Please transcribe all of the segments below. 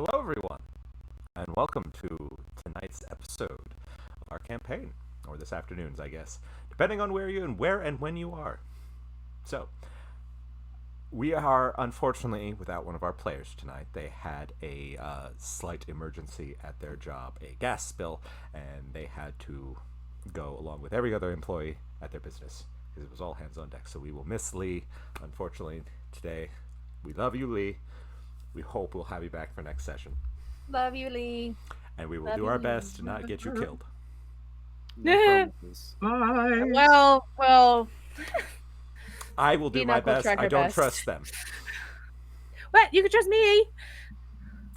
Hello, everyone, and welcome to tonight's episode of our campaign, or this afternoon's, I guess, depending on where and when you are. So, we are unfortunately without one of our players tonight. They had a slight emergency at their job, a gas spill, and they had to go along with every other employee at their business because it was all hands on deck. So we will miss Lee, unfortunately, today. We love you, Lee. We hope we'll have you back for next session. Love you, Lee. And we will do our best to not get you killed. No Well. I will do my Enoch will best. try I her don't best. trust them. What? You can trust me.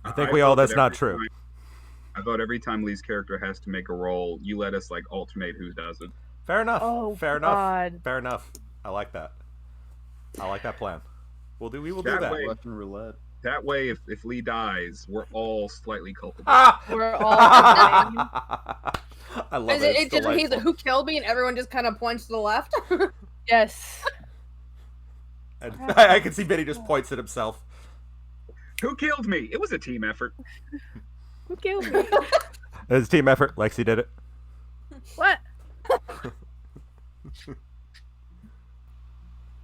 I think we all. vote That's that not every true. time- I vote every time Lee's character has to make a roll, you let us alternate who does it. Fair enough. Oh, Fair enough. God. Fair enough. I like that. I like that plan. We will do That that. way- Russian roulette. That way, if Lee dies, we're all slightly culpable. We're all. I love Is it. it It's just he's delightful. who killed me and everyone just kind of points to the left? Yes. And I can see Benny just points at himself. Who killed me? It was a team effort. Who killed me? It's a team effort. Lexi did it. What?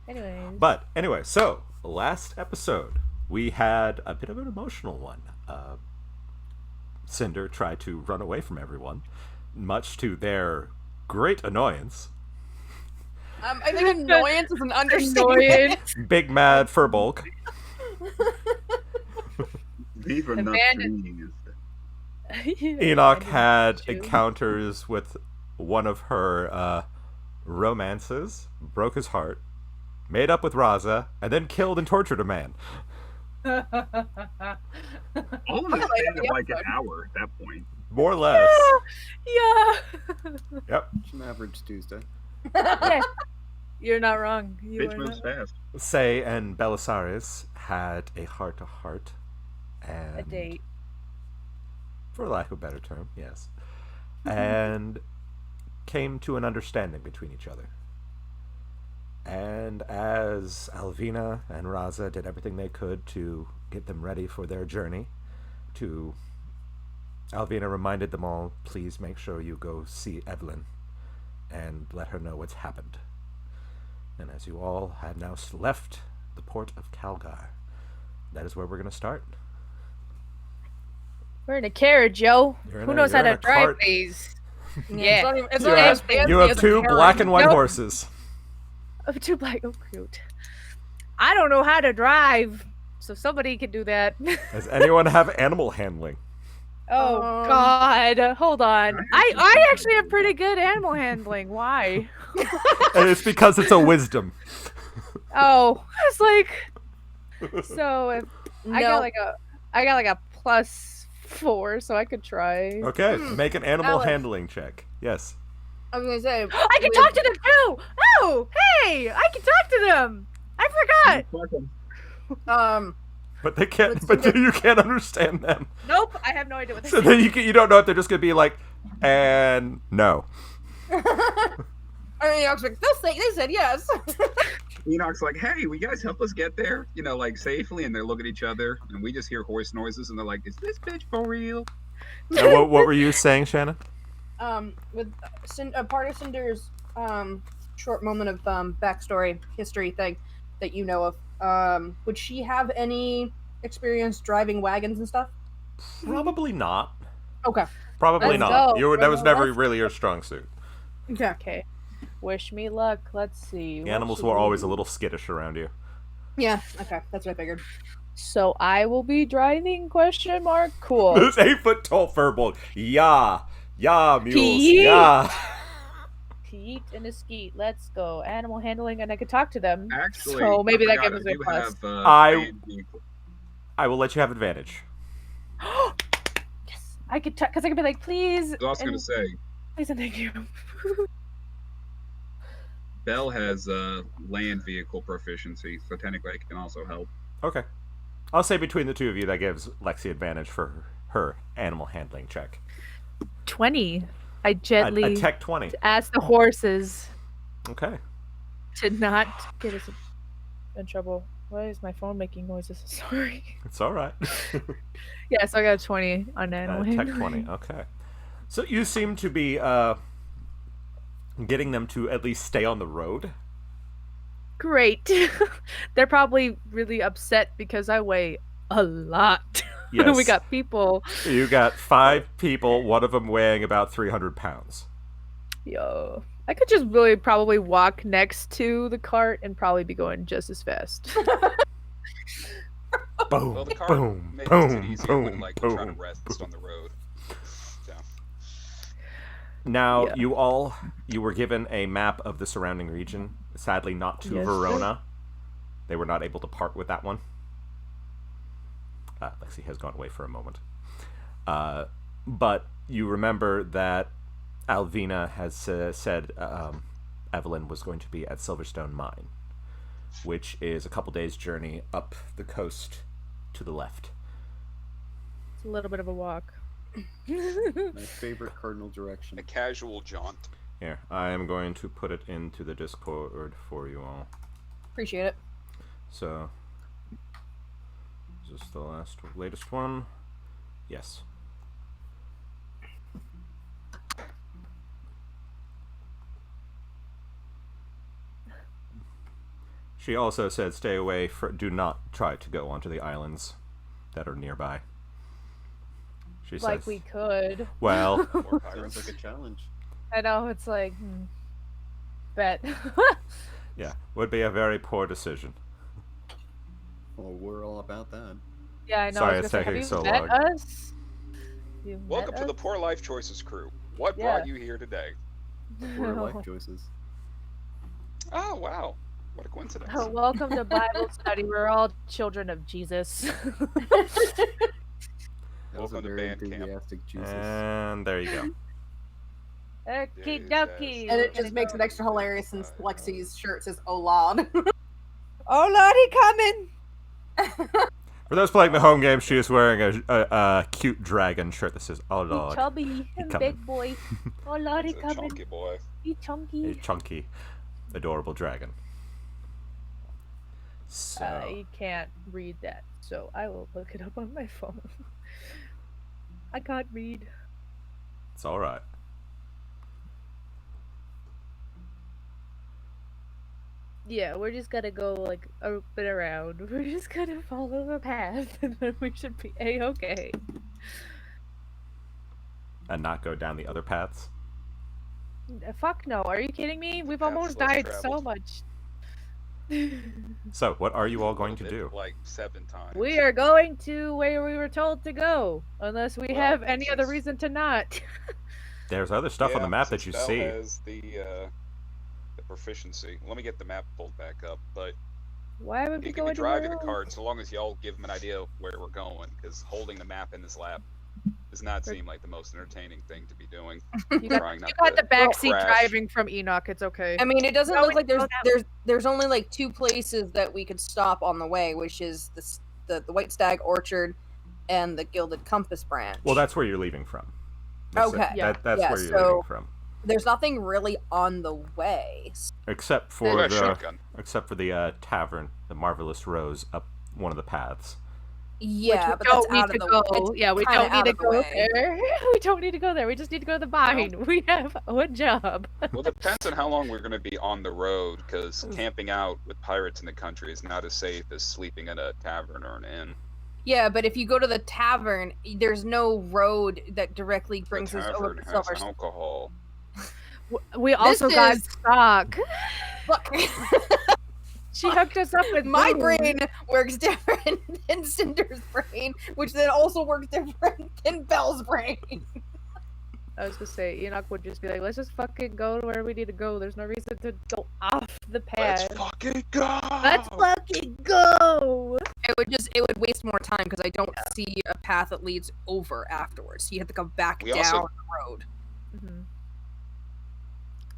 Anyways. But anyway, so last episode we had a bit of an emotional one. Cinder tried to run away from everyone, much to their great annoyance. I think annoyance is an understatement. Annoyance. Big mad Furbolg. These were not Abandoned. pleased. Enoch had True. encounters with one of her romances, broke his heart, made up with Raza, and then killed and tortured a man. All of it stayed at like an hour at that point. More or less. Yeah. Yep. It's an average Tuesday. Yeah. You're not wrong. You Bitch are moves not. fast. Say and Belisarius had a heart-to-heart. And A date. for lack of a better term, yes. And came to an understanding between each other. And as Alvina and Raza did everything they could to get them ready for their journey, Alvina reminded them all, please make sure you go see Evelyn and let her know what's happened. And as you all had now left the port of Calgar, that is where we're going to start. We're in a carriage, yo. You're in Who a- knows how you're in to a drive cart. these? It's Yeah. not even, it's You not have, as fancy you have as a two carriage. black and white Nope. horses. Oh, two black. Oh, cute. I don't know how to drive, so somebody can do that. Does anyone have animal handling? Oh God! Hold on. I actually have pretty good animal handling. Why? And it's because it's a wisdom. Oh, it's like so. If I No. got like a +4, so I could try. Okay, make an animal Alex. handling check. Yes. I was gonna say I can talk to them too. Oh, hey! I can talk to them. I forgot. But they can't. But But you can't understand them. Nope. I have no idea what they So say. then you don't know if they're just gonna be like, and no. I mean, I was like, they said yes. Enoch's like, hey, will you guys help us get there? Safely. And they look at each other, and we just hear horse noises, and they're like, is this bitch for real? And what were you saying, Shannon? With part of Cinder's short moment of backstory history thing that you know of, would she have any experience driving wagons and stuff? Probably not. Okay. Probably Let's not. go. That was never Let's really your strong suit. Okay. Okay. Wish me luck. Let's see. The What animals should were we always a do? little skittish around you. Yeah. Okay. That's what I figured. So I will be driving? Question mark. Cool. This 8-foot tall furbolg. Yeah. Yeah, mules. Pete. Yeah. Pete and a skeet. Let's go. Animal handling, and I could talk to them. Actually, So maybe I that forgot, gives us I a do plus. have, I- land vehicle. I will let you have advantage. Yes, I could because I could be like, please. I was going to and- say, Please and thank you. Belle has land vehicle proficiency, so technically it can also help. Okay. I'll say between the two of you, that gives Lexi advantage for her animal handling check. 20. I gently A tech 20. ask the horses Okay. to not get us in trouble. Why is my phone making noises? Sorry. It's all right. Yeah, so I got a 20 on nano. Tech 20. Okay. So you seem to be getting them to at least stay on the road. Great. They're probably really upset because I weigh a lot. Yes. We got people. You got 5 people, one of them weighing about 300 pounds. Yo. I could just really probably walk next to the cart and probably be going just as fast. Boom, Well, the car boom, makes boom, it easier boom, when like we're trying boom. to rest on the road. So Now, Yeah. you were given a map of the surrounding region. Sadly, not to Yes, sir. Verona. They were not able to part with that one. Lexi has gone away for a moment. But you remember that Alvina has said Evelyn was going to be at Silverstone Mine, which is a couple days' journey up the coast to the left. It's a little bit of a walk. My favorite cardinal direction. a casual jaunt. Here, I am going to put it into the Discord for you all. Appreciate it. So, is this the latest one? Yes. She also said, "Stay away. Do not try to go onto the islands that are nearby." She Like says, we could. "Well, Or Sounds pirates. like a challenge. I know, it's like, bet. yeah, would be a very poor decision." Well, we're all about that. Yeah, I know. Sorry I was it's gonna say, taking have so you met long. us? You Welcome met to the us? Poor Life Choices crew. What Yeah. brought you here today? Poor life choices. Oh wow, what a coincidence. Welcome to Bible study. We're all children of Jesus. That was a Welcome to very band camp. enthusiastic Jesus. And there you go. Okie Jesus. dokie. And it just makes it extra hilarious since Lexi's shirt says "Oh Lord." Oh Lord, he coming! For those playing the home game, she is wearing a cute dragon shirt that says, "Oh He Lord." chubby and coming. big boy. Oh Lord, he He's a coming. chunky boy. He A chunky. chunky, adorable dragon. So, I can't read that, so I will look it up on my phone. I can't read. it's alright. Yeah, we're just gonna go like a bit around. We're just gonna follow the path, and then we should be a-okay. And not go down the other paths. Fuck no! Are you kidding me? We've Paths almost less died so traveled. much. So, what are you all going to Been, do? Like 7 times. We are going to where we were told to go, unless we Well, have any other since- reason to not. There's other stuff on the map that since you Belle see. has the proficiency. Let me get the map pulled back up, but Why would we he go can be driving the anywhere cart so long as y'all give him an idea of where we're going. Because holding the map in his lap does not seem like the most entertaining thing to be doing. else? You got, Trying not you got to the backseat crash. driving from Enoch. It's okay. I mean, it doesn't No, look we like can there's go down. there's only like 2 places that we could stop on the way, which is the White Stag Orchard and the Gilded Compass branch. Well, that's where you're leaving from. Okay. Yeah. That's Yeah, where you're so- leaving from. There's nothing really on the way. Except Ooh, for a the shotgun. tavern, the Marvelous Rose, up one of the paths. Yeah, Which but we that's don't need out of to the go. it's Yeah, we kinda don't need out to of the go way. there. We don't need to go there. We just need to go to the mine. We have one job. Well, it depends on how long we're going to be on the road, because camping out with pirates in the country is not as safe as sleeping at a tavern or an inn. Yeah, but if you go to the tavern, there's no road that directly The brings us over tavern to has Silver. alcohol. We also got is- stock. Look, She hooked us up with my booze. brain works different than Cinder's brain, which then also works different than Belle's brain. I was gonna say Enoch would just be like, "Let's just fucking go to where we need to go. There's no reason to go off the Let's path. fucking go! Let's fucking go." It would waste more time because I don't see a path that leads over afterwards. So you have to come back We down also- the road. Mhm.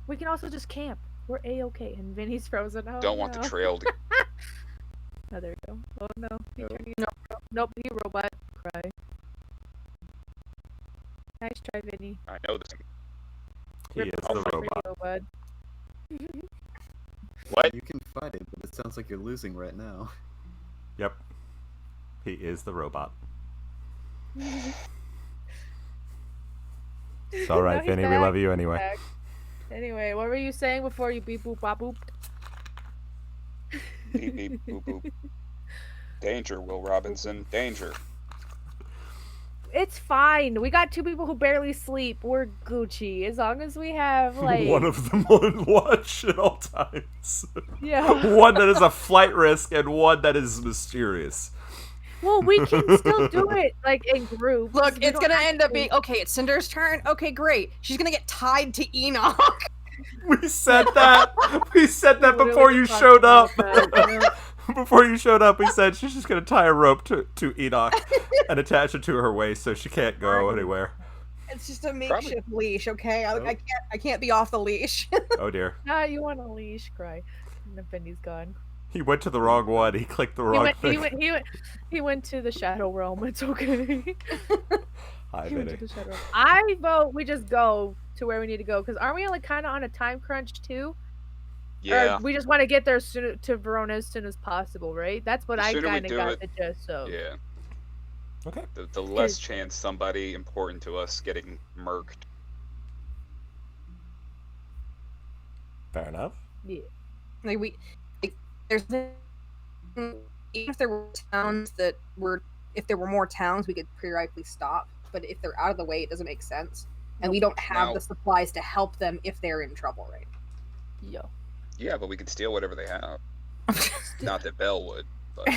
We can also just camp. We're a-okay, and Vinny's frozen. Oh, Don't want the no. trail to Oh, there you go. Oh no. He No. turned into a nope, he robot. Cry. Nice try, Vinny. I know this. He Rip is off the my robot. video, bud. What? You can fight it, but it sounds like you're losing right now. Yep. He is the robot. It's all right, Now he's Vinny. We back. love you anyway. Back. Anyway, what were you saying before you beep boop bop boop? Beep beep boop boop. Danger, Will Robinson. Danger. It's fine. We got 2 people who barely sleep. We're Gucci. As long as we have like One of them on watch at all times. yeah. One that is a flight risk and one that is mysterious. Well, we can still do it like in groups. Look, We it's don't gonna have end up to- being okay. It's Cinder's turn. Okay, great. She's gonna get tied to Enoch. We said that. We said that Literally before you just showed up. talked about that, Before you showed up, we said she's just gonna tie a rope to Enoch and attach it to her waist so she can't go anywhere. It's just a makeshift leash, okay? I can't be off the leash. Oh dear. Nah, you want a leash, cry. And then Bendy's gone. He went to the wrong one. He clicked the wrong thing. He went to the shadow realm. It's okay. Hi, He went Vinny. to the shadow realm. I vote we just go to where we need to go because aren't we like kind of on a time crunch too? Yeah. Or we just want to get there to Verona as soon as possible, right? That's what The I sooner we kind of do got it, the gist of. Yeah. Okay. The less chance somebody important to us getting murked. Fair enough. Yeah. There's even if there were towns that were, if there were more towns, we could periodically stop. But if they're out of the way, it doesn't make sense, and we don't have No. the supplies to help them if they're in trouble, right? Yo. Yeah, but we could steal whatever they have. Not that Belle would, but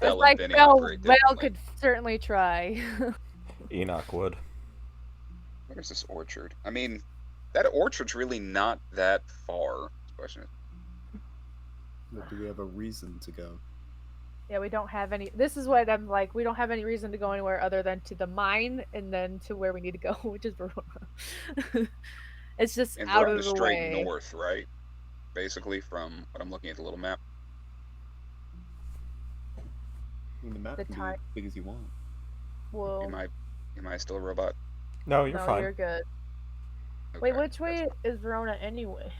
Belle Like and Vinny Belle operate differently. could certainly try. Enoch would. Where's this orchard? I mean, that orchard's really not that far. Question is, But do we have a reason to go? Yeah, we don't have any. This is what I'm like. We don't have any reason to go anywhere other than to the mine and then to where we need to go, which is Verona. It's just and out we're on of the the straight way. north, right? Basically, from what I'm looking at the little map. I mean, the map The can be time- as big as you want. Well, Am I still a robot? No, you're no, fine. you're good. Okay, Wait, which way that's- is Verona anyway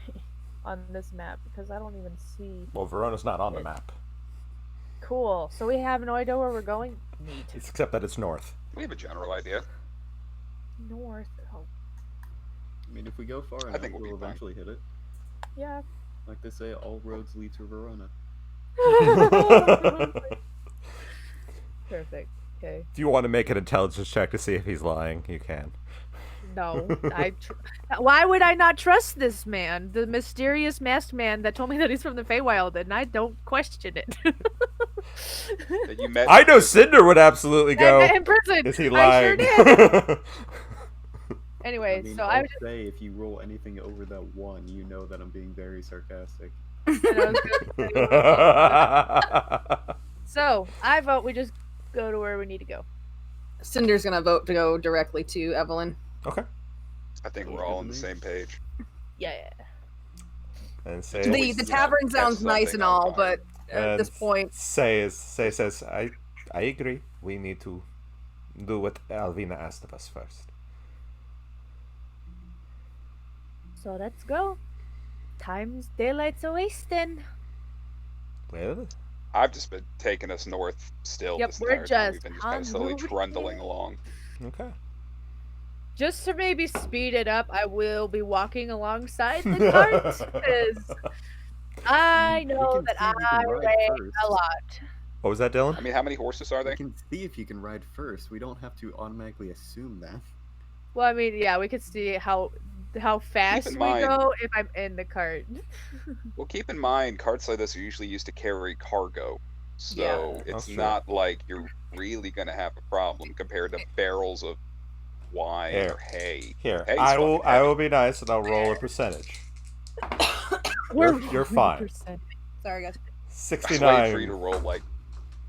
on this map? Because I don't even see. Well, Verona's not on the map. Cool. So we have no idea where we're going. Neat. Except that it's north. We have a general idea. North. Oh, I mean, if we go far enough, think we'll be we'll fine. eventually hit it. yeah. Like they say, all roads lead to Verona. Perfect. Okay. If you want to make an intelligence check to see if he's lying, you can. No, why would I not trust this man, the mysterious masked man that told me that he's from the Feywild, and I don't question it. That you met. I know Cinder would absolutely go. In prison. Is he I sure lying? did. Anyway, I mean, so I'll I was say if you roll anything over that 1, you know that I'm being very sarcastic. So I vote we just go to where we need to go. Cinder's gonna vote to go directly to Evelyn. Okay. I think we're all on the same page. Yeah. And say The tavern that's sounds nice something and all, on but fire. at this point, says I agree. We need to do what Alvina asked of us first. So let's go. Daylight's a wasting. Well, I've just been taking us north still. Yep, this we're entire time. We've just been just kind of slowly moving. trundling along. okay. Just to maybe speed it up, I will be walking alongside the cart because I know can that see if you I can ride weigh first. a lot. What was that, Dylan? I mean, how many horses are We there? can see if you can ride first. We don't have to automatically assume that. Well, I mean, yeah, we could see how fast we mind- go if I'm in the cart. Well, keep in mind, carts like this are usually used to carry cargo. So Yeah. it's Oh, sure. not like you're really going to have a problem compared to barrels of wine Here. or hay. Here, Hay's I will. fucking I heavy. will be nice, and I'll roll a percentage. We're You're fine. 100%. sorry guys. I was waiting for you to 69. roll like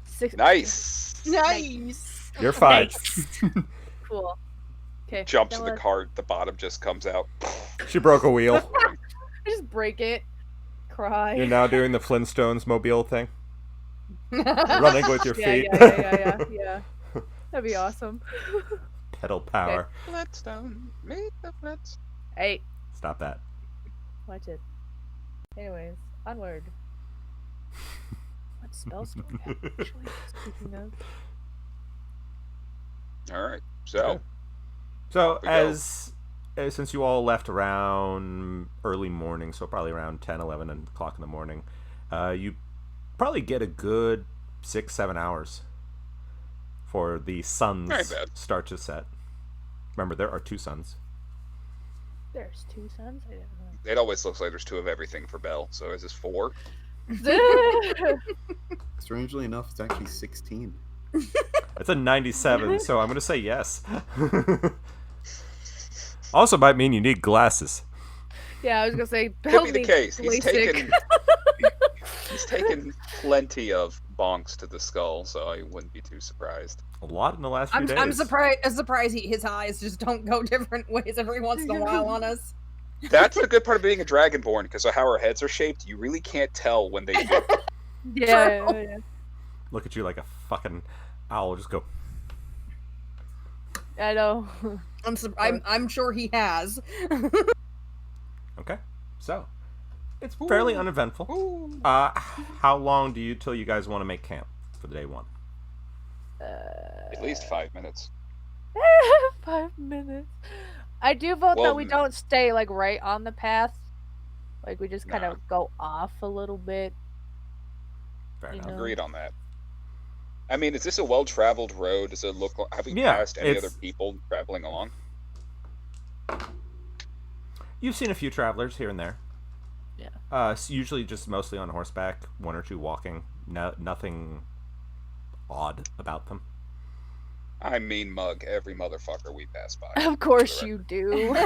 Six- nice. Nice. You're fine. Nice. Cool. Okay. Jumps now in the let's- cart, the bottom just comes out. She broke a wheel. I just break it. Cry. You're now doing the Flintstones mobile thing, running with your yeah, feet. yeah. That'd be awesome. Pedal power. Flintstone, meet the Flintstones. Hey, Stop that. watch it. Anyways, onward. What spells do I have? Actually, speaking of. All right. So, Okay. So we go. as since you all left around early morning, so probably around 10, 11 o'clock in the morning, you probably get a good 6, 7 hours for the suns Not bad. start to set. Remember, there are 2 suns. There's 2 suns. I it always looks like there's 2 of everything for Belle. So is this 4? didn't know. Strangely enough, it's actually 16. It's a 97, so I'm going to say yes. Also might mean you need glasses. Yeah, I was gonna say. Could Belle be the needs case. He's LASIK. taken plenty of bonks to the skull, so I wouldn't be too surprised. A lot in the last few days. I'm surprised his eyes just don't go different ways every once in a while on us. That's the good part of being a dragonborn, because of how our heads are shaped, you really can't tell when they do. Yeah. Look at you like a fucking owl. Just go. I know. I'm sure he has. Okay. So, it's fairly uneventful. Ooh. How long do you till you guys want to make camp for the day 1? At least 5 minutes. 5 minutes. I do vote Well, that we don't stay like right on the path. Like we just kind Nah. of go off a little bit. Fair You enough. know. Agreed on that. I mean, is this a well-traveled road? Does it look like... Have we Yeah, passed any it's- other people traveling along? You've seen a few travelers here and there. Yeah. It's usually just mostly on horseback, 1 or 2 walking. Nothing odd about them. I mean, mug every motherfucker we pass by. Of course you do.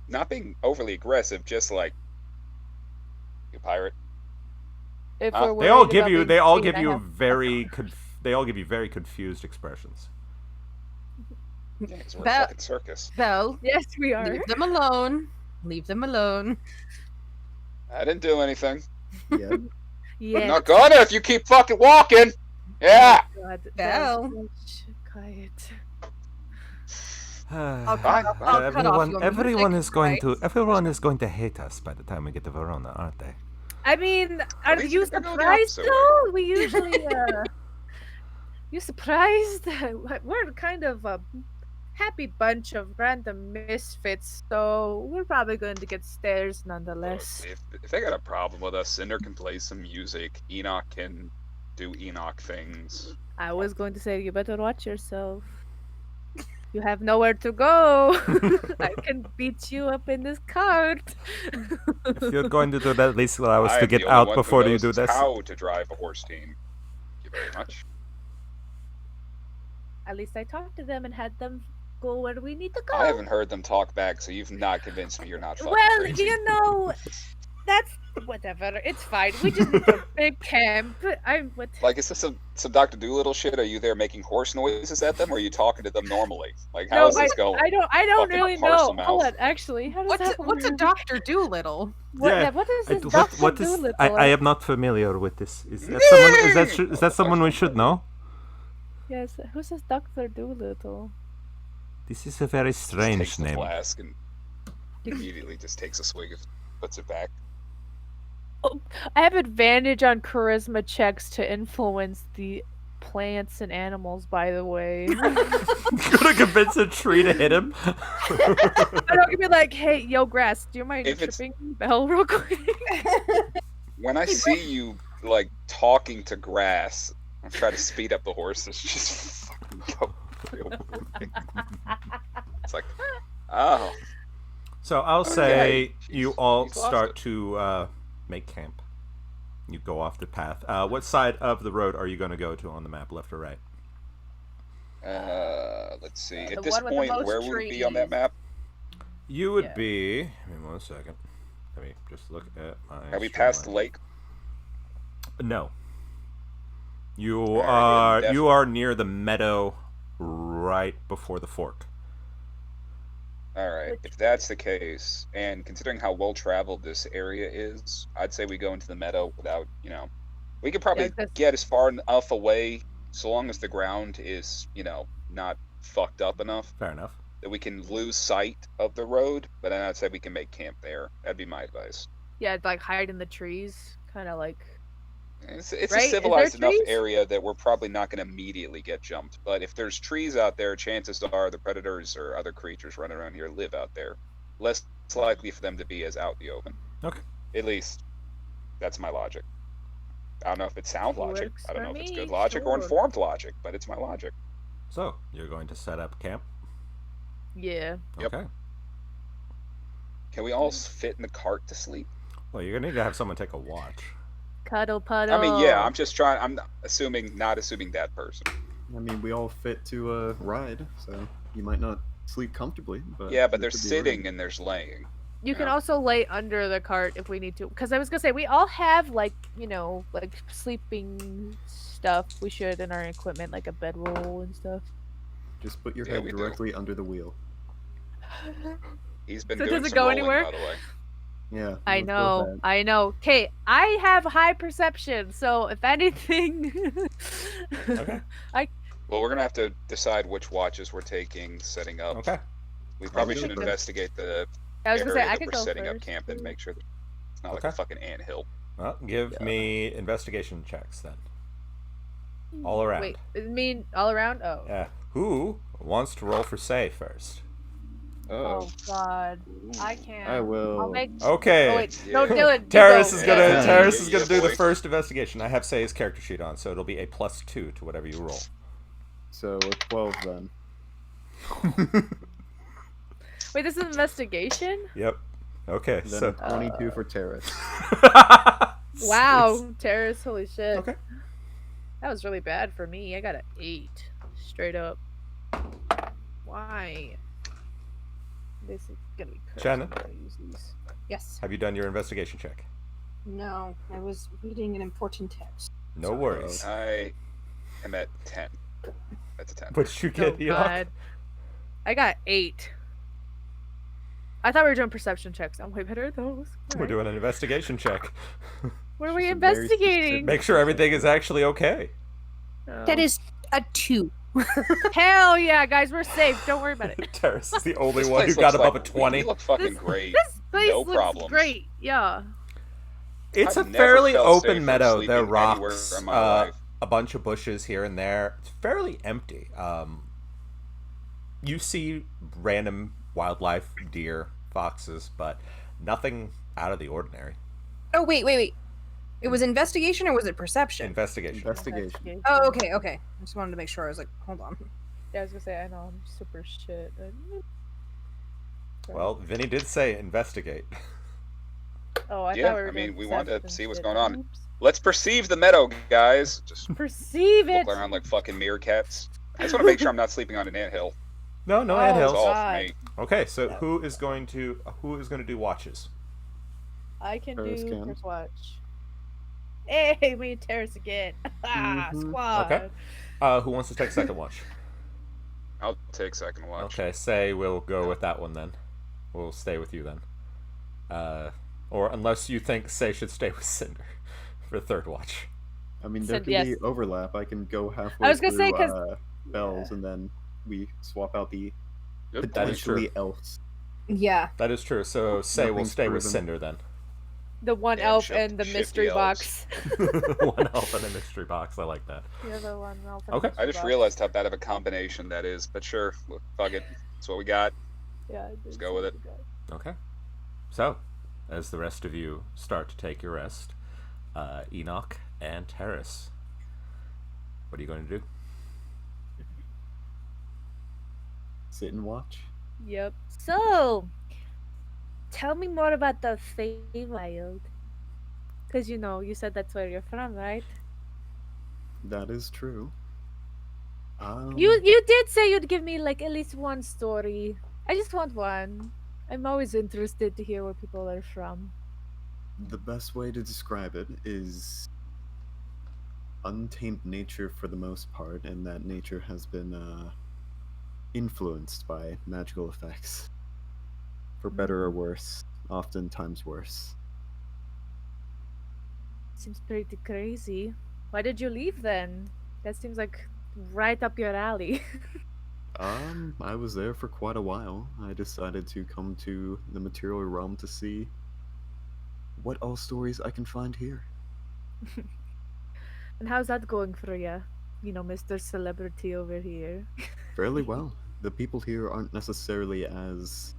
Not being overly aggressive, just like... You pirate. If Huh? we're They all worried give about you. being They all seen, give I you have- They all give you very confused expressions. Yeah, 'cause we're a That- fucking circus. Belle, Yes, we are. leave them alone. Leave them alone. I didn't do anything. Yeah. Yeah. I'm not gonna if you keep fucking walking! Yeah! God, Belle. Shh, quiet. I'll Fine, cut, fine. I'll cut off your everyone music, is going right? to everyone is going to hate us by the time we get to Verona, aren't they? I mean, are least you we can go the surprised opposite way. though? We usually, you surprised? We're kind of a happy bunch of random misfits, so we're probably going to get stares nonetheless. If they got a problem with us, Cinder can play some music. Enoch can do Enoch things. I was going to say, you better watch yourself. You have nowhere to go. I can beat you up in this cart. If you're going to do that, at least allow us I to am get the only out one who before you knows do this. How to drive a horse team. Thank you very much. At least I talked to them and had them go where we need to go. I haven't heard them talk back, so you've not convinced me you're not fucking Well, crazy. you know, that's whatever. It's fine. We just need a big camp. I'm what? Like, is this some Dr. Doolittle shit? Are you there making horse noises at them, or are you talking to them normally? Like, how is this going? I don't Fucking really parcel know. mouth. Hold on, actually, how does that What's a work? Dr. Doolittle? What, Yeah, what is I this do- Dr. what is? Doolittle? I am not familiar with this. Is that someone? Is that someone we should know? Yes, who's this Dr. Doolittle? This is a very Just strange takes the name. flask and immediately just takes a swig and puts it back. I have advantage on charisma checks to influence the plants and animals, by the way. Gonna convince a tree to hit him. I don't be like, hey, yo, grass, do you mind If it's- tripping Bell real quick? When I see you, like, talking to grass, I try to speed up the horses, just fucking go real quick. It's like, oh. So I'll yeah, say you all he's lost start it. to make camp. You go off the path. What side of the road are you going to go to on the map, left or right? Let's see. The At this one with the point, most where would we be on that trees. map? You would Yeah. be. Give me 1 second. Let me just look at my. Have we passed the streamline. lake? No. You Alright, are then you are near the meadow, right before the fork. Alright, if that's the case, and considering how well traveled this area is, I'd say we go into the meadow without, we could probably 'cause- get as far enough away, so long as the ground is, not fucked up enough, Fair enough. that we can lose sight of the road, but then I'd say we can make camp there. That'd be my advice. Yeah, like hide in the trees, kind of like. It's Right? a Is there civilized enough trees? area that we're probably not going to immediately get jumped. But if there's trees out there, chances are the predators or other creatures running around here live out there. Less likely for them to be as out in the open. Okay. At least that's my logic. I don't know if it's sound logic. Works I don't for know if it's me, good logic or sure. informed logic, but it's my logic. So you're going to set up camp. Yeah. Yep. Okay. Can we all fit in the cart to sleep? Well, you're gonna need to have someone take a watch. Cuddle puddle. I mean, yeah, I'm just trying. I'm not assuming that person. I mean, we all fit to ride, so you might not sleep comfortably, but Yeah, but there there's could be a sitting ride. and there's laying. You can Yeah. also lay under the cart if we need to. Because I was gonna say we all have like like sleeping stuff. We should in our equipment, like a bedroll and stuff. Just put your Yeah, head we do. directly under the wheel. He's been So doing does it some go rolling, anywhere? by the way. Yeah. I let's go know, ahead. I know. Okay, I have high perception, so if anything, Okay. Well, we're gonna have to decide which watches we're taking, setting up. Okay. We probably I'll should take them. investigate the I was area gonna say I that could we're go setting up first. camp and make sure that it's not like Okay. a fucking anthill. Well, give Yeah. me investigation checks then. All around. Wait, I mean all around? Oh. Yeah. Who wants to roll for say first? Oh God, I can't. I will. I'll make. Okay. Oh wait, Yeah. no, Dylan. you Terrace go. is Yeah. gonna Yeah. Terrace is Yeah, gonna do the boy. first investigation. I have Say's character sheet on, so it'll be a +2 to whatever you roll. So a 12 then. Wait, this is an investigation? Yep. Okay. Then So. a 22 for Terrace. Wow, Terrace, holy shit. Okay. That was really bad for me. I got an 8. Straight up. Why? This is gonna be cursed. Shannon? I'm gonna use these. Yes. Have you done your investigation check? No, I was reading an important text. No worries. I am at 10. That's a 10. What did you Oh get, Enoch? God. I got 8. I thought we were doing perception checks. I'm way better at those. We're doing an investigation check. What are we Just a very investigating? Make sure everything is actually okay. Oh. That is a 2. Hell yeah, guys, we're safe. Don't worry about it. Terrace is the only This one who place got looks above like- a 20. We look fucking This- great. This place No looks problems. great. Yeah. It's I've a never fairly felt open safer meadow. sleeping There are anywhere rocks, in my life. a bunch of bushes here and there. It's fairly empty. You see random wildlife, deer, foxes, but nothing out of the ordinary. Oh, wait. It was investigation or was it perception? Investigation. Investigation. Oh, okay. I just wanted to make sure. I was like, hold on. Yeah, I was gonna say I know I'm super shit. Well, Vinny did say investigate. Oh, I Yeah, thought we were I mean, doing we wanted to perception see what's shit. going on. Oops. Let's perceive the meadow, guys. Just Perceive it. look around like fucking meerkats. I just want to make sure I'm not sleeping on an anthill. No, no Oh, That's anthills. all God. for me. Okay, so who is going to do watches? I can Terrace do can. first watch. Hey, me and Terrace again. Ah, Mhm. squad. Okay. Who wants to take second watch? I'll take second watch. Okay, say we'll go with that one then. We'll stay with you then. Or unless you think Say should stay with Cinder for third watch. I mean, there Said can yes. be overlap. I can go halfway I was gonna say, through 'cause- bells, and then we swap out the Good That is point. true. potentially elves. Yeah. That is true. So Say we'll Nothing's stay with proven. Cinder then. The one Damn elf ship- and the shifty mystery elves. box. One elf and a mystery box. I like that. The other one elf and Okay. mystery I just box. realized how bad of a combination that is, but sure, look, fuck it. That's what we got. Yeah, I did Let's go with say it. that. Okay. So, as the rest of you start to take your rest, Enoch and Terrace, what are you going to do? Sit and watch. Yep. So, tell me more about the Feywild. Because, you said that's where you're from, right? That is true. You did say you'd give me, like, at least one story. I just want one. I'm always interested to hear where people are from. The best way to describe it is untamed nature for the most part, and that nature has been influenced by magical effects. For better or worse, oftentimes worse. Seems pretty crazy. Why did you leave then? That seems like right up your alley. I was there for quite a while. I decided to come to the material realm to see what all stories I can find here. And how's that going for you? You know, Mr. Celebrity over here. Fairly well. The people here aren't necessarily as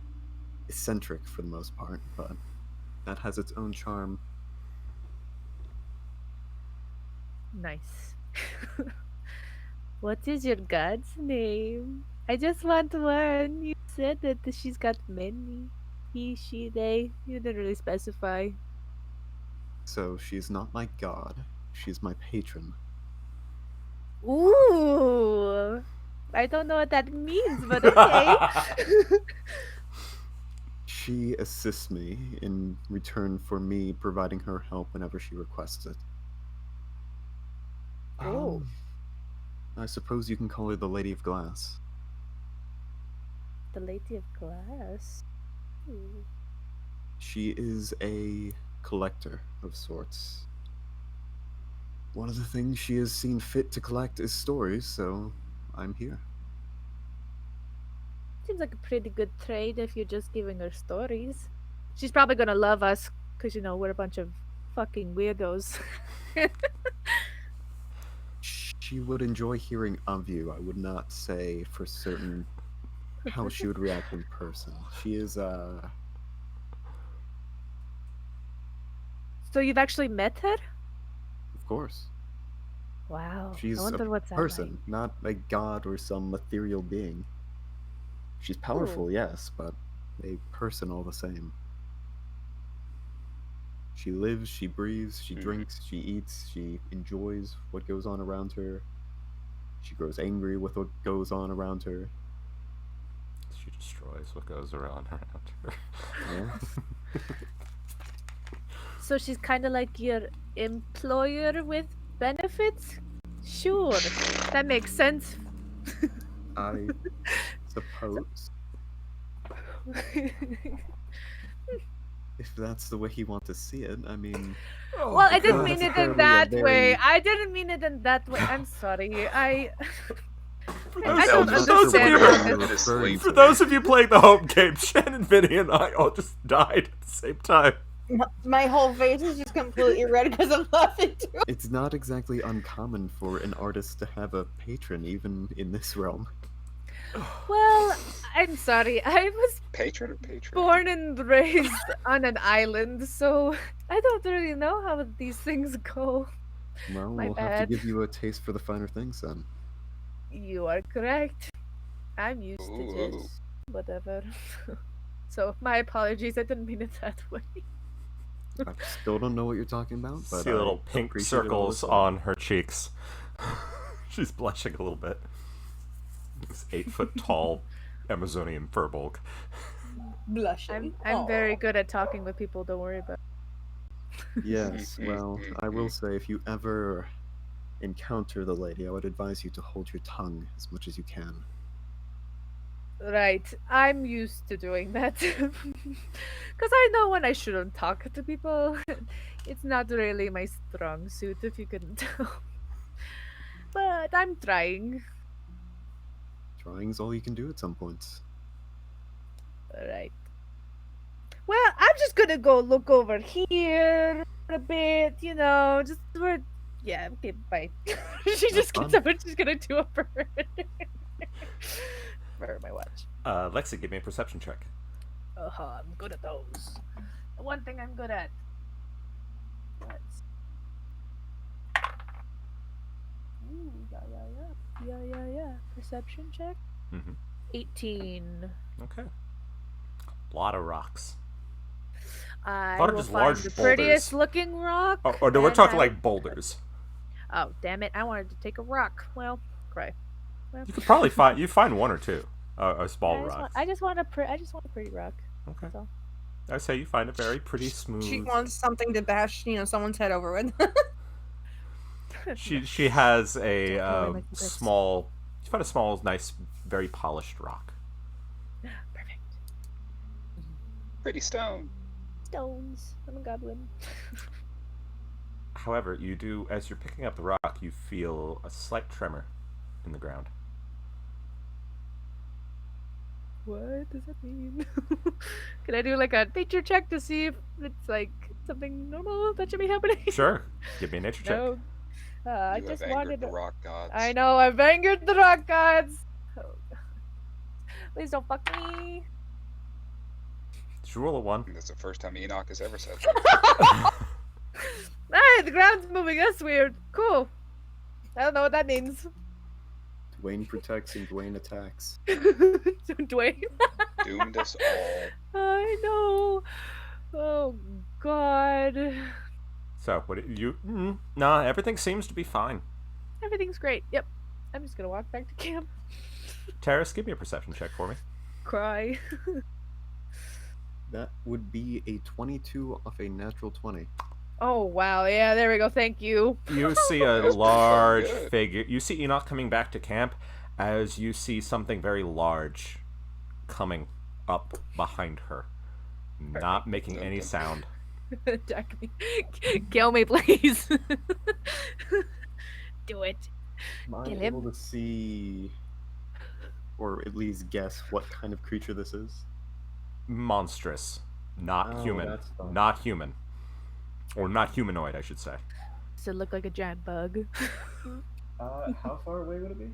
eccentric for the most part, but that has its own charm. Nice. What is your god's name? I just want one. You said that she's got many. He, she, they. You didn't really specify. So she's not my god, she's my patron. Ooh. I don't know what that means, but okay. She assists me in return for me providing her help whenever she requests it. Oh. I suppose you can call her the Lady of Glass. The Lady of Glass. Ooh. She is a collector of sorts. One of the things she has seen fit to collect is stories, so I'm here. Seems like a pretty good trade if you're just giving her stories. She's probably gonna love us because, you know, we're a bunch of fucking weirdos. She would enjoy hearing of you. I would not say for certain how she would react in person. She is, So you've actually met her? of course. Wow. She's I wonder a what's that person, not a god or some ethereal being. She's powerful, yes, but a person all the same. She lives, she breathes, she drinks, she eats, she enjoys what goes on around her. She grows angry with what goes on around her. She destroys what goes around her. Yeah. So she's kind of like your employer with benefits? Sure. That makes sense. I suppose. If that's the way you want to see it, I mean... Well, I didn't mean That's it in apparently a that way. very- I didn't mean it in that way. I'm sorry. I those don't of- for those of understand you- that. you're referring For to. those of you playing the home game, Shannon, Vinny, and I all just died at the same time. My whole face is just completely red because I'm laughing too. It's not exactly uncommon for an artist to have a patron, even in this realm. Well, I'm sorry. I was Patron or patron? born and raised on an island, so I don't really know how these things go. Well, My we'll have bad. to give you a taste for the finer things then. You are correct. I'm used to Ooh. just whatever. So my apologies. I didn't mean it that way. I still don't know what you're talking about, but See little I pink appreciate it all the circles same. on her cheeks. She's blushing a little bit. This 8-foot tall Amazonian furbolg. Blushing. I'm very good at talking with people. Don't worry about. Yes, well, I will say if you ever encounter the lady, I would advise you to hold your tongue as much as you can. Right. I'm used to doing that. Because I know when I shouldn't talk to people. It's not really my strong suit, if you couldn't tell. But I'm trying. Trying's all you can do at some points. Right. Well, I'm just gonna go look over here for a bit, you know, just for... Yeah, okay, bye. She just gets fun. up and she's gonna do a bird. For my watch. Lexi, give me a perception check. I'm good at those. The one thing I'm good at. Let's... Ooh, yeah. Perception check? Mm-hmm. 18. Okay. A lot of rocks. I Thought of will just find large the boulders. prettiest looking rock. Or no, we're and talking I- like boulders. Oh, damn it. I wanted to take a rock. Well, cry. Well, You could probably find one or two. A small rock. I just want a pretty rock. Okay. That's all. I say you find it very pretty smooth. She wants something to bash, someone's head over with. She has a Don't worry, my secrets. small. You find a small, nice, very polished rock. Perfect. Pretty stone. Stones. I'm a goblin. However, you do, as you're picking up the rock, you feel a slight tremor in the ground. what does that mean? Can I do like a nature check to see if it's like something normal that should be happening? Sure. Give me a nature check. No. I You just have angered wanted the to... rock gods. I know, I've angered the rock gods. Oh, God. Please don't fuck me. Did you roll a 1? That's the first time Enoch has ever said that. Hey, the ground's moving. That's weird. Cool. I don't know what that means. Dwayne protects and Dwayne attacks. Dwayne. Doomed us all. I know. Oh God. So, what do you... Nah, everything seems to be fine. Everything's great. Yep. I'm just gonna walk back to camp. Terrace, give me a perception check for me. Cry. That would be a 22 off a natural 20. Oh wow. Yeah, there we go. Thank you. You see a That's pretty large fucking good. figure. You see Enoch coming back to camp as you see something very large coming up behind her, not making any sound. Attack me. Kill me, please. Do it. Am I Kill him. able to see, or at least guess, what kind of creature this is? Monstrous, not Oh, human, that's fine. not human, or not humanoid, I should say. Does it look like a giant bug? How far away would it be?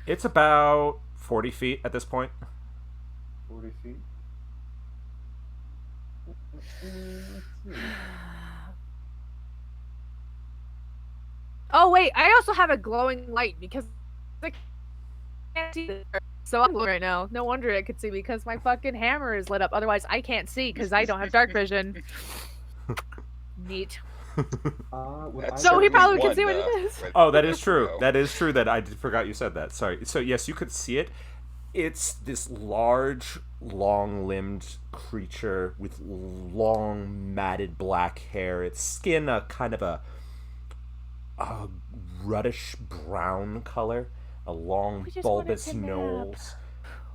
It's about 40 feet at this point. 40 feet. Let's see. Oh wait, I also have a glowing light because I can't see this. So I'm glowing right now. No wonder it could see me because my fucking hammer is lit up. Otherwise, I can't see because I don't have dark vision. Neat. Would That's So he certainly probably can one, see what it is. with- Oh, that is true. No. That is true. That I forgot you said that. Sorry. So yes, you could see it. It's this large, long-limbed creature with long, matted black hair. Its skin a kind of a reddish brown color, a long, We just wanted bulbous to nap. nose,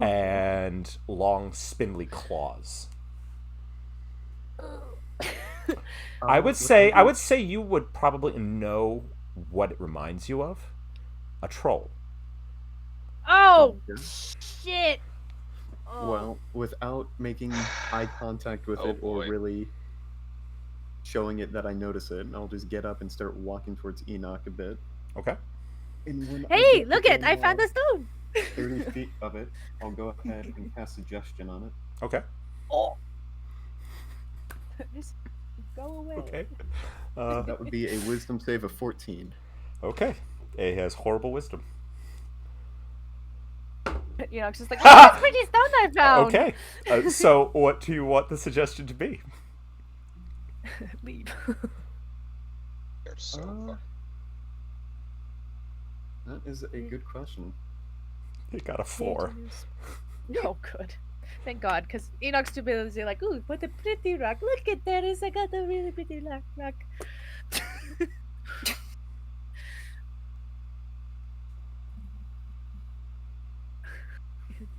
and long, spindly claws. I would say you would probably know what it reminds you of. A troll. Oh Yeah. shit. Oh. Well, without making eye contact with Oh, it or boy. really showing it that I notice it, I'll just get up and start walking towards Enoch a bit. Okay. And when I Hey, get look to it! I found a stone. 30 feet of it, I'll go ahead and cast suggestion on it. Okay. Oh. Just go away. Okay. That would be a wisdom save of 14. Okay. It has horrible wisdom. You know, it's just like, oh, that's pretty stone I found. Okay. So, what do you want the suggestion to be? Leave. They're so Uh, fucking- That is a good question. You got a 4. No good. Thank God, because Enoch's too busy like, ooh, what a pretty rock. Look at that, I got a really pretty rock.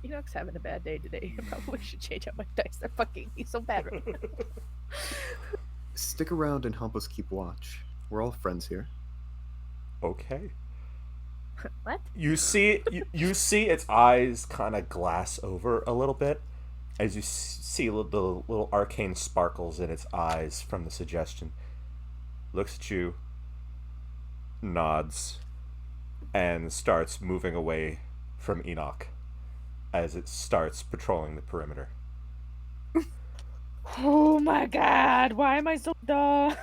Enoch's having a bad day today. I probably should change out my dice. They're fucking me so bad right now. Stick around and help us keep watch. We're all friends here. Okay. What? You see you see its eyes kind of glass over a little bit as you see the little arcane sparkles in its eyes from the suggestion. Looks at you, nods, and starts moving away from Enoch as it starts patrolling the perimeter. Oh my God, why am I so dumb?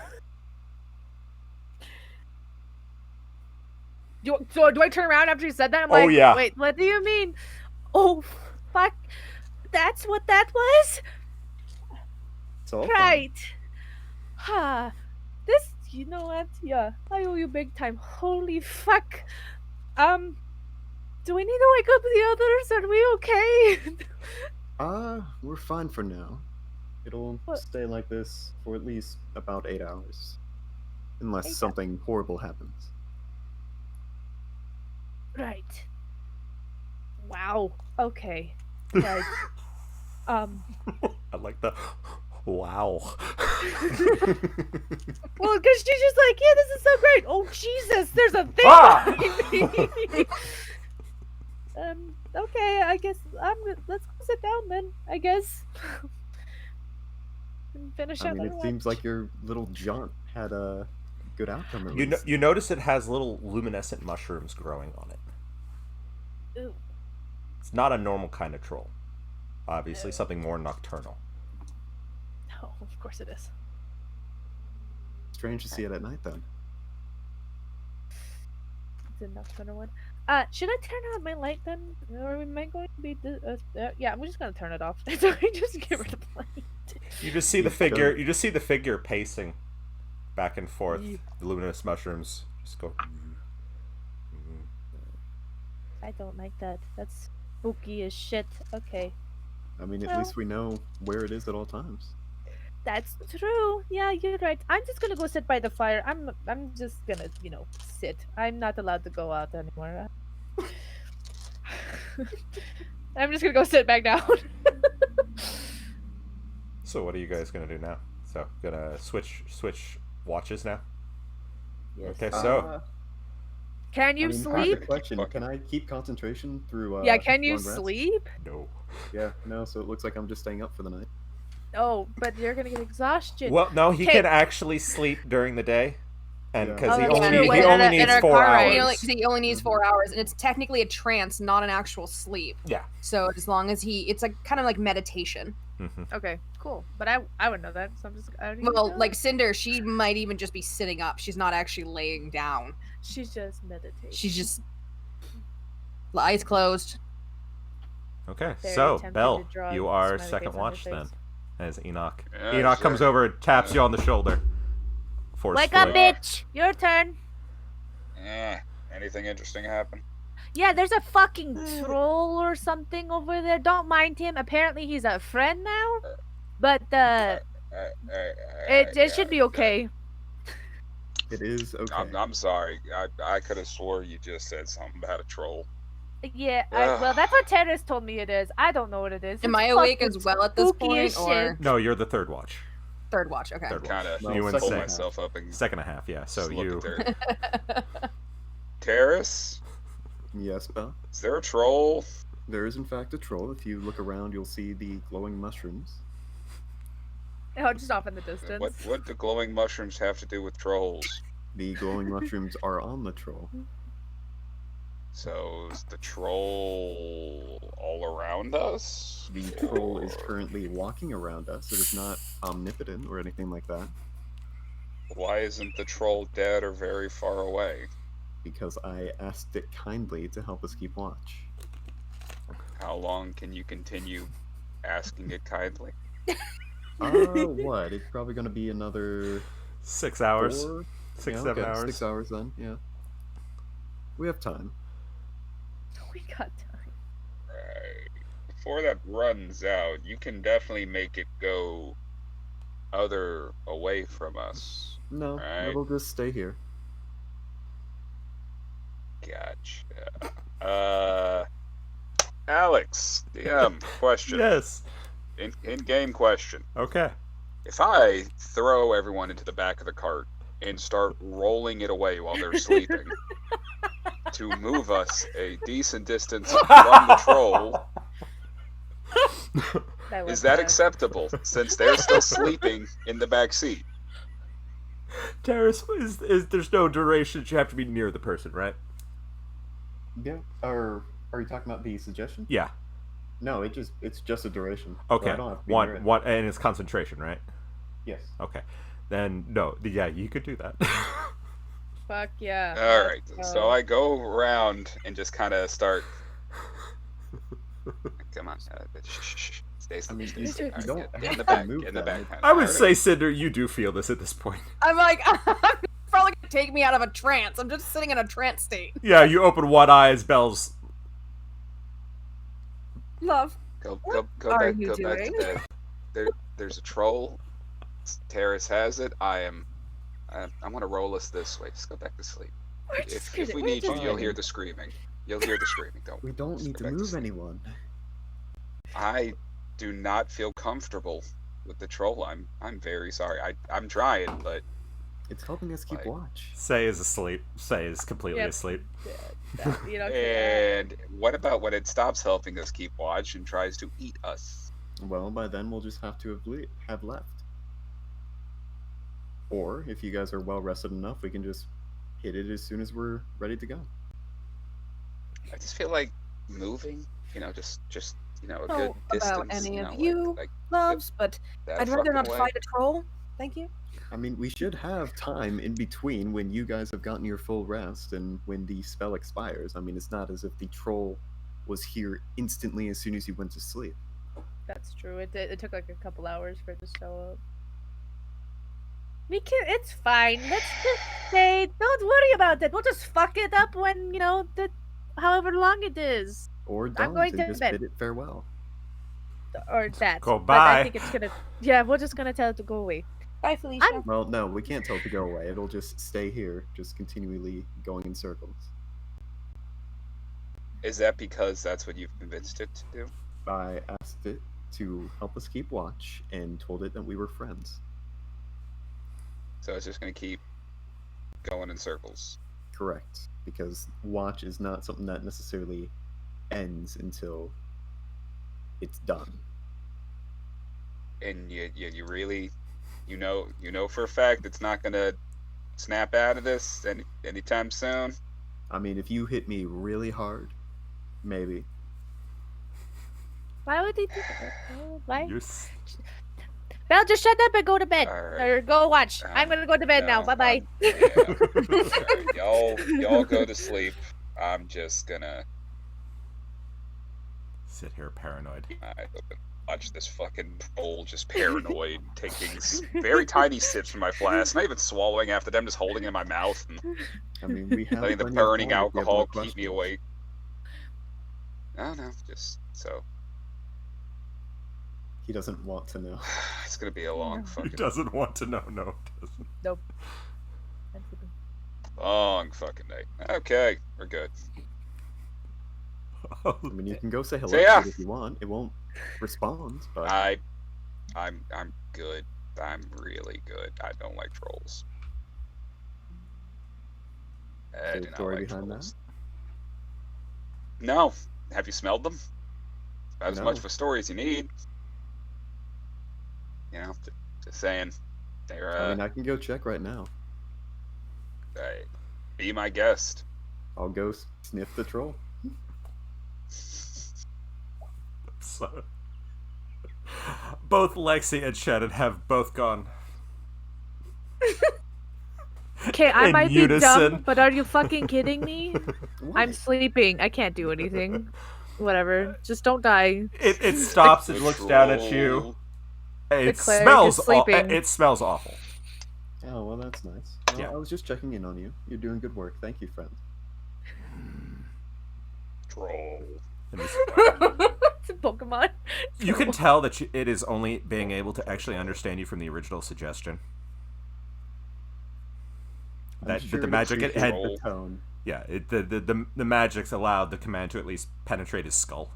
Do I turn around after you said that? I'm Oh, like, yeah. Wait, what do you mean? Oh, fuck. That's what that was? It's all fine. Right. Ha. This, you know what? Yeah, I owe you big time. Holy fuck. Do we need to wake up the others? Are we okay? We're fine for now. It'll What? stay like this for at least about 8 hours. Unless 8 something horrible happens. Right. Wow. Okay. Right. I like the wow. Well, because she's just like, yeah, this is so great. Oh, Jesus, there's a thing Ah! behind me. Okay, I guess let's go sit down then. I guess. And finish I out mean, our it seems lunch. like your little jaunt had a good outcome at You least. you notice it has little luminescent mushrooms growing on it. Ooh. It's not a normal kind of troll. Obviously, something more nocturnal. No, of course it is. Strange to see it at night then. It's a nocturnal one. Should I turn on my light then, or am I going to be? Yeah, I'm just gonna turn it off. So I just get rid of the light. You just see the You figure. don't- You just see the figure pacing back and forth. Yeah. The luminous mushrooms just go. I don't like that. That's spooky as shit. Okay, I mean, at Well- least we know where it is at all times. that's true. Yeah, you're right. I'm just gonna go sit by the fire. I'm just gonna, sit. I'm not allowed to go out anymore. I'm just gonna go sit back down. So what are you guys gonna do now? So gonna switch watches now. Okay, so Can you I mean, here's sleep? the question: can I keep concentration through? Yeah, can you long rest? sleep? no. Yeah, no. So it looks like I'm just staying up for the night. Oh, but you're gonna get exhaustion. Well, no, he Okay. can actually sleep during the day, and Yeah. because Oh, he that's only true. he Wait, only in needs a 4 car hours. ride, he only needs 4 hours, and it's technically a trance, not an actual sleep. Yeah. So as long as it's like kind of like meditation. Mhm. Okay, cool. But I would know that, so I'm just. I don't even Well, know. like Cinder, she might even just be sitting up. She's not actually laying down. she's just meditating. She's just eyes closed. Okay, Very so tempted Belle, to draw you a are smiley second face on watch your then, face. as Enoch. Yeah, Enoch comes sure. over and taps you on the shoulder. Wake up, Forcefully. bitch! Your turn. Anything interesting happen? Yeah, there's a fucking troll or something over there. Don't mind him. Apparently, he's a friend now. But it should be okay. It is okay. I'm sorry. I could have swore you just said something about a troll. Yeah, Ugh. well, that's what Terrace told me it is. I don't know what it is. Am It's I awake fucking as well at this spooky point, as or shit. No, you're the third watch. third watch? Okay. Third watch. Kind of Well, You and pull second half. myself up and Second and a half, yeah. So just look you. at there. Terrace, Yes, Belle. is there a troll? There is in fact a troll. If you look around, you'll see the glowing mushrooms. Oh, just off in the distance. What do glowing mushrooms have to do with trolls? The glowing mushrooms are on the troll. So is the troll all around us? The troll is Or currently walking around us. It is not omnipotent or anything like that, why isn't the troll dead or very far away? because I asked it kindly to help us keep watch. How long can you continue asking it kindly? What? It's probably going to be another 6 hours. 4? 6, Yeah, 7 okay, hours. 6 hours then, yeah. We have time. We got time. Right. Before that runs out, you can definitely make it go away from us. No, Right. it'll just stay here. Gotcha. Alex, DM question. Yes. In-game question. Okay. If I throw everyone into the back of the cart and start rolling it away while they're sleeping to move us a decent distance from the troll, is that acceptable since they're still sleeping in the back seat? Terrace, is there's no duration. You have to be near the person, right? Yeah. Or are you talking about the suggestion? Yeah. No, it's just a duration. So Okay. I don't have to be near it. One, and it's concentration, right? Yes. Okay. Then no. Yeah, you could do that. Fuck yeah. All right, let's so go. I go around and just kind of start. Come on, shh. Stay I mean, stay you, still. you Alright, don't get have in the to back, move get in the them. back. I would Alright. say, Cinder, you do feel this at this point. I'm like, probably gonna take me out of a trance. I'm just sitting in a trance state. Yeah, you open one eye as Belle's. Love. Go are back, you go back to doing? bed. There's a troll. Terrace has it. I'm gonna roll us this way. Just go back to sleep. We're just If gonna- we we're need you, just- you'll hear the screaming. You'll hear the screaming. Don't. We don't just need go to back move sleep. anyone. I do not feel comfortable with the troll. I'm very sorry. I'm trying, but It's helping us keep Like- watch. Say is asleep. Say is completely Yep. asleep. You know, And what about when it stops helping us keep watch and tries to eat us? Well, by then we'll just have to have left. Or if you guys are well rested enough, we can just hit it as soon as we're ready to go. I just feel like moving, just a know good distance. about any of like- you. like Loves, but that I'd rather fucking not way. fight a troll. Thank you. I mean, we should have time in between when you guys have gotten your full rest and when the spell expires. I mean, it's not as if the troll was here instantly as soon as you went to sleep. That's true. It took like a couple hours for it to show up. We can. It's fine. Let's just say, don't worry about it. We'll just fuck it up when however long it is, Or don't, going and to just bed. bid it farewell. or that. Go But I bye. think it's gonna. Yeah, we're just gonna tell it to go away. Bye, Felicia. Well, no, we can't tell it to go away. It'll just stay here, just continually going in circles. Is that because that's what you've convinced it to do? I asked it to help us keep watch and told it that we were friends. So it's just gonna keep going in circles. Correct. Because watch is not something that necessarily ends until it's done. And you really, you know for a fact it's not gonna snap out of this anytime soon. I mean, if you hit me really hard, maybe. Why would they do that? Why? You s- Belle, just shut up and go to bed. Alright. Or go watch. I'm gonna go to bed now. No, Bye bye. Sorry, y'all go to sleep. I'm just gonna sit here paranoid. watch this fucking troll just paranoid, taking very tiny sips from my flask, not even swallowing after them, just holding it in my mouth and I mean, we have letting the plenty of burning time if you have more alcohol keep me questions. awake. No, just so He doesn't want to know. it's gonna be a long He fucking doesn't want to know. No, it doesn't. Nope. long fucking day. Okay, we're good. I mean, you can go say hello So, yeah. to it if you want. It won't respond, but I'm good. I'm really good. I don't like trolls. I Is there do a not story like behind trolls. No. Have you smelled them? About as much No. for story as you need. Just saying. They're I mean, I can go check right now. be my guest. I'll go sniff the troll. So, both Lexi and Shannon have both gone. Okay, I In might be unison. dumb, but are you fucking kidding me? Why? I'm sleeping. I can't do anything. Whatever. Just don't die. It stops and The looks down at you. troll. It cleric smells. is sleeping. It smells awful. Oh, well, that's nice. Well, Yeah. I was just checking in on you. You're doing good work. Thank you, friend. Troll. And this- It's a Pokemon. You can tell that it is only being able to actually understand you from the original suggestion. I'm That sure the it magic it appreciates had. Troll. the tone. Yeah, the magic's allowed the command to at least penetrate his skull.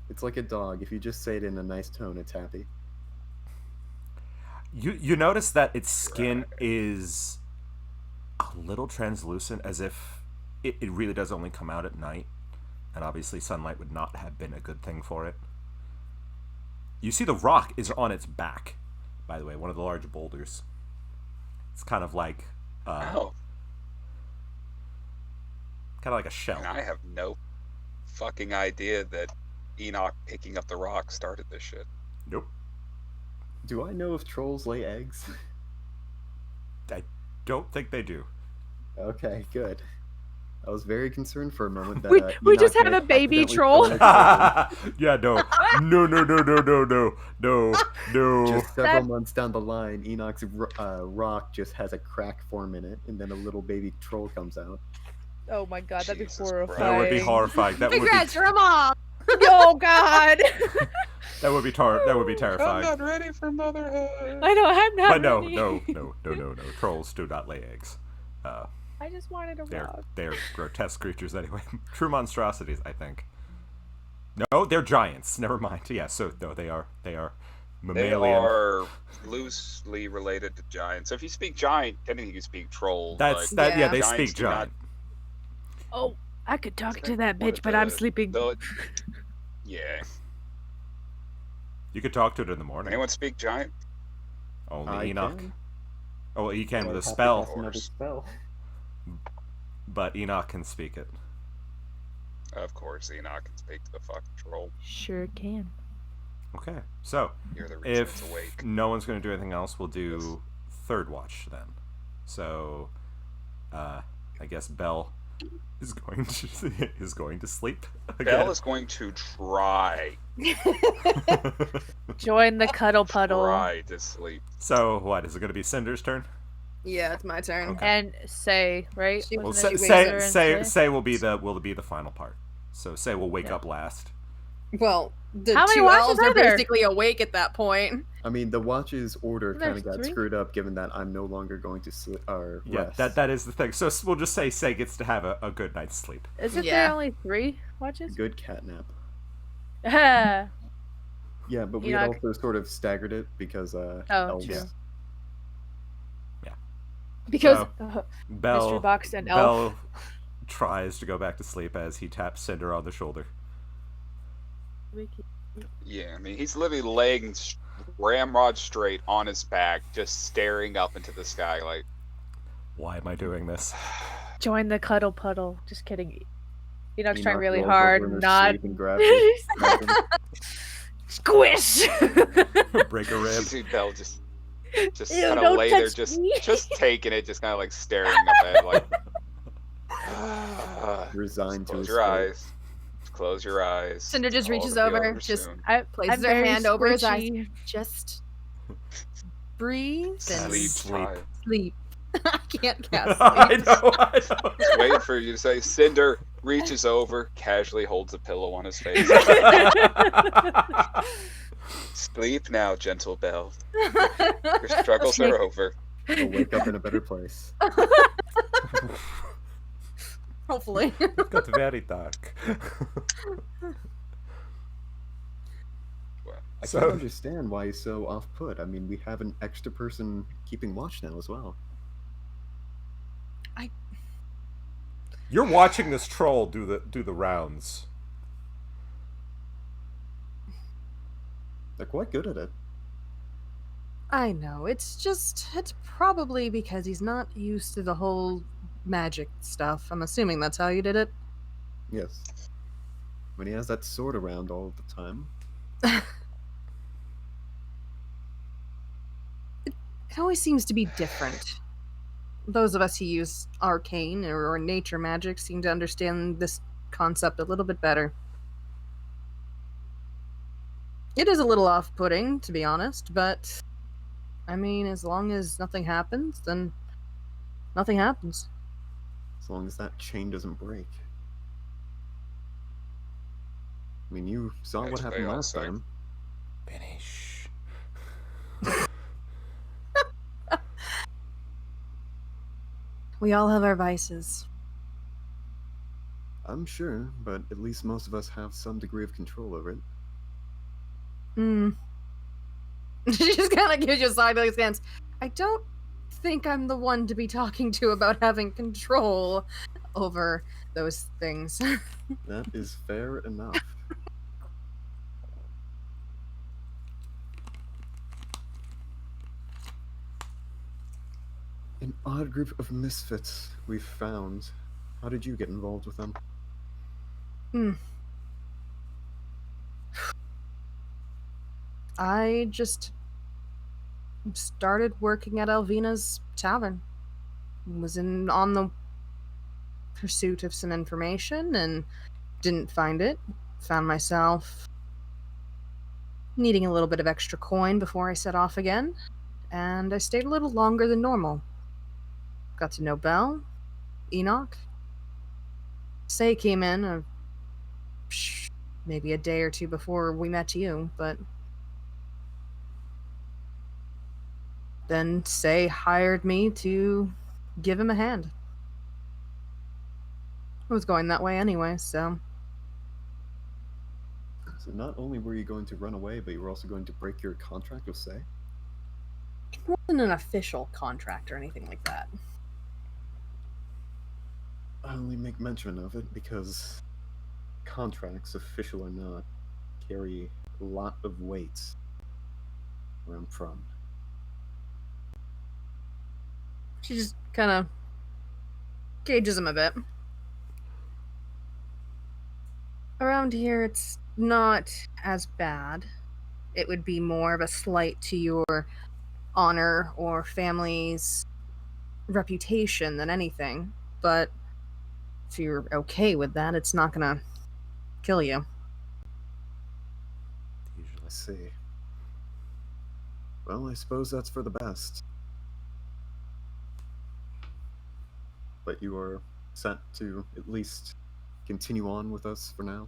It's like a dog. If you just say it in a nice tone, it's happy. You notice that its skin is a little translucent, as if it really does only come out at night, and obviously sunlight would not have been a good thing for it. You see the rock is on its back, by the way, one of the large boulders. It's kind of like Oh, a shell. and I have no fucking idea that Enoch picking up the rock started this shit. Nope. Do I know if trolls lay eggs? I don't think they do. Okay, good. I was very concerned for a moment that We Enoch just may have a baby accidentally troll. thrown it Yeah, no. Just several That- months down the line, Enoch's rock just has a crack form in it, and then a little baby troll comes out. Oh my god, that'd be Jesus horrifying. Christ. That would be horrifying. That would be Congrats, you're a mom. Oh god. that would be terrifying. ready for motherhood. I know, I'm not But no, ready. no. Trolls do not lay eggs. I just wanted a rock. They're grotesque creatures anyway. True monstrosities, I think. No, they're giants. Never mind. Yeah, so no, they are They Mammalian. are loosely related to giants. So if you speak giant, technically you speak troll. That's but that. Yeah, Yeah. they giants speak do not- giant. Oh, I could talk I to think that one bitch, of but I'm the- sleeping. Yeah. You could talk to it in the morning. Anyone speak giant? Only I Enoch. can. Oh, well, you can But with a I'd have to spell, cast another course. spell. but Enoch can speak it. Of course, Enoch can speak to the fucking troll. Sure can. Okay, so You're the reason it's if awake. no one's going to do anything else, we'll do third watch then. So, I guess Bell is going to sleep again. Bell is going to try Join the cuddle puddle to sleep. So what is it going to be? Cinder's turn. Yeah, it's my turn. Okay. and say, right? She- Well, Wasn't say it say Wizard and say will be the final part. So say will wake Yeah. up last. Well, the How many two watches elves are are there? basically awake at that point. I mean, the watch's order kind There's of got 3? screwed up, given that I'm no longer going to sleep or Yeah, rest. that is the thing. So we'll just say gets to have a good night's sleep. Isn't Yeah. there only 3 watches? Good catnap. Ah, Yeah, but we had Enoch. also sort of staggered it because Oh, elves. true. Yeah. because So, Bell Mystery Box and Elf. Bell tries to go back to sleep as he taps Cinder on the shoulder. Yeah, I mean, he's literally laying ramrod straight on his back, just staring up into the sky like, Why am I doing this? Join the cuddle puddle. Just kidding. Enoch's trying Enoch really rolls over hard, in his not sleep and grabs his weapon. squish. Break a rib. see Bell just Ew, kind of don't lay there, touch me. just taking it, just kind of like staring up at it, like, Resigned to close his your fate. eyes. Just close your eyes. Cinder just All reaches will be over, just soon. places I'm her very hand over his eyes. squishy. Just breathe and Sleep, Sleep. child. sleep. I can't cast I sleep. know. Just waiting for you to say. Cinder reaches over, casually holds a pillow on his face. Sleep now, gentle Bell. Your struggles are over. I'll wake up in a better place. Hopefully. It got very dark. I So- can't understand why he's so off-put. I mean, we have an extra person keeping watch now as well. You're watching this troll do the rounds. They're quite good at it. I know. It's probably because he's not used to the whole magic stuff. I'm assuming that's how you did it. Yes. When he has that sword around all the time. It always seems to be different. Those of us who use arcane or nature magic seem to understand this concept a little bit better. It is a little off-putting, to be honest, but I mean, as long as nothing happens, then nothing happens. As long as that chain doesn't break. I mean, you saw That's what happened very last awesome. time. Finish. We all have our vices. I'm sure, but at least most of us have some degree of control over it. Hmm. She just kind of gives you a side glance. I don't think I'm the one to be talking to about having control over those things. That is fair enough. An odd group of misfits we've found. How did you get involved with them? I just started working at Elvina's tavern. Was on the pursuit of some information and didn't find it. Found myself needing a little bit of extra coin before I set off again, and I stayed a little longer than normal. Got to know Belle, Enoch. Say came in maybe a day or two before we met you, but then Say hired me to give him a hand. It was going that way anyway, so So not only were you going to run away, but you were also going to break your contract with Say? It wasn't an official contract or anything like that. I only make mention of it because contracts, official or not, carry a lot of weight where I'm from. She just kind of gauges him a bit. Around here, it's not as bad. It would be more of a slight to your honor or family's reputation than anything. But if you're okay with that, it's not gonna kill you. Usually. I see. Well, I suppose that's for the best. But you are set to at least continue on with us for now?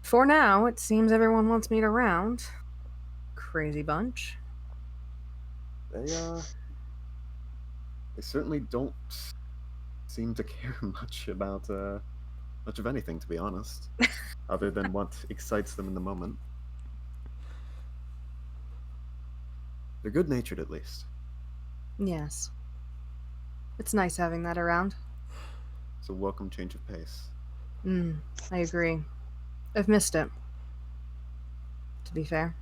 For now, it seems everyone wants me around. Crazy bunch. They certainly don't seem to care much about much of anything, to be honest, other than what excites them in the moment. They're good-natured, at least. Yes. It's nice having that around. It's a welcome change of pace. I agree. I've missed it. To be fair.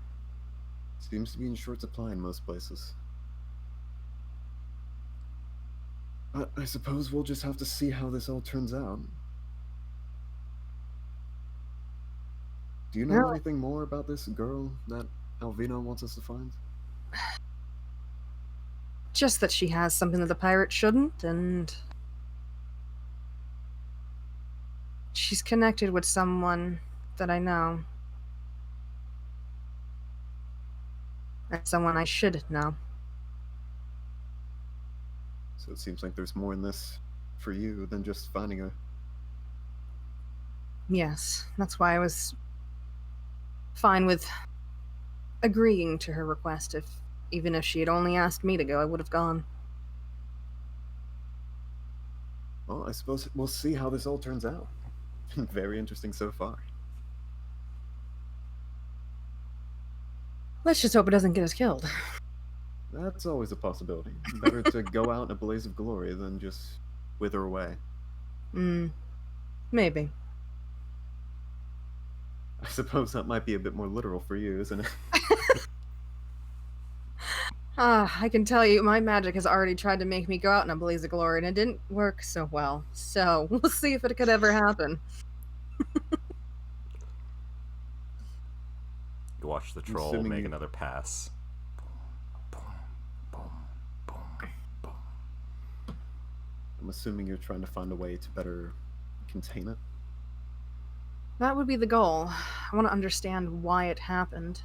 Seems to be in short supply in most places. But I suppose we'll just have to see how this all turns out. Do you know Really? anything more about this girl that Alvina wants us to find? Just that she has something that the pirate shouldn't, and she's connected with someone that I know. And someone I should know. So it seems like there's more in this for you than just finding her. Yes, that's why I was fine with agreeing to her request. Even if she had only asked me to go, I would have gone. Well, I suppose we'll see how this all turns out. Very interesting so far. Let's just hope it doesn't get us killed. That's always a possibility. Better to go out in a blaze of glory than just wither away. Maybe. I suppose that might be a bit more literal for you, isn't it? I can tell you, my magic has already tried to make me go out in a blaze of glory, and it didn't work so well. So, we'll see if it could ever happen. You watch the troll Assuming make you- another pass. Boom, boom, boom, boom. I'm assuming you're trying to find a way to better contain it. That would be the goal. I want to understand why it happened.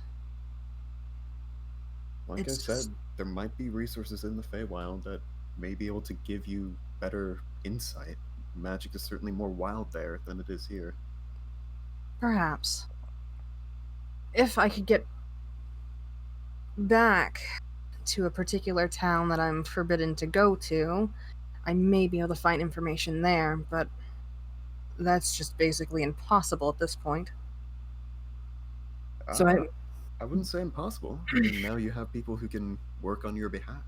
Like It's I said, just- there might be resources in the Feywild that may be able to give you better insight. Magic is certainly more wild there than it is here. Perhaps. If I could get back to a particular town that I'm forbidden to go to, I may be able to find information there, but that's just basically impossible at this point. So I wouldn't say impossible. I mean, now you have people who can work on your behalf.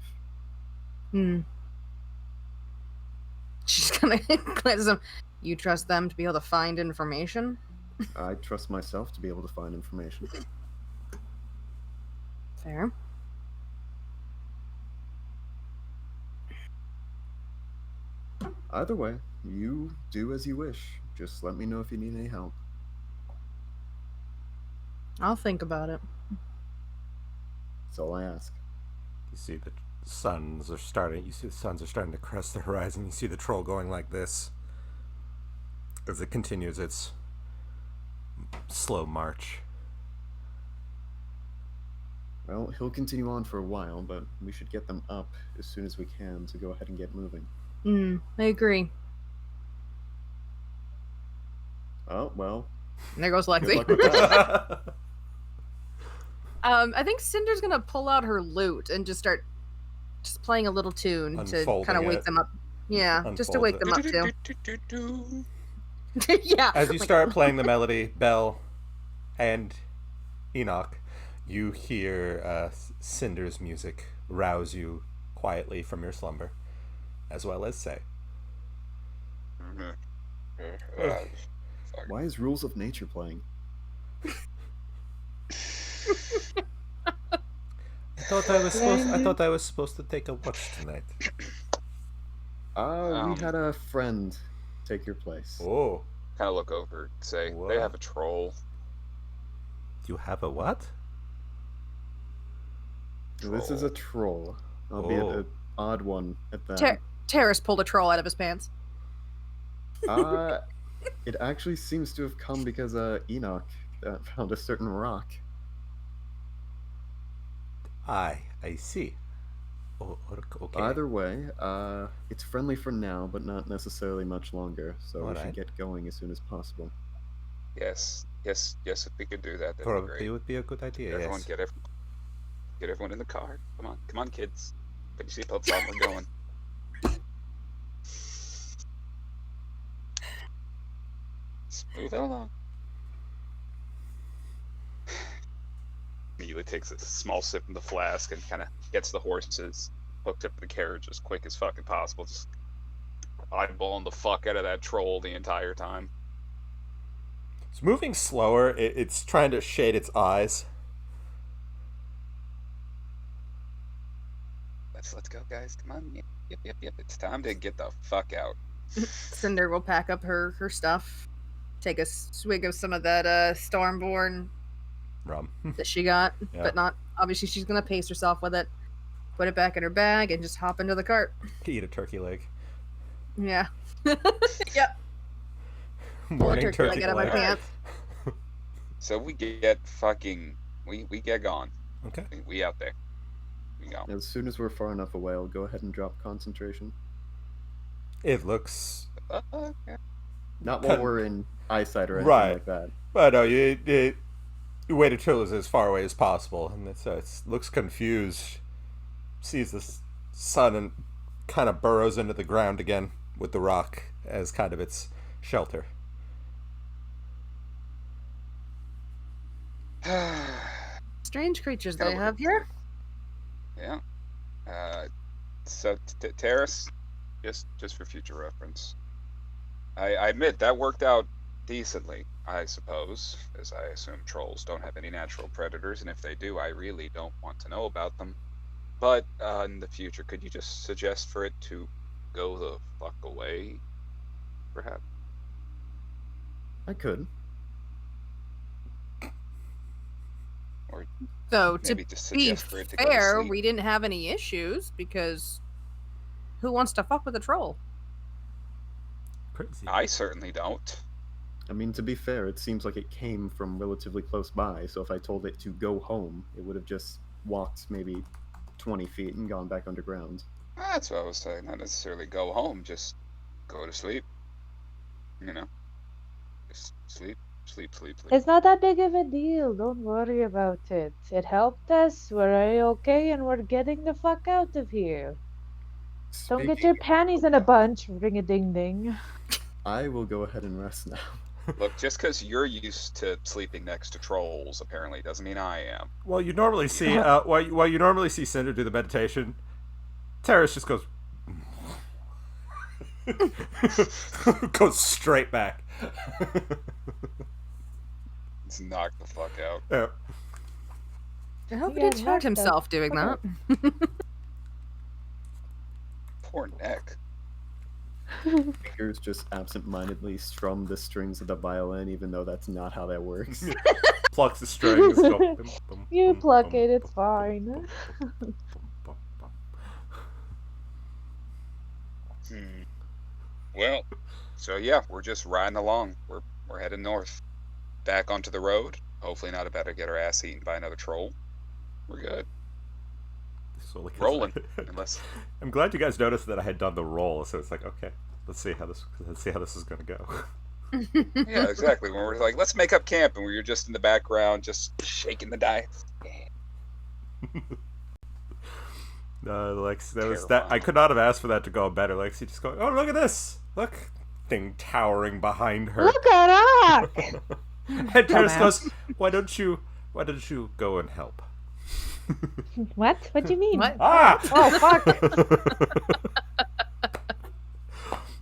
She's gonna glance at him. You trust them to be able to find information? I trust myself to be able to find information. Fair. Either way, you do as you wish. Just let me know if you need any help. I'll think about it. That's all I ask. You see the suns are starting. You see the suns are starting to crest the horizon. You see the troll going like this as it continues its slow march. Well, he'll continue on for a while, but we should get them up as soon as we can to go ahead and get moving. I agree. Oh, well. And there goes Good Lexi. luck with that. I think Cinder's gonna pull out her lute and just start playing a little tune to Unfolding kind of wake it. them up. Yeah, just to Unfolds wake it. them up too. Do-do-do-do-do-do. Yeah. As you like- start playing the melody, Belle, And Enoch, you hear Cinder's music rouse you quietly from your slumber, as well as Say. Why is Rules of Nature playing? I thought I was supposed to take a watch tonight. We had a friend take your place. Oh, Kind of look over, say, What? they have a troll. you have a what? This is a troll, albeit Oh. an odd one at that. Terrace pulled a troll out of his pants. It actually seems to have come because Enoch found a certain rock. I see. Oh, okay. Either way, it's friendly for now, but not necessarily much longer. So we Alright. should get going as soon as possible. Yes, if we could do that, that'd be Probably great. would be a good idea. Everyone, Yes. get everyone in the car. Come on, kids. Put your seatbelts on. We're going. Just move it along. Immediately takes a small sip from the flask and kind of gets the horses hooked up to the carriage as quick as fucking possible. Just eyeballing the fuck out of that troll the entire time. It's moving slower. It's trying to shade its eyes. Let's go, guys. Come on. Yep. It's time to get the fuck out. Cinder will pack up her stuff, take a swig of some of that Stormborn Rum. that she got, Yeah. but not obviously she's gonna pace herself with it. Put it back in her bag and just hop into the cart. Eat a turkey leg. Yeah. Yep. Morning turkey leg out of my leg. pants. So we get fucking we get gone. Okay. We out there. We go. As soon as we're far enough away, I'll go ahead and drop concentration. It looks. Okay. Not while we're in eyesight or anything Right. like that. But no, you wait until it's as far away as possible, and it looks confused. Sees the sun and kind of burrows into the ground again with the rock as kind of its shelter. Strange creatures Kinda they look- have here. Yeah. So Terrace, just for future reference, I admit that worked out decently, I suppose, as I assume trolls don't have any natural predators, and if they do, I really don't want to know about them. But in the future, could you just suggest for it to go the fuck away, perhaps? I could. Or So to maybe just be suggest for it to go to fair, sleep? we didn't have any issues because who wants to fuck with a troll? Crazy. I certainly don't. I mean, to be fair, it seems like it came from relatively close by, so if I told it to go home, it would have just walked maybe 20 feet and gone back underground. That's what I was saying. Not necessarily go home, just go to sleep. You know, just sleep. It's not that big of a deal. Don't worry about it. It helped us. We're okay, and we're getting the fuck out of here. Don't get your panties in a bunch. Ring a ding ding. I will go ahead and rest now. Look, just because you're used to sleeping next to trolls, apparently, doesn't mean I am. Well, you normally see while you normally see Cinder do the meditation, Terrace just goes goes straight back. It's knocked the fuck out. Yeah. I hope he Yeah, didn't hurt knocked himself doing that. Poor neck. Fingers just absent-mindedly strum the strings of the violin, even though that's not how that works. Plucks the strings. Go, bum, bum, You bum, pluck bum, it, it's bum, fine. bum, bum, bum, bum. Well, so yeah, we're just riding along. We're heading north, back onto the road. Hopefully, not about to get our ass eaten by another troll. We're good. So, Rolling, unless I'm glad you guys noticed that I had done the roll, so it's like, okay, let's see how this is gonna go. yeah, exactly. When we're like, let's make up camp, and we're just in the background, just shaking the dice. Lex, that was that. I could not have asked for that to go better. Lexi just going, oh, look at this! Look, thing towering behind her. Look at that! And Terrace goes, why don't you go and help? What? What do you mean? What? Ah! Oh, fuck.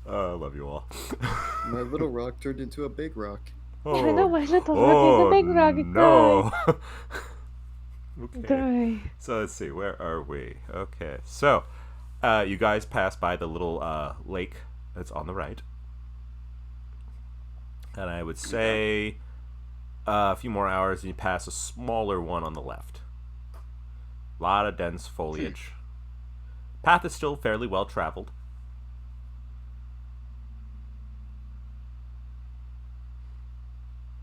I love you all. My little rock turned into a big rock. I know my little rock is a big rock. No. Okay. Die. So let's see, where are we? Okay, so you guys pass by the little lake that's on the right, and I would say a few more hours and you pass a smaller one on the left. A lot of dense foliage. Path is still fairly well traveled.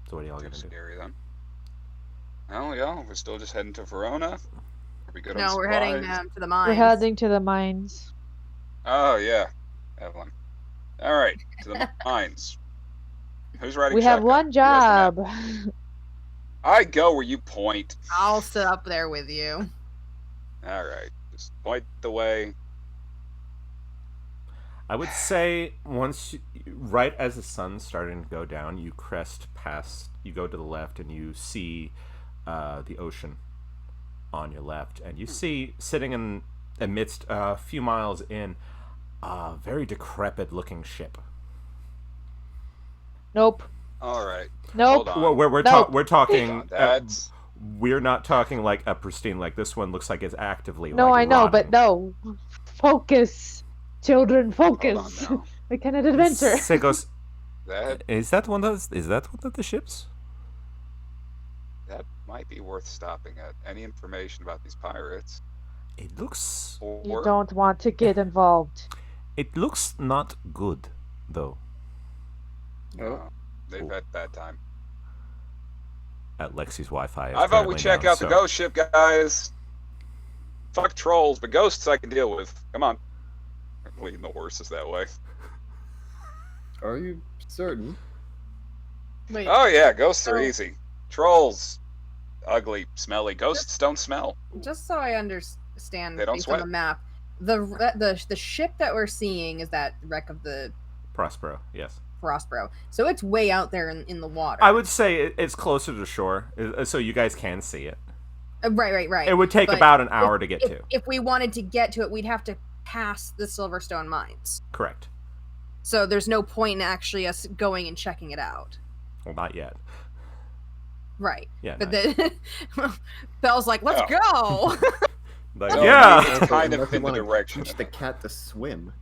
So what are y'all Too gonna do? scary then. Oh yeah, we're still just heading to Verona. Are we good on No, we're heading supplies? to the mines. We're heading to the mines. Oh yeah, Evelyn. All right, to the mines. Who's riding We have shotgun? one Who has the job. map? I go where you point. I'll sit up there with you. All right, just point the way. I would say right as the sun's starting to go down, you crest past, you go to the left and you see the ocean on your left. And you see, sitting in amidst a few miles in, a very decrepit looking ship. Nope. All right. Nope. Hold on. Well, we're No. talking, Hold on, that's we're not talking like a pristine, like this one looks like it's actively No, like, I know, but rotting. no. Focus. Children, hold on focus. now. We cannot adventure. Segos, That is that one of the ships? that might be worth stopping at. Any information about these pirates? It looks You Or don't want to get involved. not good though. no, they've had bad time. At Lexi's Wi-Fi. is I vote we currently check down, out the so- ghost ship, guys. Fuck trolls, but ghosts I can deal with. Come on. I'm leading the horses that way. Are you certain? Wait, Oh yeah, ghosts are Oh. easy. Trolls, ugly, smelly. Ghosts don't smell. just so I understand They don't based on the sweat. map, the ship that we're seeing is that wreck of the Prospero, yes. Prospero. So it's way out there in the water. I would say it's closer to shore, so you guys can see it. Right. It would take But about an hour to get if, to. If we wanted to get to it, we'd have to pass the Silverstone mines. Correct. So there's no point in actually us going and checking it out. Well, not yet. Right. Yeah. But not- then Belle's like, let's Oh. go. like, No, yeah. It's Also, kind of unless you in the wanna direction teach of the it. cat to swim.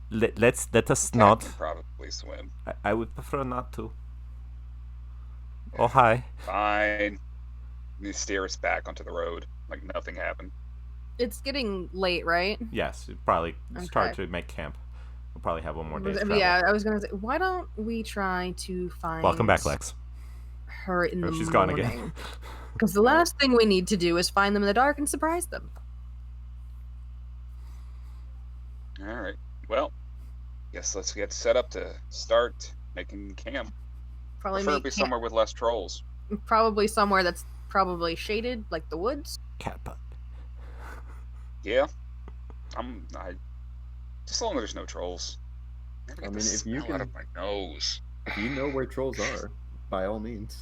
Let us Cat not. can probably swim. I would prefer not to. Oh hi. Fine. You steer us back onto the road like nothing happened. It's getting late, right? Yes, it'd probably start Okay. to make camp. We'll probably have one more day's travel. Yeah, I was gonna say, why don't we try to find Welcome back, Lex. her in Oh, the she's morning? gone again. Because the last thing we need to do is find them in the dark and surprise them. All right. Well, guess let's get set up to start making camp. Probably Preferably make somewhere with less trolls. probably somewhere that's probably shaded, like the woods. Cat butt. Yeah. I just as long as there's no trolls. Never get I the mean, if you smell out can- of my nose. If you know where trolls are, by all means.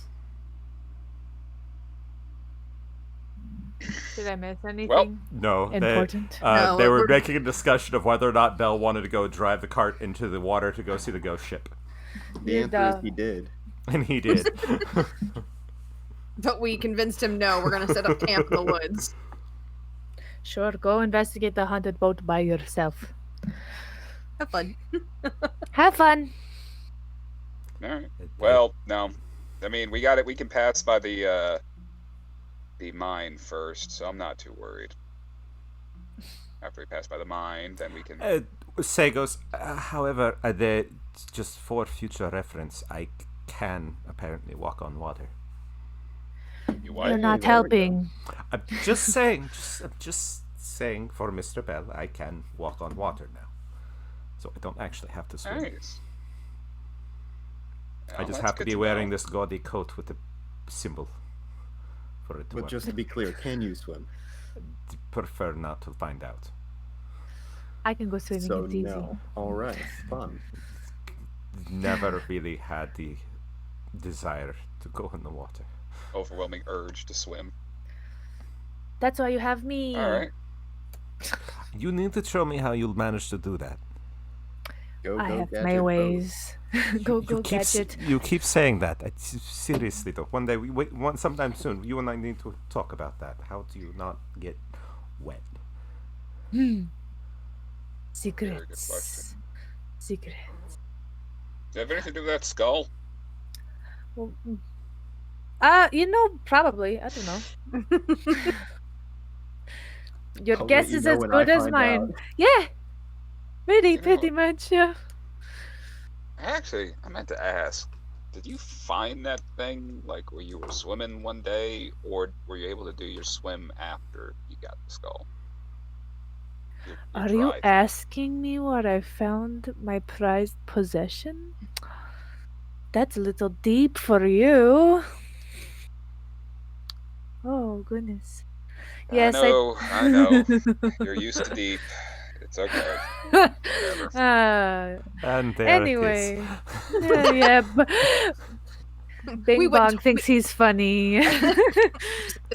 Did I miss anything Well, No, important? No, they were we're- making a discussion of whether or not Belle wanted to go drive the cart into the water to go see the ghost ship, The Did, answer is he did. and he did. But we convinced him, no, we're gonna set up camp in the woods. Sure, go investigate the haunted boat by yourself. Have fun. Have fun. All right. Well, no. I mean, we got it. We can pass by the mine first, so I'm not too worried. After we pass by the mine, then we can. Sagos, however, just for future reference, I can apparently walk on water. You what? You're not there we go. helping. I'm just saying, I'm just saying for Mr. Bell, I can walk on water now. So I don't actually have to swim. Nice. I Well, just that's have to good be wearing know. this gaudy coat with a symbol for it to But work. just to be clear, can you swim? Prefer not to find out. I can go swimming. So it's easy. no. Alright, fun. Never really had the desire to go in the water. Overwhelming urge to swim. That's why you have me. All right. You need to show me how you'll manage to do that. Go, I go, have gadget, my go. ways. Go, You go, keep gadget. you keep saying that. Seriously though, one day sometime soon, you and I need to talk about that. How do you not get wet? Hmm. Very good question. Secrets. Secrets. Do you have anything to do with that skull? Well, probably. I don't know. Your I'll guess let you is know as when good I as find mine. out. Yeah. Pretty You know- much, yeah. Actually, I meant to ask. Did you find that thing, like, where you were swimming one day, or were you able to do your swim after you got the skull? Your Are you drive. asking me what I found my prized possession? That's a little deep for you. Oh, goodness. Yes, I know. You're used to deep. It's okay. Whatever. And there Anyway. it is. yeah. Bing We went Bong thinks he's funny.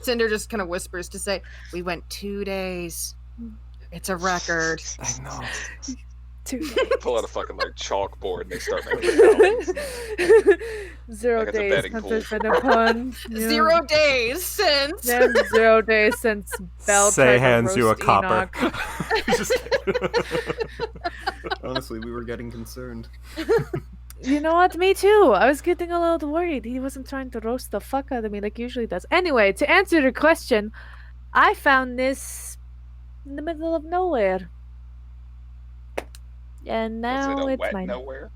Cinder just kind of whispers to say, "We went 2 days. It's a record." I know. 2 Pull out a fucking like chalkboard and they start making tallies. 0 Like it's a days betting since pool. there's been a pun. Yeah. 0 days since. Then 0 days since Belle Say tried to hands you a roast copper. Enoch. Just kidding. Honestly, we were getting concerned. You know what? Me too. I was getting a little worried. He wasn't trying to roast the fuck out of me like he usually does. Anyway, to answer your question, I found this in the middle of nowhere. And Was now it a it's wet mine. nowhere?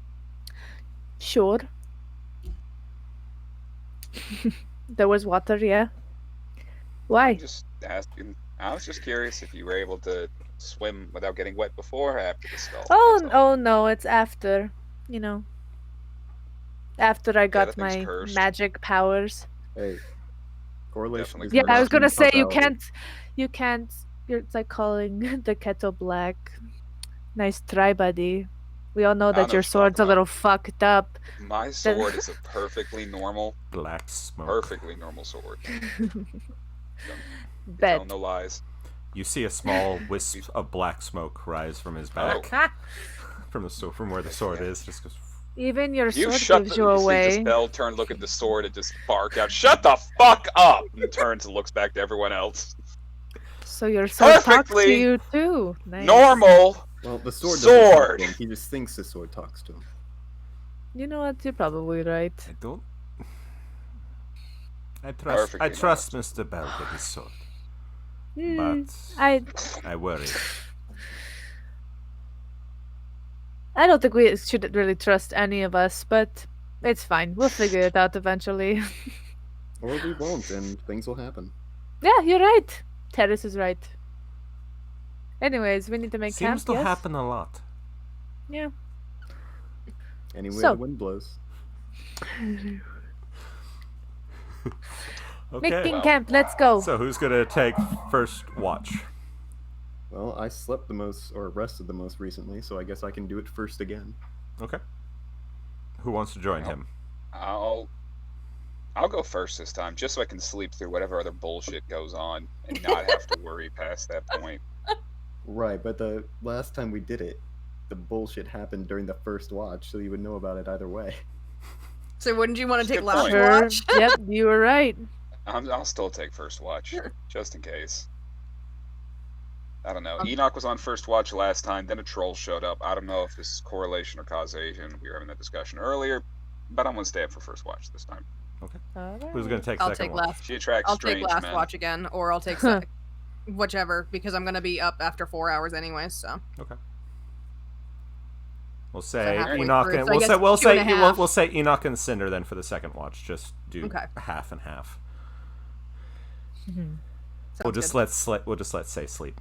Sure. There was water, yeah. Why? I'm just asking. I was just curious if you were able to swim without getting wet before or after the skull. Oh, That's all. oh no, it's after. You know. After I got that thing's my cursed. magic powers. Hey, correlation. Definitely is Yeah, cursed. I not was gonna say you causality. can't. It's like calling the kettle black. Nice try, buddy. We all know I that know your what you're talking sword's a about. little fucked up. My sword is a perfectly normal Black smoke. sword. Bet. Tell no lies. You see a small wisp of black smoke rise from his back, Ha! from where the sword is. Just goes. Even your You sword shut gives the. you You see away. just Belle turn, look at the sword, and just bark out, "Shut the fuck up!" And turns and looks back to everyone else. So your sword talks to Perfectly you too. Nice. Normal. Well, the sword doesn't talk Sword! to him. He just thinks the sword talks to him. You know what? You're probably right. I don't. I Perfectly trust Mr. Bell with his sword, Hmm, but I worry. I don't think we should really trust any of us, but it's fine. We'll figure it out eventually. Or we won't, and things will happen. Yeah, you're right. Terrace is right. Anyways, we need to make Seems camp. to Yes? happen a lot. Yeah. Anywhere So- the wind blows. Okay. Making well. camp. Let's go. So who's gonna take first watch? Well, I slept the most, or rested the most recently, so I guess I can do it first again. Okay. Who wants to join him? I'll go first this time, just so I can sleep through whatever other bullshit goes on and not have to worry past that point. Right, but the last time we did it, the bullshit happened during the first watch, so you would know about it either way. So wouldn't you want to take Good last point. Sure. watch? Yep, you were right. I'll still take first watch, just in case. I don't know. Enoch was on first watch last time, then a troll showed up. I don't know if this is correlation or causation. We were having that discussion earlier, but I'm gonna stay up for first watch this time. Who's gonna take I'll second take watch? last. She attracts I'll take strange last men. watch again, or I'll take Huh. whichever, because I'm gonna be up after 4 hours anyways. So Okay. We'll say halfway Enoch through, and so I we'll guess say we'll 2 and say a half. we'll say Enoch and Cinder then for the second watch. Just do Okay. half and half. Mhm. We'll sounds just good. we'll just let say sleep.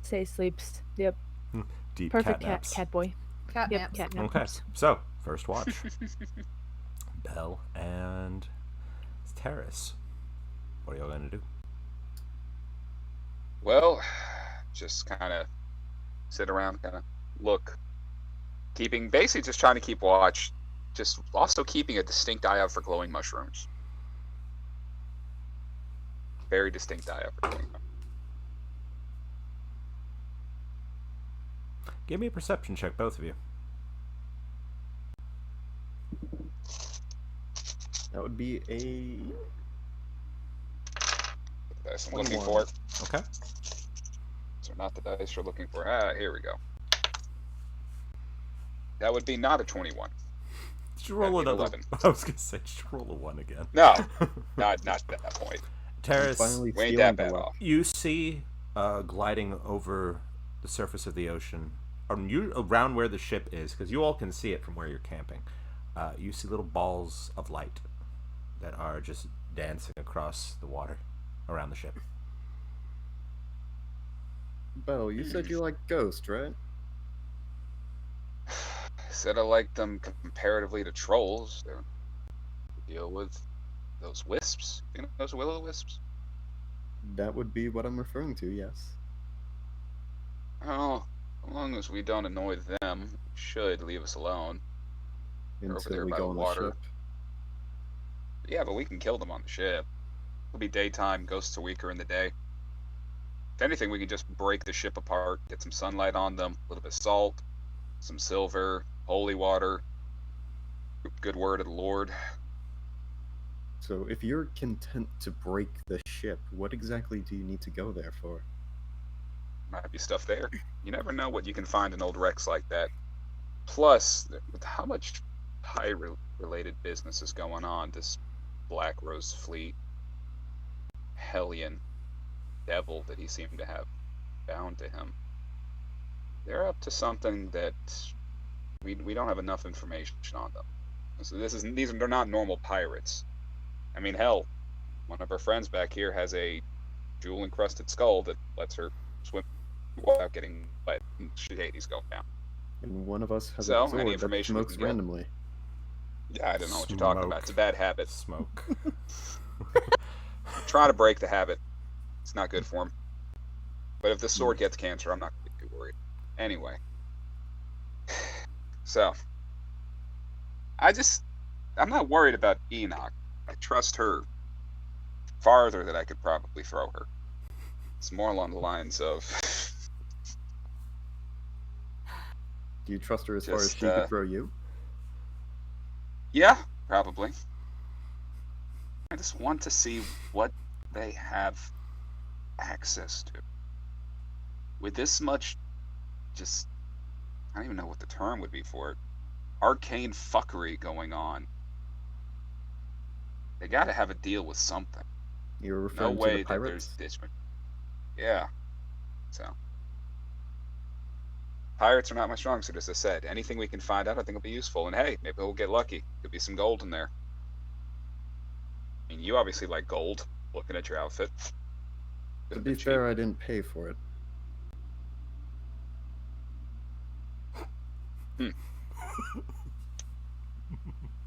Say sleeps. Yep. Deep Perfect cat naps. cat boy. Cat Yep, naps. cat Okay. naps. So first watch. Belle and Terrace. What are y'all gonna do? Well, just kind of sit around, kind of look, basically just trying to keep watch, just also keeping a distinct eye out for glowing mushrooms. Very distinct eye out for glowing mushrooms. Give me a perception check, both of you. That would be a Dice I'm looking 21. for. Okay. So not the dice you're looking for. Here we go. That would be not a 21. Just roll That'd be another. 11. I was gonna say, just roll a 1 again. No, not at that point. Terrace, finally We ain't feeling that the bad luck. off. you see gliding over the surface of the ocean, around where the ship is, because you all can see it from where you're camping. You see little balls of light that are just dancing across the water around the ship. Belle, you said you like Ghost, right? Said I like them comparatively to trolls. They deal with those wisps. You know those willow wisps? That would be what I'm referring to, yes. Oh, as long as we don't annoy them, should leave us alone. They're over Until there we by go the on water. the ship. Yeah, but we can kill them on the ship. It'll be daytime. Ghosts are weaker in the day. If anything, we can just break the ship apart, get some sunlight on them, a little bit of salt, some silver, holy water, good word of the Lord. So if you're content to break the ship, what exactly do you need to go there for? Might be stuff there. You never know what you can find in old wrecks like that. Plus, with how much pirate-related business is going on, this Black Rose Fleet, Hellion, devil that he seemed to have bound to him, they're up to something that we don't have enough information on them. So they're not normal pirates. I mean, hell, one of our friends back here has a jewel-encrusted skull that lets her swim without getting wet. Hades go down. And one of us has So, a sword any that information we smokes can get? randomly. Yeah, I don't know what you're talking about. It's a bad habit. Smoke. Try to break the habit. It's not good for him. But if the sword gets cancer, I'm not going to be too worried. Anyway. So. I'm not worried about Enoch. I trust her farther than I could probably throw her. It's more along the lines of Do you trust her as far as Just, she could throw you? yeah, probably. I just want to see what they have access to. With this much, I don't even know what the term would be for it, arcane fuckery going on, they gotta have a deal with something. You're No referring to way the that pirates? there's yeah. So. Pirates are not my strong suit, as I said. Anything we can find out, I think will be useful. And hey, maybe we'll get lucky. Could be some gold in there. I mean, you obviously like gold, looking at your outfit. To Could've be been cheap. fair, I didn't pay for it.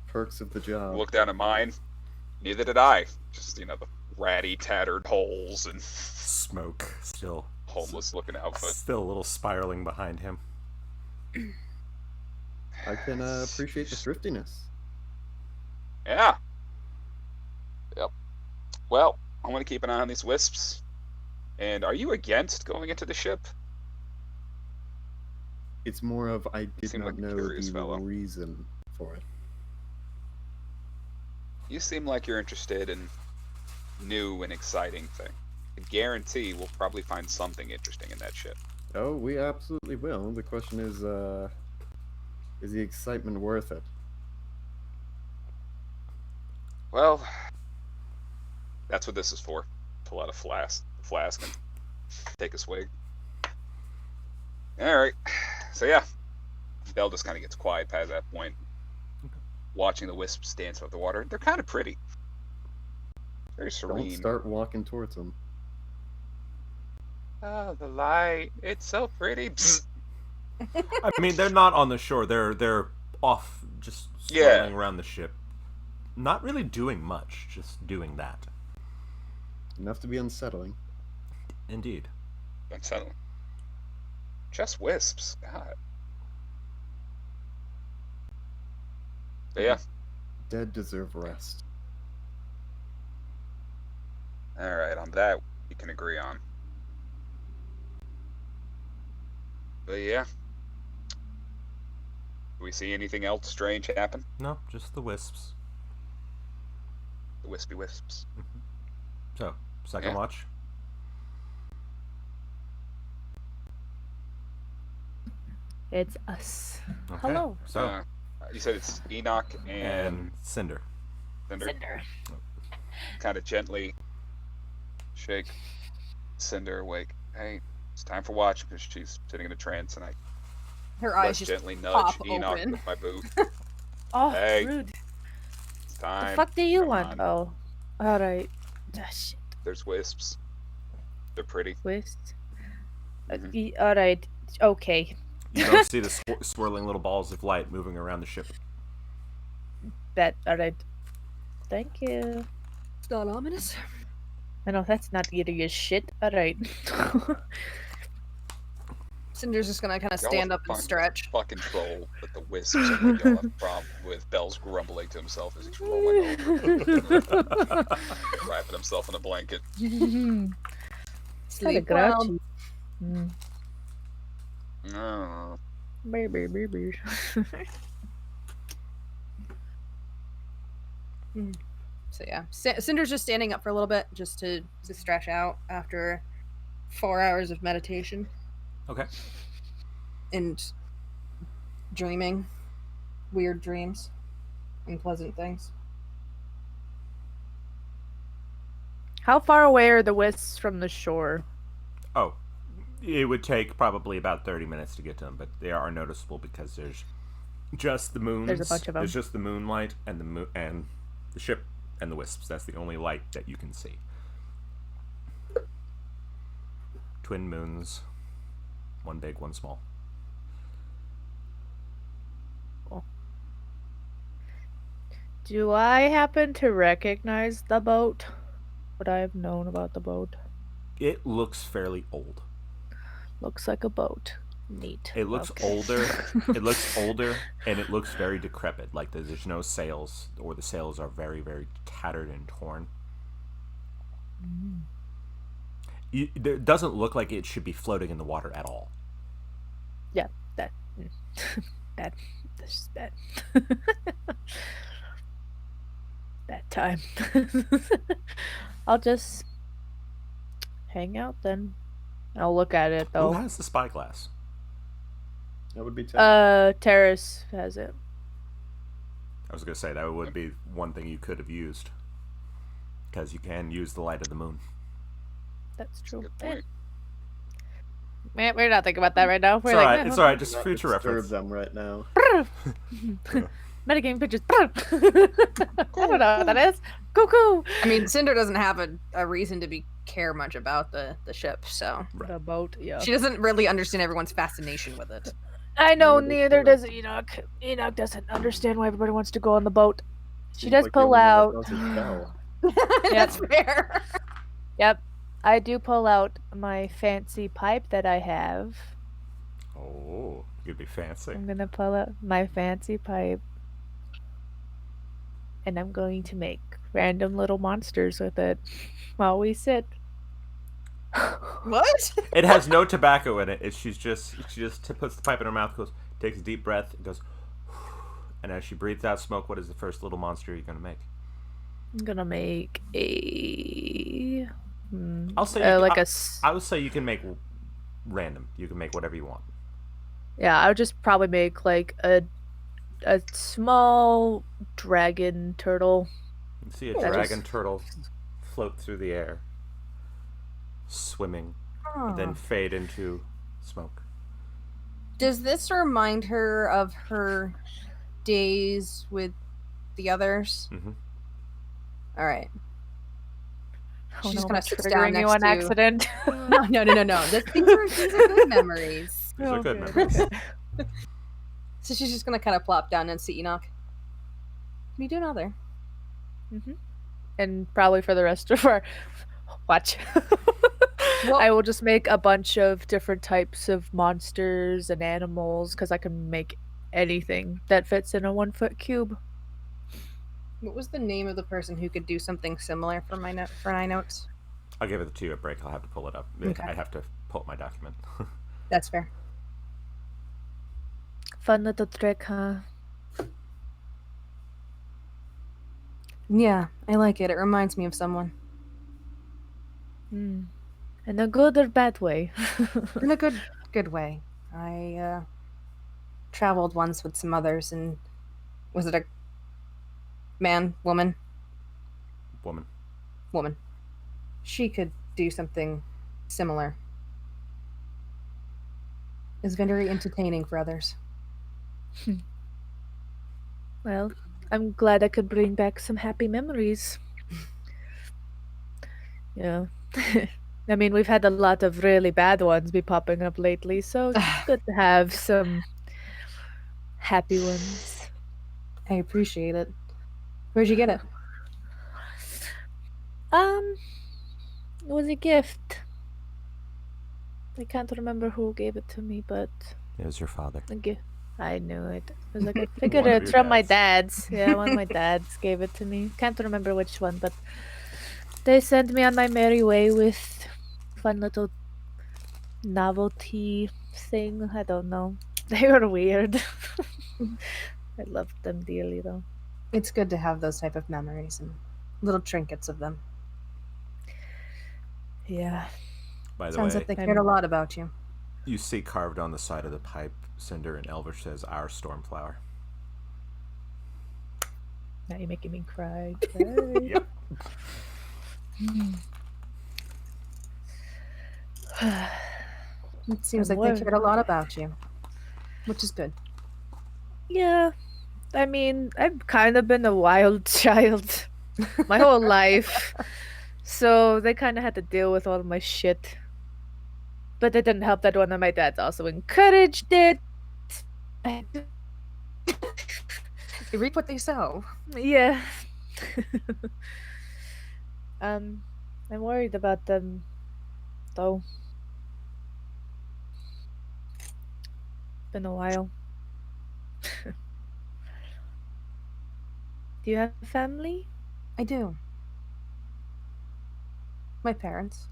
Perks of the job. Look down at mine. Neither did I. Just, the ratty, tattered holes and Smoke still. homeless looking outfit. Still a little spiraling behind him. I can appreciate the thriftiness. Yeah. Yep. Well, I want to keep an eye on these wisps. And are you against going into the ship? It's more of I did seem not like a know curious the fellow. reason for it. You seem like you're interested in new and exciting thing. I guarantee we'll probably find something interesting in that ship. Oh, we absolutely will. The question is the excitement worth it? Well, that's what this is for. Pull out a flask and take a swig. Alright. So yeah. Belle just kind of gets quiet past that point. Watching the wisps dance above the water. They're kind of pretty. Very serene. Don't start walking towards them. Oh, the light. It's so pretty. Psst. I mean, they're not on the shore. They're off, just Yeah. swirling around the ship. Not really doing much, just doing that. Enough to be unsettling. Indeed. Unsettling. Just wisps. God. But yeah. Dead deserve rest. All right, on that we can agree on. But yeah. Do we see anything else strange happen? No, just the wisps. The wispy wisps. So, second Yeah. watch. It's us. Okay. Hello. So, You said it's Enoch and and Cinder. Cinder. Cinder. Kind of gently shake Cinder awake. Hey, it's time for watch because she's sitting in a trance, and I Her less eyes just gently nudge pop Enoch open. with my boot. Oh, Hey. rude. It's The time. fuck do you Come want? on. Oh, all right. Ah, shit. There's wisps. They're pretty. Twist. Mhm. All right. Okay. You don't see the swirling little balls of light moving around the ship. All right. Thank you. It's not ominous. I know that's not eating your shit. All right. Cinder's just gonna kind of Y'all slapping are up and fucking- stretch. Fucking troll with the wisps and what y'all have a problem with. Bell's grumbling to himself as he's rolling over, wrapping himself in a blanket. Kinda Sleep well. grouchy. Mm. Oh, Baby, baby. So yeah, Cinder's just standing up for a little bit, just to stretch out after 4 hours of meditation Okay. and dreaming weird dreams, unpleasant things. How far away are the wisps from the shore? Oh, it would take probably about 30 minutes to get to them, but they are noticeable because there's just the moons. There's a bunch of 'em. There's just the moonlight and the ship and the wisps. That's the only light that you can see. Twin moons, one big, one small. Do I happen to recognize the boat? Would I have known about the boat? It looks fairly old. Looks like a boat. Neat. It looks Okay. older. It looks older, and it looks very decrepit. Like there's no sails, or the sails are very, very tattered and torn. It doesn't look like it should be floating in the water at all. Yeah, that. Bad. This is bad. Bad time. I'll just hang out then. I'll look at it Who though. has the spyglass? That would be terrible. Terrace has it. I was gonna say that would be one thing you could have used, because you can use the light of the moon. That's true. good point. Man, we're not thinking about that right now. It's We're all like, right. "Man, It's what all right. Just Not future disturb reference. them right now. Metagame pictures. I don't know what that is. Cuckoo. I mean, Cinder doesn't have a reason to care much about the ship, so Right. The boat, yeah. she doesn't really understand everyone's fascination with it. I know, No, neither that's does Enoch. Enoch doesn't understand why everybody wants to go on the boat. She Seems does like the pull only one that out. does is Belle. That's fair. Yep. I do pull out my fancy pipe that I have. Oh, you'd be fancy. I'm gonna pull out my fancy pipe. And I'm going to make random little monsters with it while we sit. What? It has no tobacco in it. She just puts the pipe in her mouth, goes, takes a deep breath, and goes, and as she breathes out smoke, what is the first little monster you're gonna make? I'm gonna make a. I'll say like a. s- I would say you can make random. You can make whatever you want. Yeah, I would just probably make like a small dragon turtle. You see a Yeah, dragon turtle float through the air, swimming, and then fade into smoke. Does this remind her of her days with the others? Mhm. All right. Oh, She's no, gonna I'm sit down triggering you next on to- accident. No. These are good memories. These are good Okay. memories. So she's just gonna kind of plop down and see Enoch. What are you doing out there? And probably for the rest of our watch. Well- I will just make a bunch of different types of monsters and animals because I can make anything that fits in a 1 foot cube. What was the name of the person who could do something similar for my notes? I'll give it to you a break. I'll have to pull it up. Okay. I have to pull up my document. That's fair. Fun little trick, huh? Yeah, I like it. It reminds me of someone. Hmm. In a good or bad way? In a good way. I traveled once with some others, and was it a man, woman? Woman. She could do something similar. It's very entertaining for others. Well, I'm glad I could bring back some happy memories. Yeah. I mean, we've had a lot of really bad ones be popping up lately, so it's good to have some happy ones. I appreciate it. Where'd you get it? It was a gift. I can't remember who gave it to me, but It was your father. a gift. I knew it. I was like, I figured One of it's your from my dads. dad's. Yeah, one of my dads gave it to me. Can't remember which one, but they sent me on my merry way with fun little novelty thing. I don't know. They were weird. I loved them dearly, though. It's good to have those type of memories and little trinkets of them. Yeah. By the Sounds way, like they cared a lot about you. you see carved on the side of the pipe, Cinder in Elvish says, "Our Stormflower." Now you're making me cry. Yep. It seems And like they what- cared a lot about you, which is good. Yeah. I mean, I've kind of been a wild child my whole life. So they kind of had to deal with all of my shit. But it didn't help that one of my dads also encouraged it. They reap what they sow. Yeah. I'm worried about them, though. Been a while. Do you have a family? I do. My parents.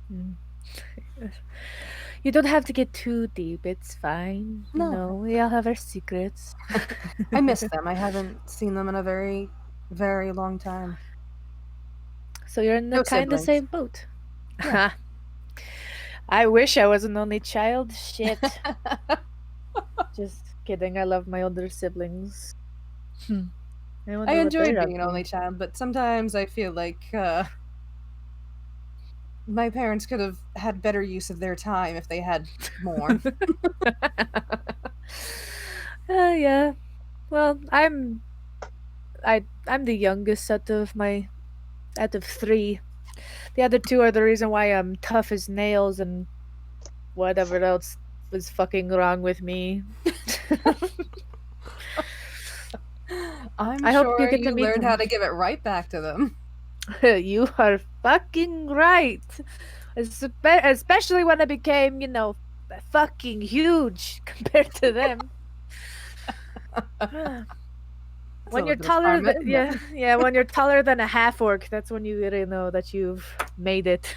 You don't have to get too deep. It's fine. No. You know, we all have our secrets. I miss them. I haven't seen them in a very, very long time. So you're in the No kind of siblings. same boat. I wish I was an only child. Shit. Just kidding. I love my older siblings. I wonder I what enjoyed they're up being an to. only child, but sometimes I feel like my parents could have had better use of their time if they had more. Yeah. Well, I'm the youngest out of three. The other two are the reason why I'm tough as nails and whatever else was fucking wrong with me. I'm I hope sure you get to you meet learned them. how to give it right back to them. You are fucking right. Especially when I became, fucking huge compared to them. When a you're bit of taller karma, than isn't it? yeah, when you're taller than a half orc, that's when you really know that you've made it.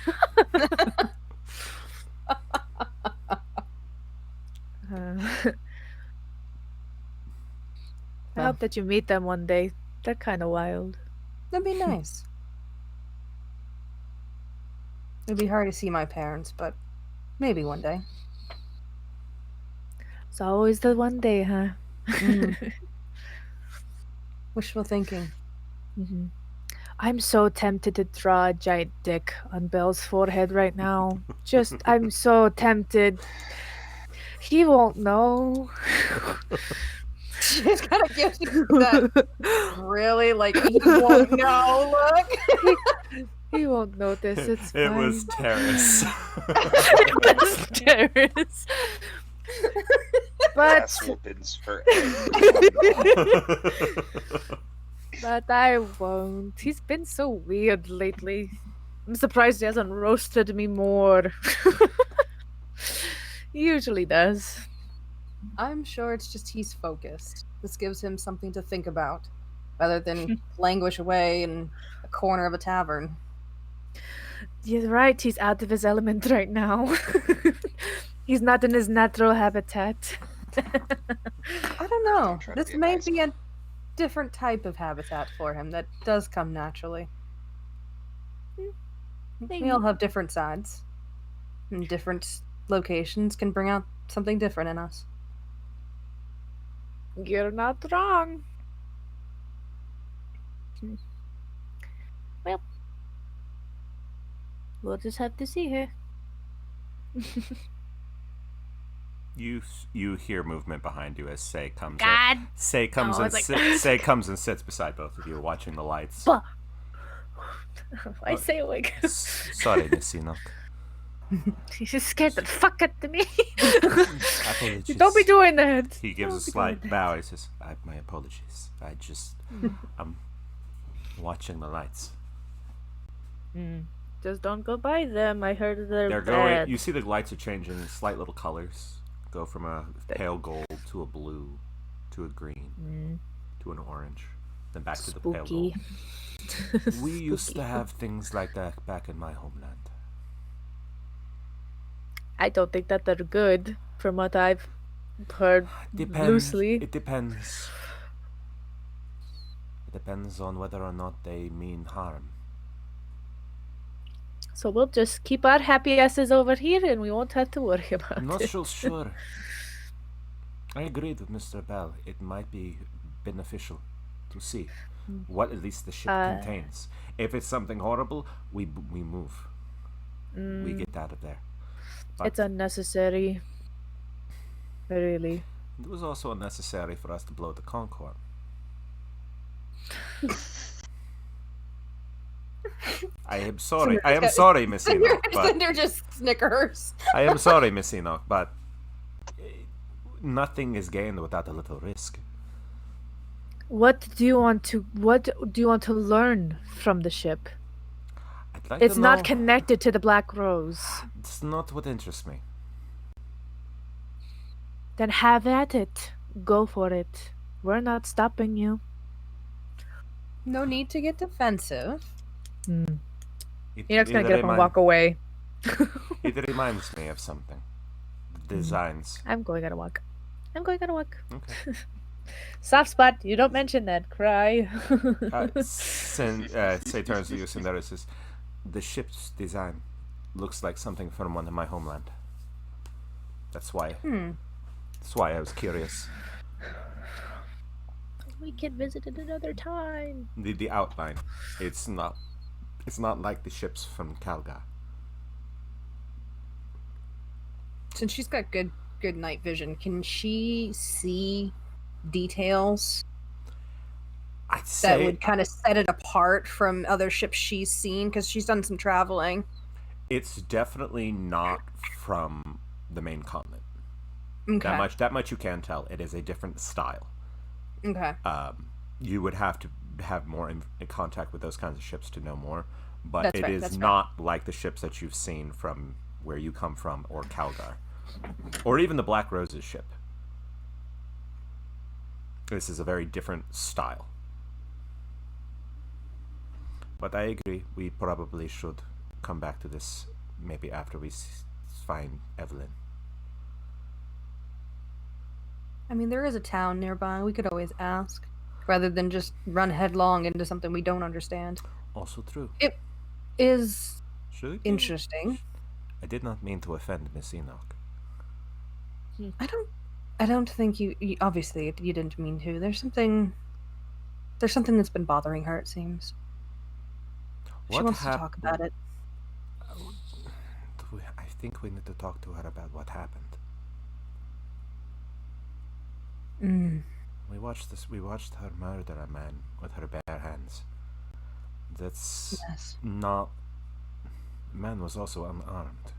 I Well. hope that you meet them one day. They're kind of wild. That'd be nice. It'd be hard to see my parents, but maybe one day. It's always the one day, huh? Wishful thinking. Mhm. I'm so tempted to draw a giant dick on Belle's forehead right now. I'm so tempted. He won't know. She's gotta give you that really like you won't know look. He won't notice. It's It fine. was Terrace. It was Terrace. But Ass whoopings for but I won't. He's been so weird lately. I'm surprised he hasn't roasted me more. He usually does. I'm sure it's just he's focused. This gives him something to think about. rather than languish away in a corner of a tavern. You're right, he's out of his element right now. He's not in his natural habitat. I don't know. Don't try to This be may nice. be a different type of habitat for him that does come naturally. We all have different sides, and different locations can bring out something different in us. You're not wrong. Well, we'll just have to see her. You hear movement behind you as Say comes God. in. Say comes Oh, I and was like- Say comes and sits beside both of you, watching the lights. Fuck. I say awake. Sorry, Miss Enoch. He just scared the fuck out of me. Apologies. Don't be doing that. He gives Don't a be slight doing bow. He says, "My apologies. I'm watching the lights. that. Just don't go by them. I heard They're bad. going. You see the lights are changing, slight little colors. Go from a pale gold to a blue, to a green, to an orange, then back to the pale Spooky. gold. We used to have things like that back in my homeland. I don't think that they're good, from what I've heard loosely. It depends. It depends on whether or not they mean harm. So we'll just keep our happy asses over here, and we won't have to worry about I'm not it. so sure. I agreed with Mr. Bell. It might be beneficial to see what at least the ship contains. If it's something horrible, we move. We get out of there. But It's unnecessary. Really. it was also unnecessary for us to blow the Concorde. I am sorry. I am sorry, Miss Enoch, but Cinder just snickers. I am sorry, Miss Enoch, but nothing is gained without a little risk. What do you want to learn from the ship? I'd like It's to not know- connected to the Black Rose. It's not what interests me. Then have at it. Go for it. We're not stopping you. No need to get defensive. It, Enoch's gonna it get up and remind- walk away. It reminds me of something. The designs. I'm going on a walk. I'm going on a walk. Okay. Soft spot. You don't mention that. Cry. Say turns to you, Cinderella says, the ship's design looks like something from one of my homeland. That's why. That's why I was curious. We can visit it another time. The outline. It's not like the ships from Calgar. Since she's got good night vision, can she see details I'd that say would kind of set it apart from other ships she's seen? Because she's done some traveling. it's definitely not from the main continent. Okay. That much you can tell. It is a different style. Okay. You would have to have more in contact with those kinds of ships to know more, but That's it fair, is that's fair. not like the ships that you've seen from where you come from, or Calgar, or even the Black Rose's ship. This is a very different style. But I agree, we probably should come back to this maybe after we find Evelyn. I mean, there is a town nearby. We could always ask, rather than just run headlong into something we don't understand. Also true. It is Should it be? interesting. I did not mean to offend Miss Enoch. I don't think you obviously you didn't mean to. There's something that's been bothering her, it seems. She wants to talk about it. I think we need to talk to her about what happened. We watched her murder a man with her bare hands. That's Yes. not... Man was also unarmed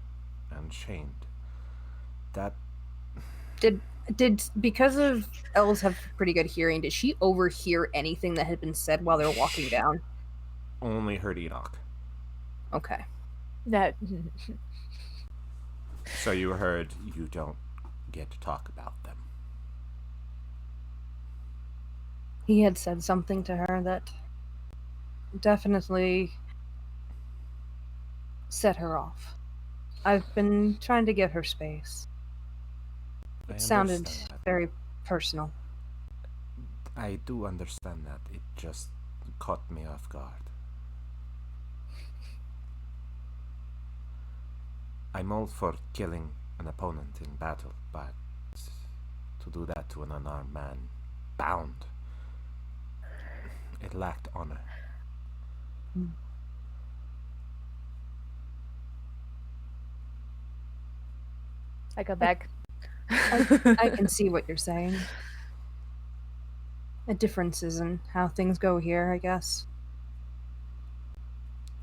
and chained. That... Did because of elves have pretty good hearing, did she overhear anything that had been said while they were walking down? only heard Enoch. Okay. That. So you heard you don't get to talk about them. he had said something to her that definitely set her off. I've been trying to give her space. I It sounded understand that. very personal. I do understand that. It just caught me off guard. I'm all for killing an opponent in battle, but to do that to an unarmed man, bound, it lacked honor. I go back. I can see what you're saying. A differences in how things go here, I guess.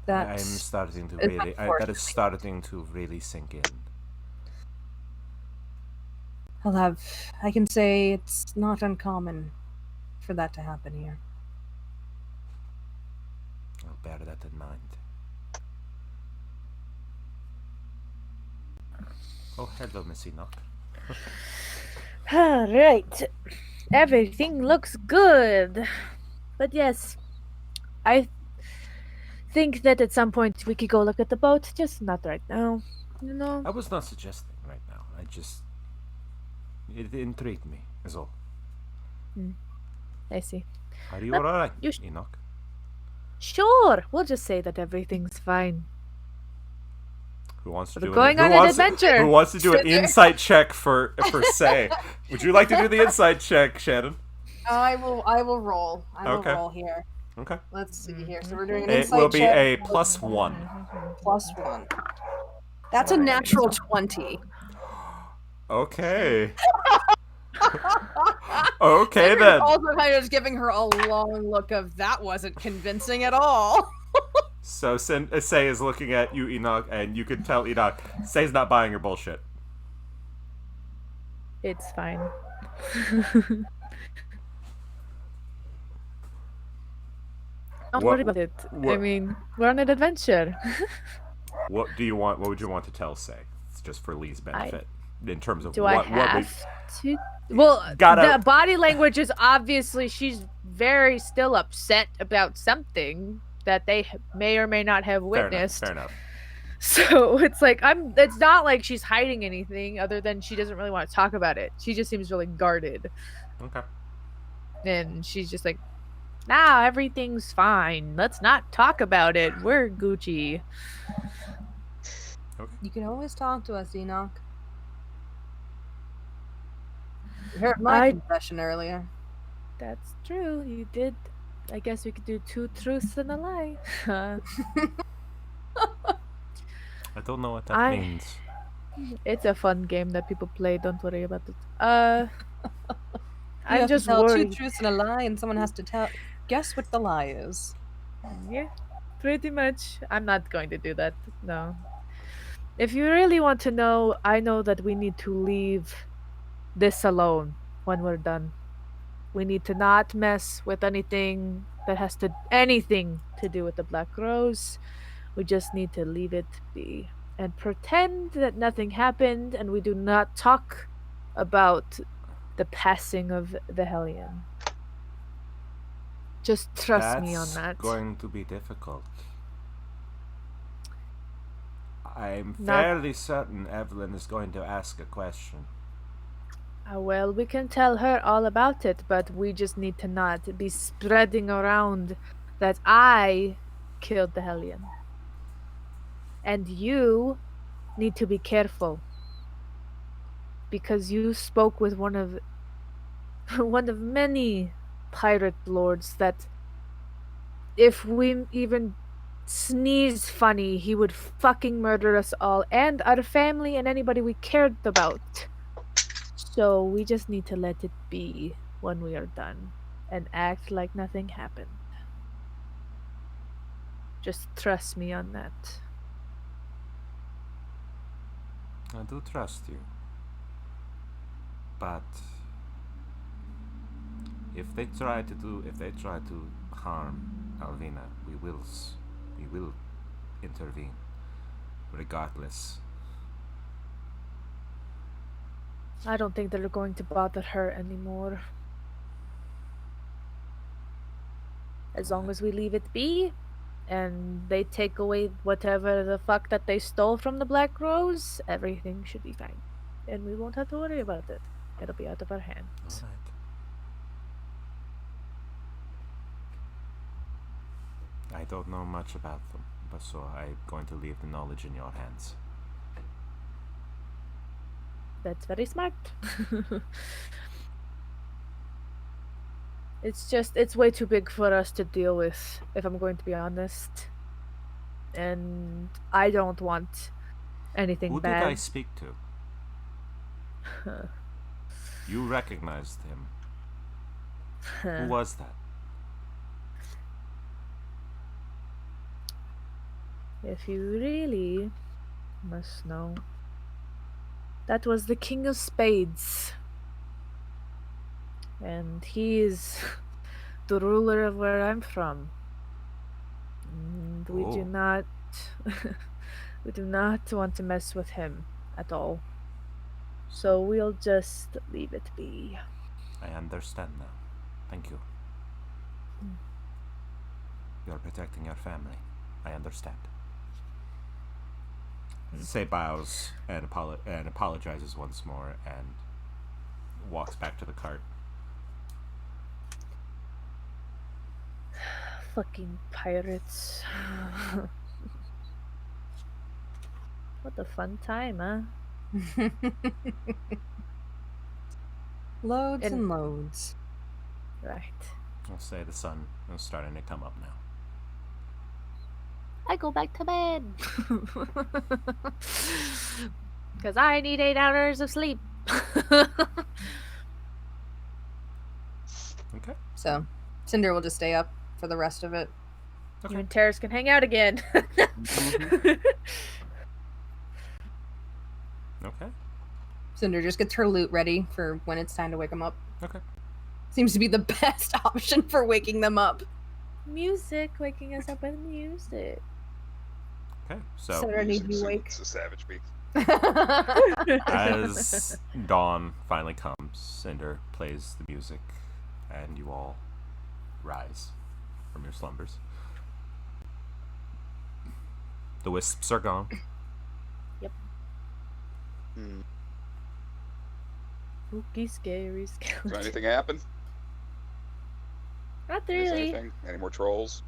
I'm starting to it's really. That is unfortunate. starting to really sink in. I can say it's not uncommon for that to happen here. I'll bear that in mind. Oh, hello, Miss Enoch. All right. Everything looks good. But yes, I think that at some point we could go look at the boat, just not right now. You know? I was not suggesting right now. It intrigued me, is all. I see. Are you But alright, you Enoch? Sure, we'll just say that everything's fine. Who wants to We're do going who on an wants adventure. Who wants to do an insight check for Say? Would you like to do the insight check, Shannon? I will roll. I will Okay. roll here. Okay. Let's see here. So we're doing an It insight will be check. a +1. +1. That's a natural 20. Okay. Okay then. Also kind of just giving her a long look of that wasn't convincing at all. So Say is looking at you, Enoch, and you can tell Enoch, Say's not buying your bullshit. It's fine. Don't What- worry about it. I what- mean, we're on an adventure. What would you want to tell Say? It's just for Lee's benefit. In terms of Do what I we have to? Well, Gotta- the body language is obviously she's very still upset about something that they may or may not have witnessed. Fair enough. So it's like it's not like she's hiding anything other than she doesn't really want to talk about it. She just seems really guarded. Okay. And she's just like, "Nah, everything's fine. Let's not talk about it. We're Gucci." You can always talk to us, Enoch. You heard my confession earlier. That's true. You did. I guess we could do 2 truths and a lie. I don't know what that means. It's a fun game that people play. Don't worry about it. You I'm have just to tell worried. 2 truths and a lie, and someone has to guess what the lie is. Yeah, pretty much. I'm not going to do that. No. If you really want to know, I know that we need to leave this alone when we're done. We need to not mess with anything that has anything to do with the Black Rose. We just need to leave it be and pretend that nothing happened, and we do not talk about the passing of the Hellion. Just trust me on that. That's going to be difficult. I'm Not- fairly certain Evelyn is going to ask a question. Well, we can tell her all about it, but we just need to not be spreading around that I killed the Hellion. And you need to be careful. Because you spoke with one of many pirate lords that if we even sneeze funny, he would fucking murder us all and our family and anybody we cared about. So we just need to let it be when we are done and act like nothing happened. Just trust me on that. I do trust you. But if they try to harm Alvina, we will intervene regardless. I don't think they're going to bother her anymore. As long as we leave it be, and they take away whatever the fuck that they stole from the Black Rose, everything should be fine. And we won't have to worry about it. It'll be out of our hands. All right. I don't know much about them, but so I'm going to leave the knowledge in your hands. That's very smart. It's way too big for us to deal with, if I'm going to be honest. And I don't want anything Who bad. did I speak to? You recognized him. Who was that? If you really must know, that was the King of Spades. And he is the ruler of where I'm from. And we do Oh. not we do not want to mess with him at all. So we'll just leave it be. I understand now. Thank you. You're protecting your family. I understand. Say bows and apologizes once more and walks back to the cart. Fucking pirates. What a fun time, huh? Loads And- and loads. Right. I'll say the sun is starting to come up now. I go back to bed. Because I need 8 hours of sleep. Okay. So, Cinder will just stay up for the rest of it. You and Terrace can hang out again. Okay. Cinder just gets her loot ready for when it's time to wake them up. Okay. Seems to be the best option for waking them up. Music, waking us up with music. Okay. So Cinder needs to be Music awake. suits the savage beast. as dawn finally comes, Cinder plays the music, and you all rise from your slumbers. The wisps are gone. Hmm. Spooky, scary Does skeleton. anything happen? Not Is really. anything? Any more trolls?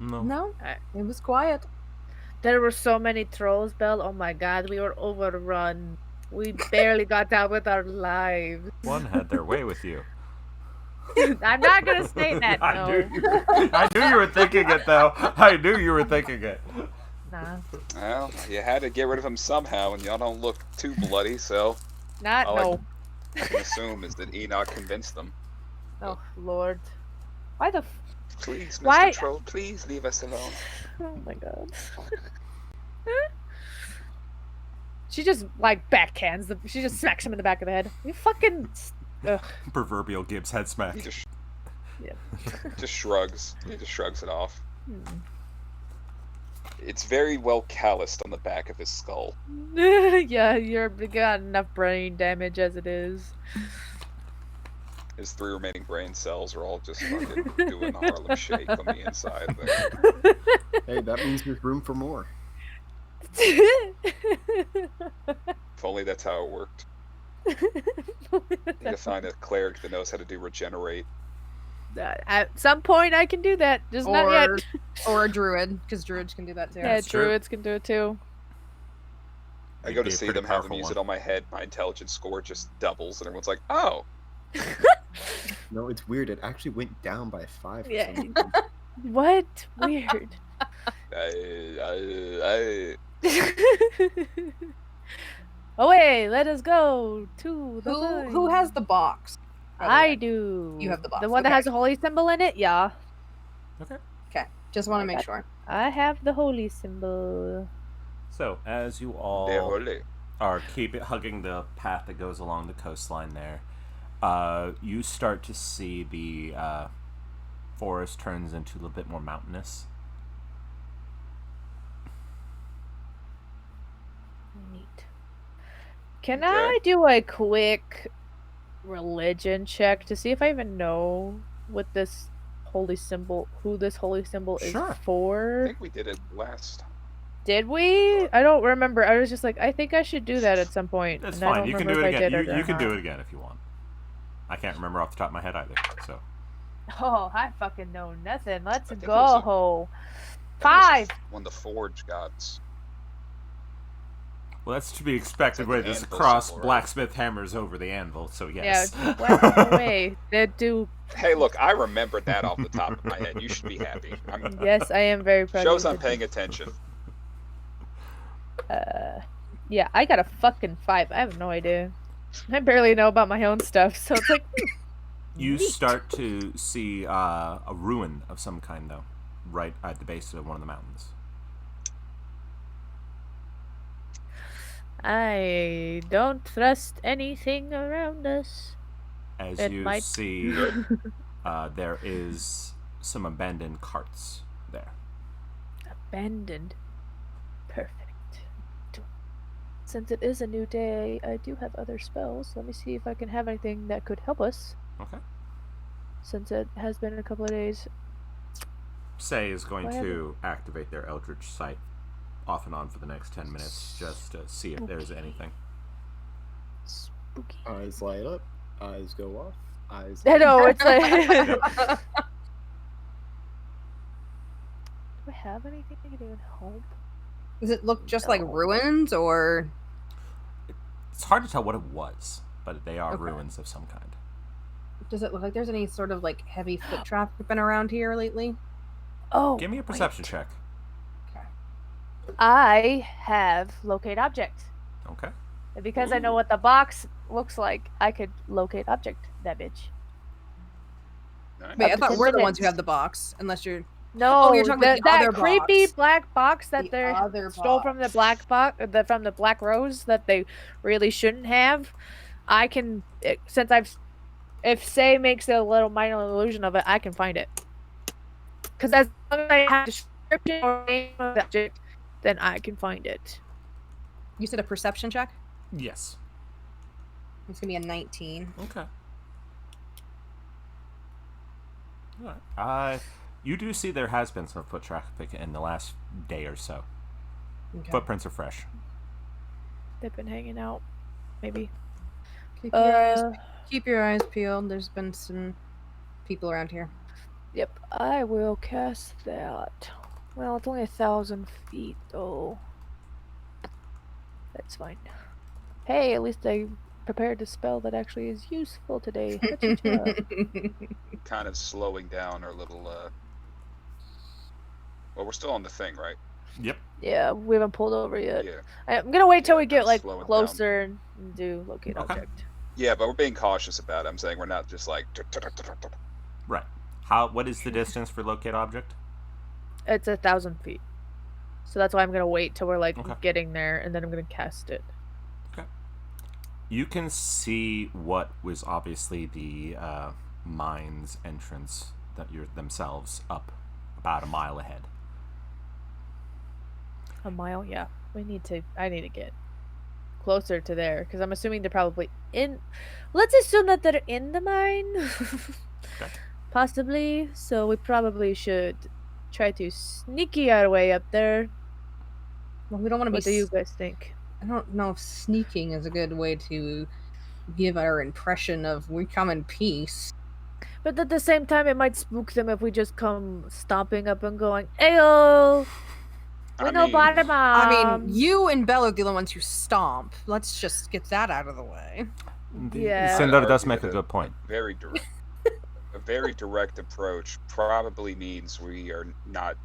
No. No, I- it was quiet. There were so many trolls, Belle. Oh my god, we were overrun. We barely got out with our lives. One had their way with you. I'm not gonna say that. I No. knew you were thinking it, though. I knew you were thinking it. Nah. Well, you had to get rid of him somehow, and y'all don't look too bloody, so Not I no. like- I can assume is that Enoch convinced them. Oh Lord. Why the Please, Mr. Why- Troll, please leave us alone. Oh my god. She just like backhands the she just smacks him in the back of the head. You fucking ugh. Proverbial Gibbs head smack. He just, Yeah. just shrugs. He just shrugs it off. Hmm. It's very well calloused on the back of his skull. Yeah, you got enough brain damage as it is. His 3 remaining brain cells are all just fucking doing a Harlem Shake on the inside of there. Hey, that means there's room for more. If only that's how it worked. Need to find a cleric that knows how to do regenerate. At some point I can do that, just not yet. Or a druid, because druids can do that too. Yeah, That's true. druids can do it too. I You'd go be to a see pretty them, have them powerful use one. it on my head. My intelligence score just doubles, and everyone's like, "Oh, No, it's weird. It actually went down by 5. Yeah. For some reason. What? Weird. I, Away, let us go to the Who has the box? by the way? I do. You have the box, The one that okay. has a holy symbol in it? Yeah. Okay. Okay, just want to make Okay. sure. I have the holy symbol. So, as you all they're holy." are hugging the path that goes along the coastline there, you start to see the forest turns into a little bit more mountainous. Neat. Can Okay. I do a quick religion check to see if I even know what this holy symbol, who this holy symbol is Sure. I for? think we did it last time. Did we? I don't remember. I was just like, I think I should do that at some point. That's and I fine. don't You can remember do it if I again. did You can do not. it again if you want. I can't remember off the top of my head either. So Oh, I fucking know nothing. Let's I think it was go. I think it was 5. One of the Forge gods. well, that's to be expected It's where like an there's a anvil cross symbol, right? blacksmith hammers over the anvil. So yes. Yeah, whack away. They do. Hey, look, I remembered that off the top of my head. You should be happy. Yes, I am very proud. Shows of I'm you. paying attention. Yeah, I got a fucking 5. I have no idea. I barely know about my own stuff, so it's like, You neat. start to see a ruin of some kind, though, right at the base of one of the mountains. I don't trust anything around us. As It you might- see, there is some abandoned carts there. Abandoned. Perfect. Since it is a new day, I do have other spells. Let me see if I can have anything that could help us. Okay. Since it has been a couple of days. Say is going Whatever. to activate their Eldritch Sight off and on for the next 10 minutes just to see if there's anything. Spooky. Eyes light up, eyes go off, eyes. I know, it's like... Yep. Do I have anything that could even help? Does it look just like No. ruins, or It's hard to tell what it was, but they are Okay. ruins of some kind. does it look like there's any sort of like heavy foot traffic been around here lately? Oh, Give me a perception wait. check. I have locate object. Okay. And because I know what the box looks like, I could locate object that bitch. Nice. Wait, I Up to thought 10 we're the ones minutes. who have the box, unless you're. No, you're talking about the that other creepy box. black box that The they other stole from the box. black box, from the Black Rose that they really shouldn't have. I can, since if Say makes a little minor illusion of it, I can find it. Because as long as I have description or name of the object, then I can find it. You said a perception check. Yes. It's gonna be a 19. Okay. Alright. You do see there has been some foot traffic in the last day or so. Okay. Footprints are fresh. They've been hanging out, maybe. Keep your eyes peeled. There's been some people around here. Yep, I will cast that. Well, it's only 1,000 feet, though. That's fine. Hey, at least I prepared a spell that actually is useful today. Cha-cha-cha. Kind of slowing down our little. Well, we're still on the thing, right? Yep. Yeah, we haven't pulled over yet. Yeah. I'm gonna wait till Yeah, we get kinda like slow it down. closer and do locate Okay. object. Yeah, but we're being cautious about it. I'm saying we're not just like. Right. What is the distance for locate object? It's 1,000 feet, so that's why I'm gonna wait till we're like Okay. getting there, and then I'm gonna cast it. You can see what was obviously the mine's entrance that you're themselves up about a mile ahead. A mile, yeah. I need to get closer to there because I'm assuming they're probably in. Let's assume that they're in the mine, Okay. possibly. So we probably should try to sneaky our way up there. Well, we don't want to be. What do you guys think? I don't know if sneaking is a good way to give our impression of we come in peace. But at the same time, it might spook them if we just come stomping up and going, "Ayo, we know bottom I mean, you and Belle are the only ones who stomp. Let's just get that out of the way. Yeah. Cinder does make a good point. Very direct. A very direct approach probably means we are not,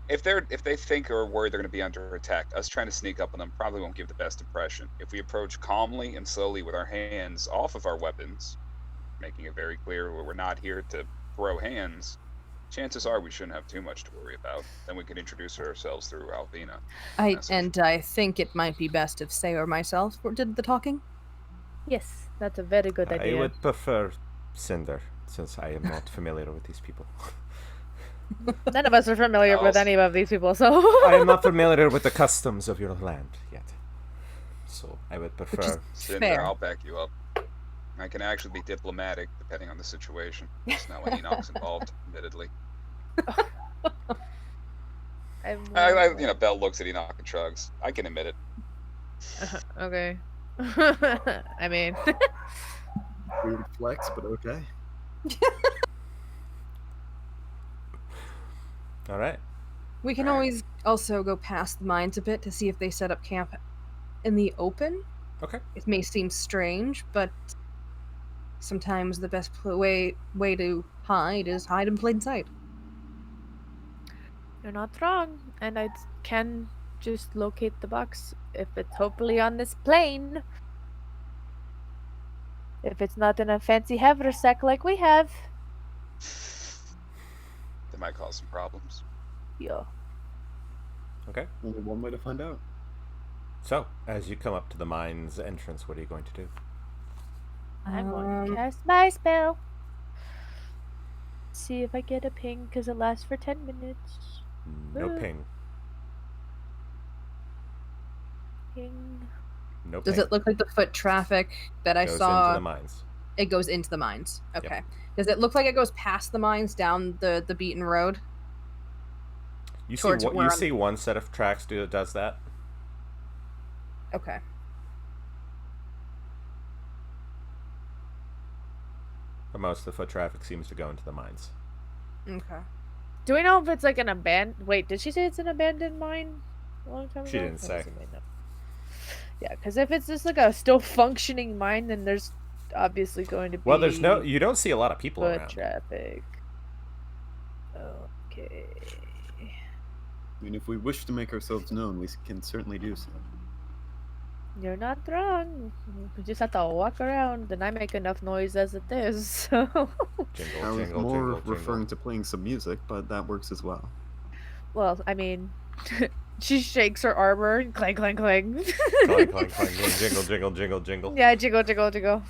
if they think or worry they're going to be under attack, us trying to sneak up on them probably won't give the best impression. If we approach calmly and slowly with our hands off of our weapons, making it very clear we're not here to throw hands, chances are we shouldn't have too much to worry about. Then we can introduce ourselves through Alvina. I think it might be best if Say or myself did the talking. Yes, that's a very good idea. I would prefer Cinder, since I am not familiar with these people. None of us are familiar with Also- any of these people, so. I am not familiar with the customs of your land yet. So I would prefer. is Cinder, fair. I'll back you up. I can actually be diplomatic depending on the situation. It's not when Enoch's involved, admittedly. Belle looks at Enoch and shrugs. I can admit it. Okay. I mean, Weird flex, but okay. All right. We can always also go past the mines a bit to see if they set up camp in the open. Okay. It may seem strange, but sometimes the best way to hide is hide in plain sight. you're not wrong, and I can just locate the box if it's hopefully on this plane. If it's not in a fancy haversack like we have. That might cause some problems. Yeah. Okay. Only one way to find out. So, as you come up to the mine's entrance, what are you going to do? I'm going to cast my spell. See if I get a ping, because it lasts for 10 minutes. No ping. Ping. No ping. Does it look like the foot traffic that I Goes saw? into the mines. It goes into the mines. Yep. Okay. Does it look like it goes past the mines down the beaten road? You see, Towards where you I'm- see one set of tracks does that. Okay. But most of the foot traffic seems to go into the mines. Okay. Do we know if it's like an abandoned... Wait, did she say it's an abandoned mine a long time ago? She didn't Or say. does it mean no? Yeah, because if it's just like a still functioning mine, then there's obviously going to be... Well, you don't see a lot of people foot around. traffic. Okay. I mean, if we wish to make ourselves known, we can certainly do so. You're not wrong. We just have to walk around, and I make enough noise as it is, so... Jingle, I was jingle, more jingle, referring jingle. to playing some music, but that works as well. Well, I mean... she shakes her armor, and clang, clang, clang. Clang, clang, clang, jingle, jingle, jingle, jingle. Yeah, jiggle, jiggle, jiggle.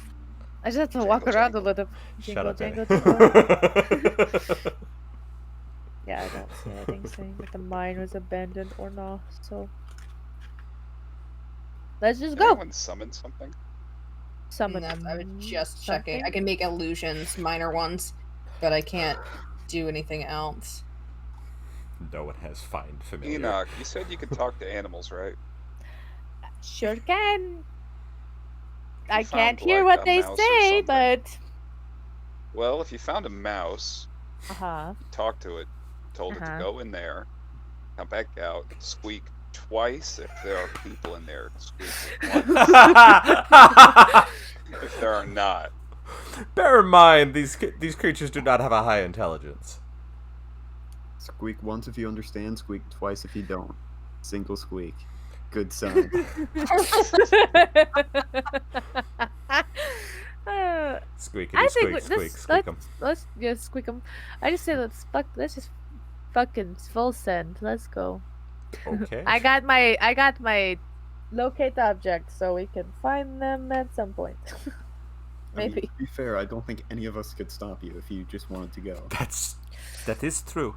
I just have to walk Jingle, around jingle. a little. Shut Jingle, up, Benny. jingle, jingle. Yeah, I don't see anything saying if the mine was abandoned or not, so... Let's just Did go! anyone summon something? Summon No, I was just checking. something? I can make illusions, minor ones, but I can't do anything else. No one has find familiar. Enoch, you said you could talk to animals, right? Sure can! I found, can't hear like, what a they mouse or say, something. but... Well, if you found a mouse, Uh-huh. talk to it, told it to Uh-huh. go in there, come back out, squeak twice if there are people in there, squeak once if there are not. Bear in mind, these creatures do not have a high intelligence. Squeak once if you understand, squeak twice if you don't. Single squeak. Good sound. Squeakity I think squeak, let's- squeak, squeak 'em. let's just squeak them. I just say let's just fucking full send. Let's go. Okay. I got my locate object, so we can find them at some point. I mean, Maybe. to be fair, I don't think any of us could stop you if you just wanted to go. That is true.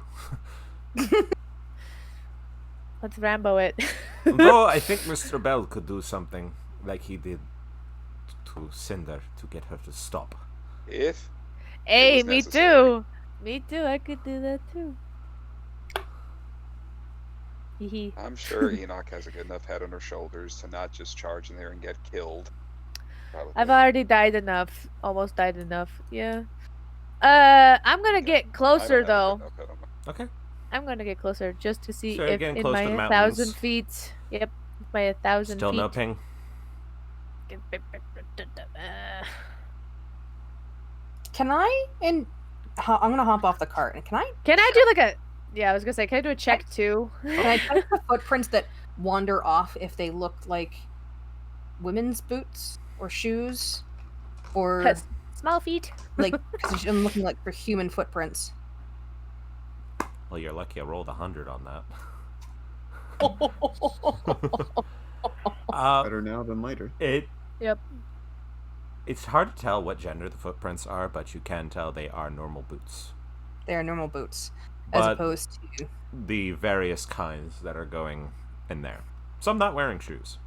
Let's Rambo it. Though I think Mr. Bell could do something like he did to Cinder to get her to stop. If Hey, was me necessary. too. Me too. I could do that too. Hee I'm sure Enoch has a good enough head on her shoulders to not just charge in there and get killed. Probably. I've already died enough. Almost died enough. Yeah. I'm gonna get I closer don't have a though. good enough head on my- Okay. I'm gonna get closer just to see So if again, in close my to the 1,000 mountains. feet. Yep, my 1,000 Still feet. no ping. Can I? And I'm gonna hop off the cart. And can I? Can I do like a? Yeah, I was gonna say, can I do a check too? Can I check the footprints that wander off if they look like women's boots or shoes, or Has- Small feet. like? Because I'm looking like for human footprints. Well, you're lucky I rolled 100 on that. Better now than later. Yep. It's hard to tell what gender the footprints are, but you can tell they are normal boots. They are normal boots, as But opposed to the various kinds that are going in there. Some not wearing shoes.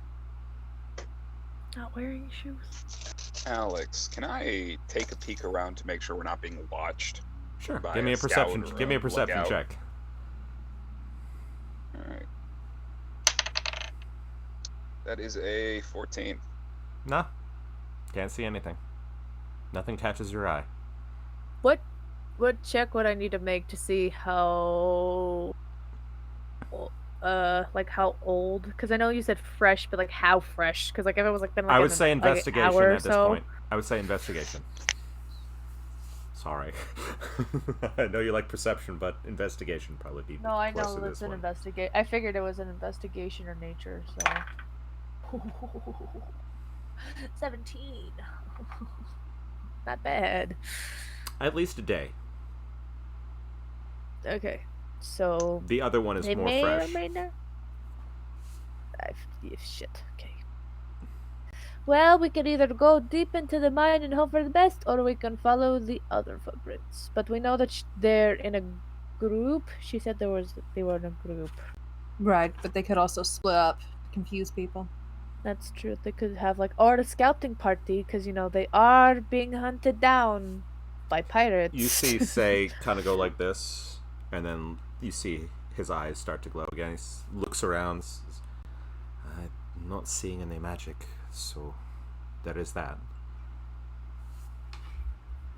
Not wearing shoes. Alex, can I take a peek around to make sure we're not being watched? Sure. By Give me a a perception. scout or Give me a a perception lookout. check. Alright. That is a 14. No. Can't see anything. Nothing catches your eye. What check would I need to make to see how like how old? Because I know you said fresh, but like how fresh? Because like if it was like been like I would an, say like, an investigation hour or at this so. point. I would say investigation. Sorry. I know you like perception, but investigation probably be No, I close know to it's this an one. investigate. I figured it was an investigation or nature. So 17. Not bad. At least a day. Okay, so The other one is they more may fresh. or may not. Shit. Okay. Well, we can either go deep into the mine and hope for the best, or we can follow the other footprints. But we know that they're in a group. She said they were in a group. Right, but they could also split up, confuse people. That's true. They could have like or a scouting party, because they are being hunted down by pirates. You see Say kind of go like this, and then you see his eyes start to glow again. He looks around. Says, I'm not seeing any magic, so there is that.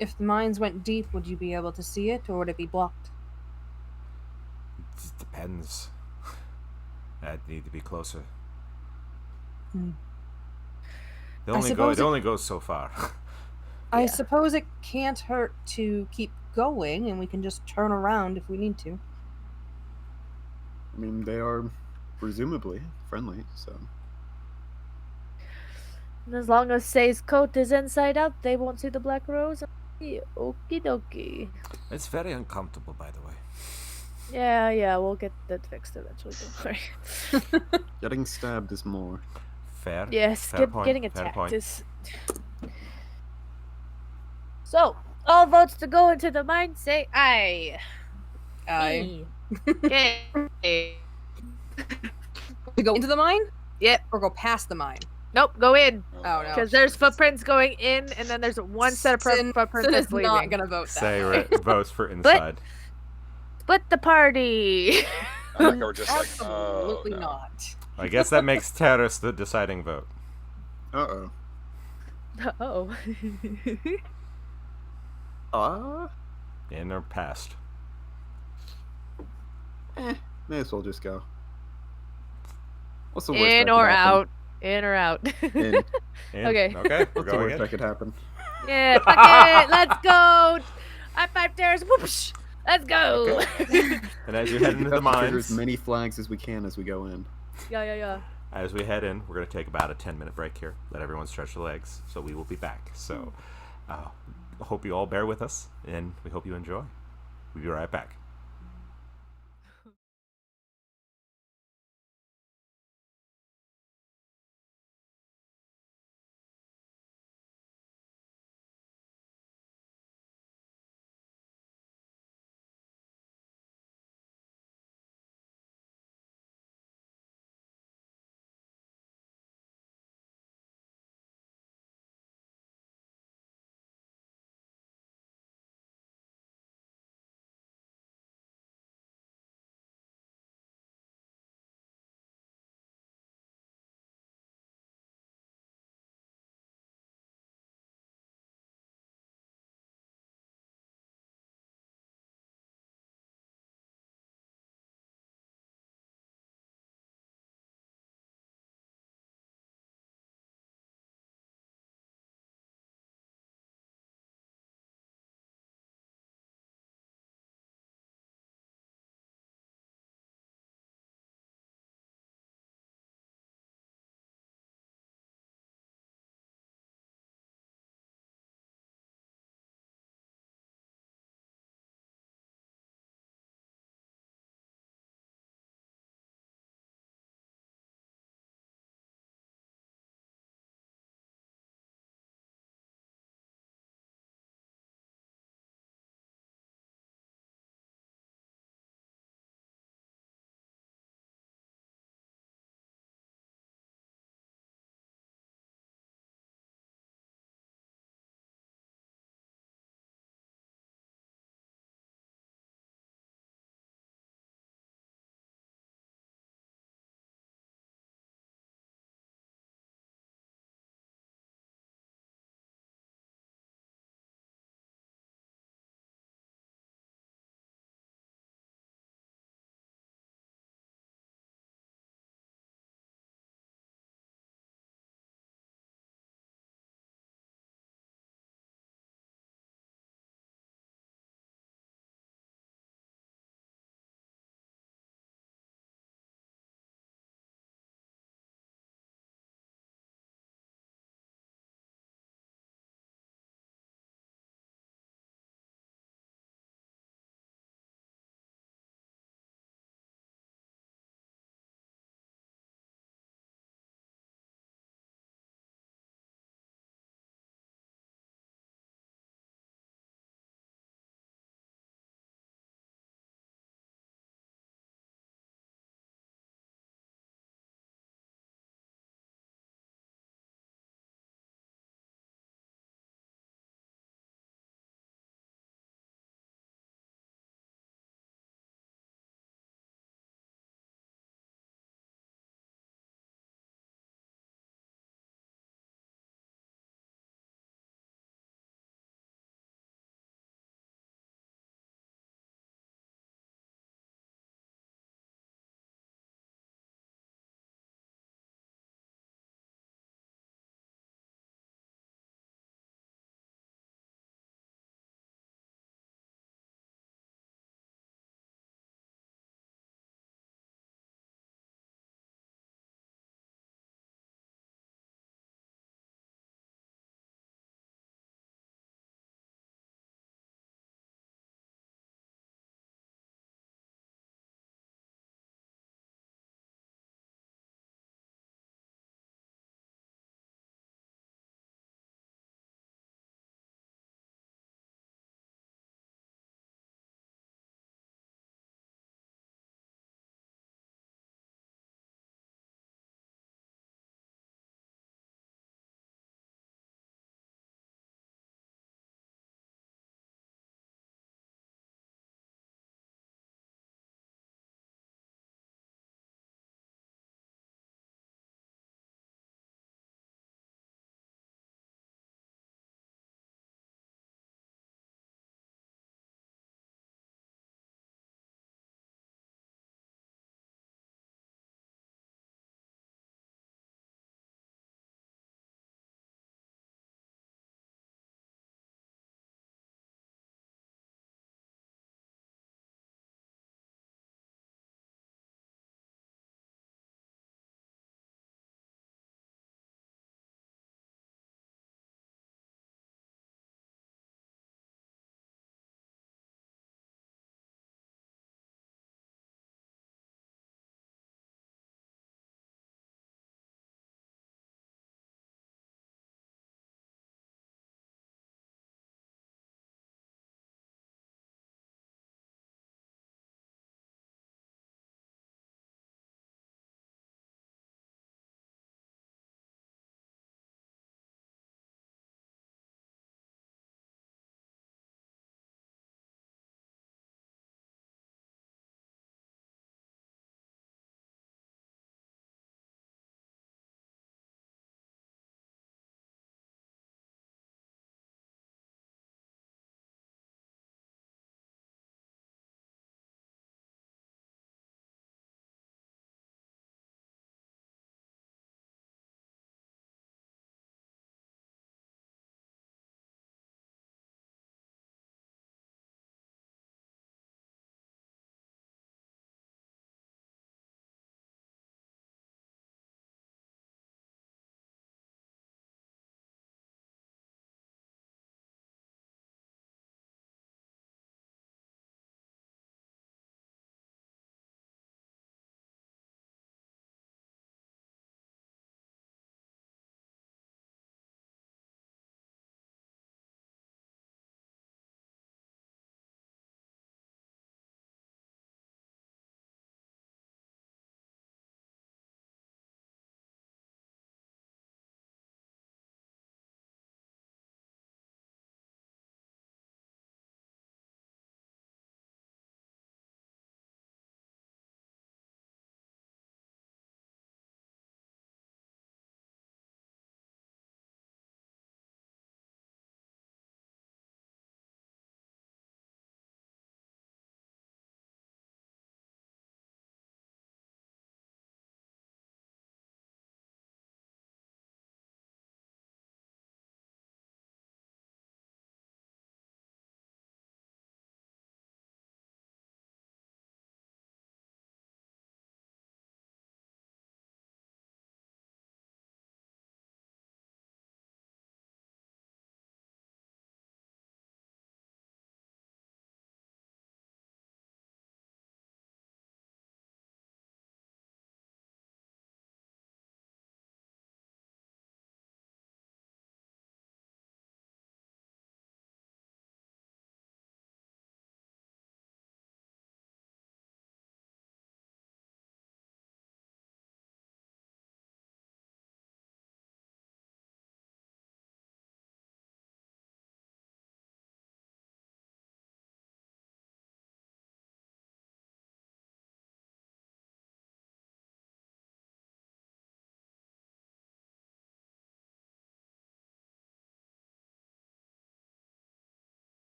If the mines went deep, would you be able to see it, or would it be blocked? It depends. I'd need to be closer. Hmm. They I only suppose it- only go so far. I Yeah. suppose it can't hurt to keep going, and we can just turn around if we need to. I mean, they are presumably friendly, so. And as long as Say's coat is inside out, they won't see the black rose. Okie dokie. It's very uncomfortable, by the way. Yeah, we'll get that fixed eventually. Don't worry. Getting stabbed is more. Fair. Yes, Fair point, getting fair attacked point. is. So, all votes to go into the mine say aye. Aye. Okay. To go into the mine? Yep. Or go past the mine? Nope, go in. Oh, no. Because there's footprints going in, and then there's one set of Sin footprints that's is leaving. not gonna vote that Say way. votes for inside. Split the party. I like how we're just like, Absolutely oh, no. not. I guess that makes Terrace the deciding vote. Uh-oh. Oh. In or past. May as well just go. What's the worst that In could or happen? out. In or out. In. In. Okay. Okay, we're What's the going worst in. that could happen? Yeah, fuck it. Let's go. High five, Terrace. Whoosh. Let's go. And as you head into the We have to trigger as mines, many flags as we can as we go in. Yeah. as we head in, we're going to take about a 10-minute break here. Let everyone stretch their legs, so we will be back. So, hope you all bear with us, and we hope you enjoy. We'll be right back.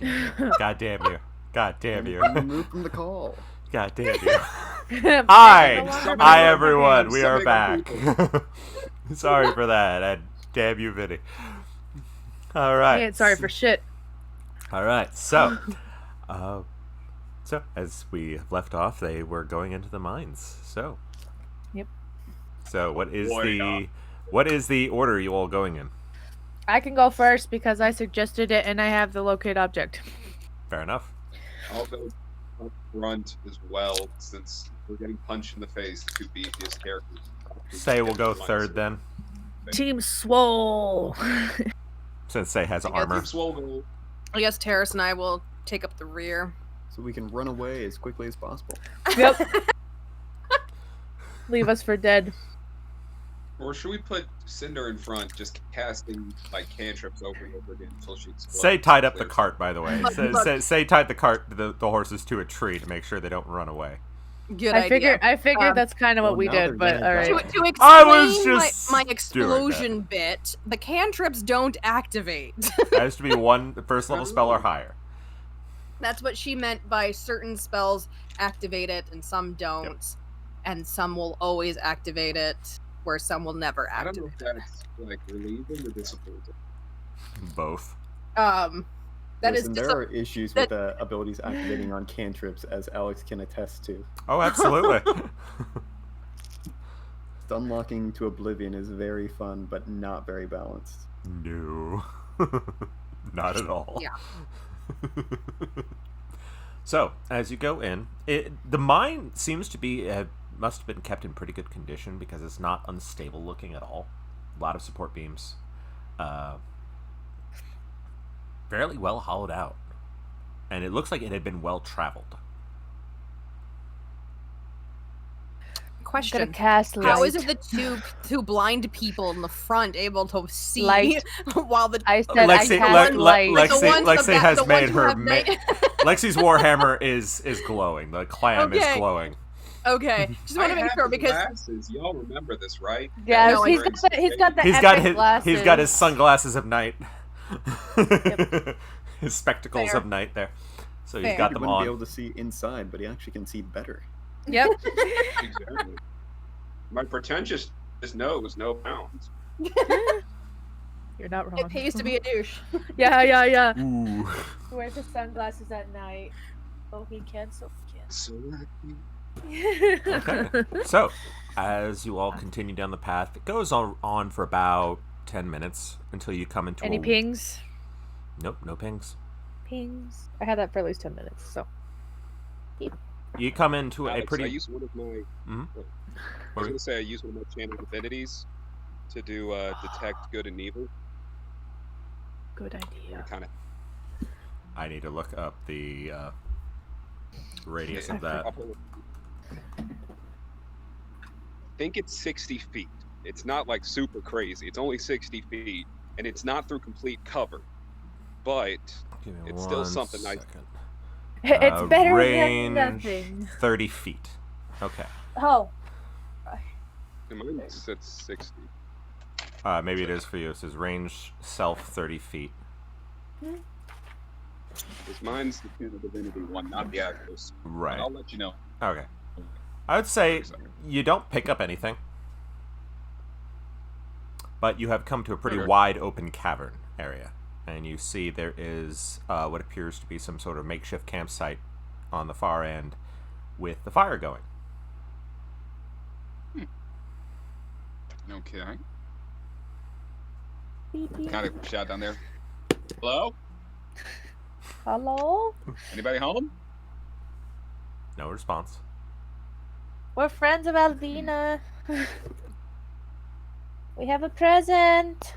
damn you. God damn you. God damn you. Remove from the call. God damn you. No Hi! longer Hi, Hi, my everyone. hands. We are Summon our back. Sorry for that. And damn you, Vinny. All I right. ain't sorry for shit. All right. So, as we left off, they were going into the mines. So. Yep. So, what is Boy, the order you all going in? I can go first because I suggested it and I have the locate object. Fair enough. I'll go up front as well, since we're getting punched in the face, the two beefiest characters. Say we'll go third then, Team Swole. since Say has I guess armor. Team Swole. I guess Terrace and I will take up the rear. So we can run away as quickly as possible. Yep. Leave us for dead. Or should we put Cinder in front, just casting like cantrips over and over again until she explodes? Say tied up the Clears. cart, by the way. Say tied the horses to a tree to make sure they don't run away. Good I idea. figured that's kind of what well, we now did, they're but gonna alright. die. To explain I was just my doing explosion bit, the cantrips don't activate. It has to be one first level spell or higher. That's what she meant by certain spells activate it and some don't. And some will always activate it, where some will never I don't know activate if that's like relieving or disappointing. Both. it. That Listen, is there just are issues with abilities activating on cantrips, as Alex can attest to. Oh, absolutely. Stunlocking to Oblivion is very fun, but not very balanced. No. Not at all. Yeah. So, as you go in, the mine seems to be, must have been kept in pretty good condition because it's not unstable looking at all. A lot of support beams. Fairly well hollowed out. And it looks like it had been well traveled. Gonna question. cast light. How is it the two blind people in the front able to see Light. while the I said Lexi- I cast Le- light. Le- the Lexi- ones- the Lexi ba- has the made ones who her have night- Lexi's Warhammer is glowing. The clam is Okay. glowing. Okay, just want to make sure because glasses. Y'all remember this, right? Yeah, No, he's I- got the He's got epic his glasses. he's got his sunglasses of night. His spectacles Fair. of night there. So he's Fair. got He them wouldn't on. be able to see inside, but he actually can see better. Yep. Exactly. My pretentious knows no bounds. You're not wrong. it pays to be a douche. Yeah. Ooh. Wears his sunglasses at night. Oh, he can, so he So Okay. So, as you all continue down the path, it goes on for about 10 minutes until you come into Any a... pings? Nope, no pings. Pings. I had that for at least 10 minutes, so. You come into a Alex, I pretty... used one of my. Mhm. I was gonna say I used one of my channel divinities to do detect good and evil. Good idea. Kind of. I need to look up the radius of that. I think it's 60 feet. It's not like super crazy. It's only 60 feet, and it's not through complete cover. But Give me it's still one something I- second. It's better range than nothing. 30 feet. Okay. Oh. mine said 60. Maybe it is for you. It says range self 30 feet. Because mine's the channel divinity one, not the actual. Right. I'll let you know. Okay. I would say you don't pick up anything. But you have come to a pretty Okay. wide open cavern area. And you see there is what appears to be some sort of makeshift campsite on the far end with the fire going. Okay. Kind of shout down there. Hello? Hello? Anybody home? No response. We're friends of Alvina. We have a present.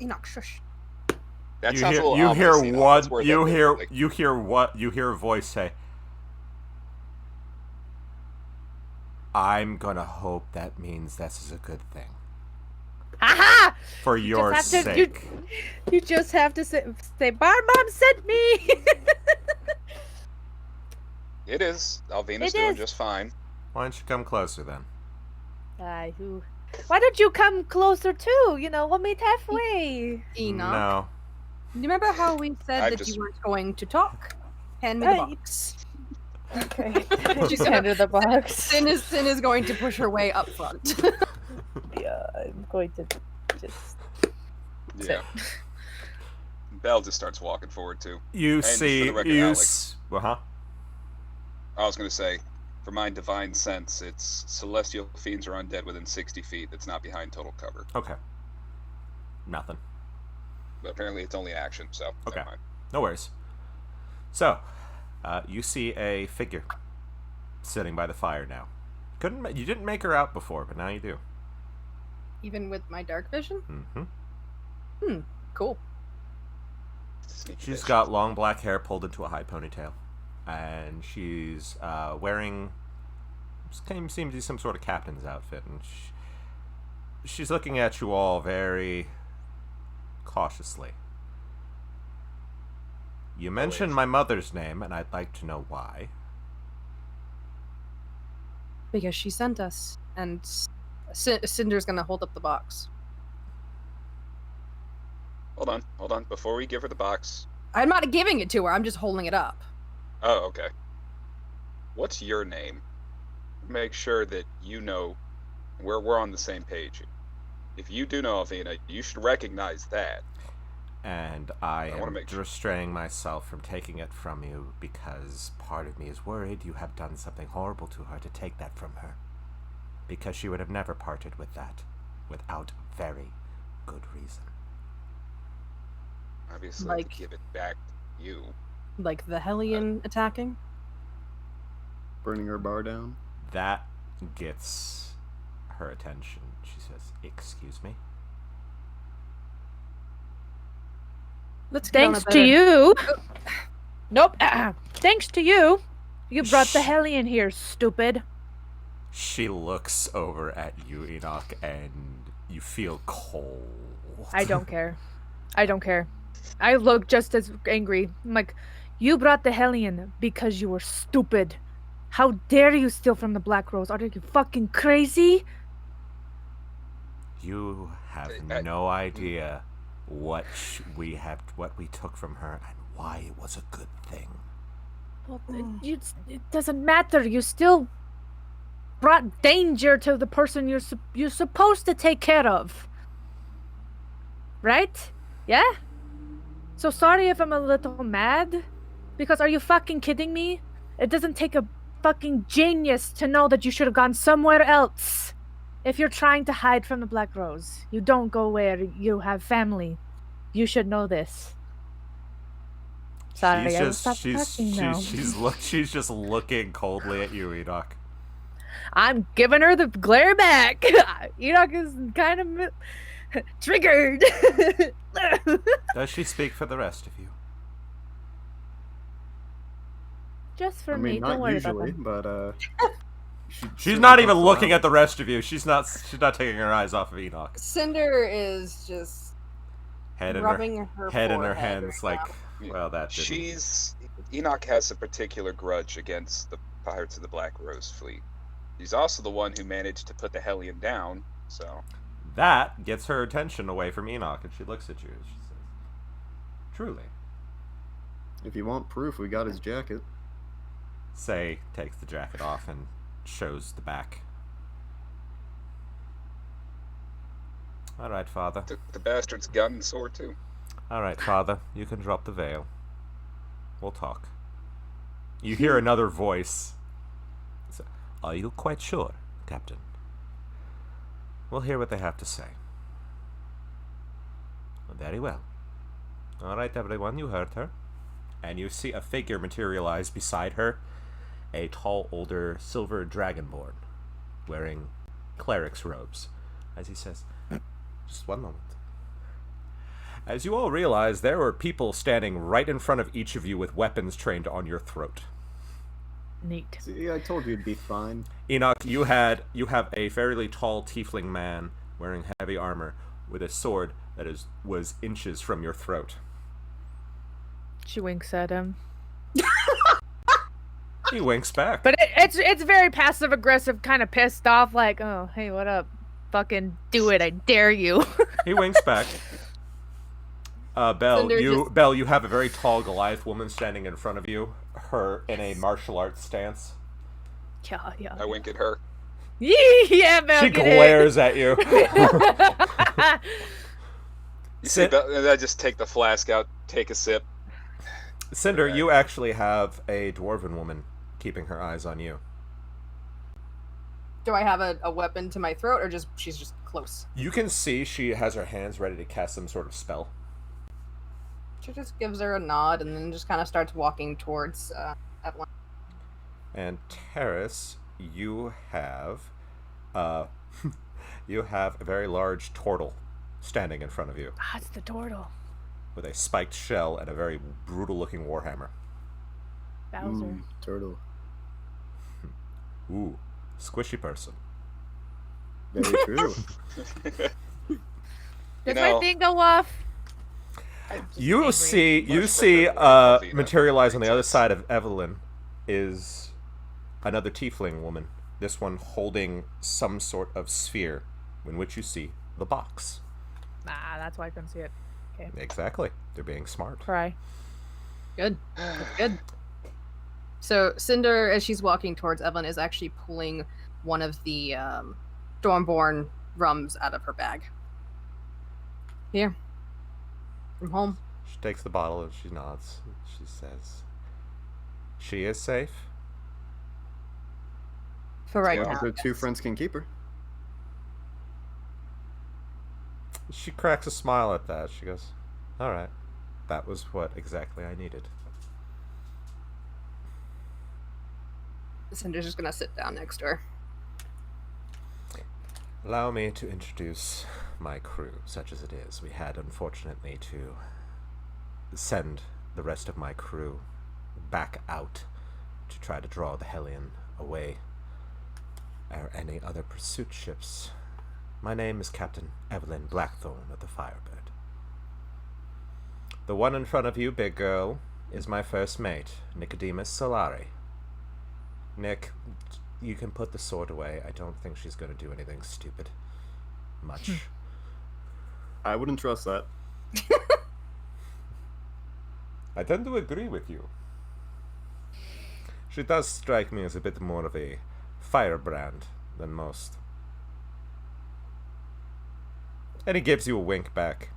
Enoch, shush. That you sounds hear, a little you ominous, hear you know, one that's where you that- hear like, you hear what you hear a voice say, I'm gonna hope that means this is a good thing Haha! for your have to- sake. You just have to say Bar Mom sent me! It is. Alvina's It doing is. just fine. Why don't you come closer then? Why don't you come closer too? You know, we'll meet halfway. Enoch. No. remember how we said I'm that just- you weren't going to talk? Hand me the Hey. box. Okay. She's She's gonna- under the box. Sin is going to push her way up front. Yeah, I'm going to just. Yeah. Belle just starts walking forward too. You just for see, the record, you Alex. huh? I was gonna say, for my divine sense, it's celestial fiends or undead within 60 feet. That's not behind total cover. Okay. Nothing. But apparently, it's only action. So Okay. never mind. No worries. So, you see a figure sitting by the fire now. You didn't make her out before, but now you do. Even with my dark vision? Mm-hmm. Cool. Sneaky She's bitch. got long black hair pulled into a high ponytail, and she's wearing seems to be some sort of captain's outfit, and she's looking at you all very cautiously. You mentioned my mother's name, and I'd like to know why. Because she sent us, and Cinder's gonna hold up the box. Hold on. Before we give her the box. I'm not giving it to her. I'm just holding it up. Oh, okay. What's your name? Make sure that you know we're on the same page. If you do know Alvina, you should recognize that. And I wanna am make sure. restraining myself from taking it from you because part of me is worried you have done something horrible to her to take that from her. Because she would have never parted with that without very good reason. Obviously, Like- to give it back to you. Like the Hellion attacking. Burning her bar down. That gets her attention. She says, "Excuse me?" Let's get on a Thanks to better- you. Nope. Thanks to you. You brought the Shh. Hellion here, stupid. She looks over at you, Enoch, and you feel cold. I don't care. I don't care. I look just as angry. I'm like, you brought the Hellion because you were stupid. How dare you steal from the Black Rose? Are you fucking crazy? You have I- no idea what what we took from her and why it was a good thing. Well, it doesn't matter. You still brought danger to the person you're supposed to take care of. Right? Yeah? So sorry if I'm a little mad. Because are you fucking kidding me? It doesn't take a fucking genius to know that you should have gone somewhere else. If you're trying to hide from the Black Rose, you don't go where you have family. You should know this. Sorry, I will stop talking now. She's just looking coldly at you, Enoch. I'm giving her the glare back. Enoch is kind of triggered. Does she speak for the rest of you? Just for I me. mean, Don't not worry usually, about that. but She's not even looking at the rest of you. She's not taking her eyes off of Enoch. Cinder is just Head in rubbing her her head in her forehead hands, right like, now. well, that didn't. Enoch has a particular grudge against the Pirates of the Black Rose fleet. He's also the one who managed to put the Hellion down, so That gets her attention away from Enoch, and she looks at you. And she says, "Truly." If you want proof, we got his jacket. Say takes the jacket off and shows the back. All right, Father. took the bastard's gun and sword too. All right, Father. You can drop the veil. We'll talk. You hear another voice. Are you quite sure, Captain? We'll hear what they have to say. Very well. All right, everyone, you heard her. And you see a figure materialize beside her. A tall, older, silver dragonborn, wearing cleric's robes. As he says, just one moment. As you all realize, there were people standing right in front of each of you with weapons trained on your throat. Neat. See, I told you it'd be fine. Enoch, you have a fairly tall tiefling man wearing heavy armor with a sword that was inches from your throat. She winks at him. He winks back. But it's very passive aggressive, kind of pissed off, like, oh, hey, what up? Fucking do it, I dare you. He winks back. Belle, Cinder you have a very tall Goliath woman standing in front of you. Her in a martial arts stance. Yeah. I wink at her. Yeah, Mel, She get it. glares at you. You see, I just take the flask out, take a sip. Cinder, you actually have a dwarven woman keeping her eyes on you. Do I have a weapon to my throat, or she's just close? You can see she has her hands ready to cast some sort of spell. She just gives her a nod and then just kind of starts walking towards Evelyn. And Terrace, you have you have a very large turtle standing in front of you Ah, it's the turtle. with a spiked shell and a very brutal-looking warhammer. Bowser. Turtle. Ooh, squishy person. Very true. Does my thing go off? You see materialize on the other side of Evelyn is another tiefling woman. This one holding some sort of sphere, in which you see the box. Ah, that's why I couldn't see it. Okay. Exactly. They're being smart. Try. Good. That's good. So Cinder, as she's walking towards Evelyn, is actually pulling one of the Stormborn rums out of her bag. Here. From home. She takes the bottle and she nods. She says, "She is safe." For right Yeah. now. Her two friends can keep her. She cracks a smile at that. She goes, "All right. That was what exactly I needed." Cinder's just gonna sit down next to her. Allow me to introduce my crew, such as it is. We had, unfortunately, to send the rest of my crew back out to try to draw the Hellion away, or any other pursuit ships. My name is Captain Evelyn Blackthorn of the Firebird. The one in front of you, big girl, is my first mate, Nicodemus Solari. Nick, you can put the sword away. I don't think she's going to do anything stupid. Much. I wouldn't trust that. I tend to agree with you. She does strike me as a bit more of a firebrand than most. And he gives you a wink back.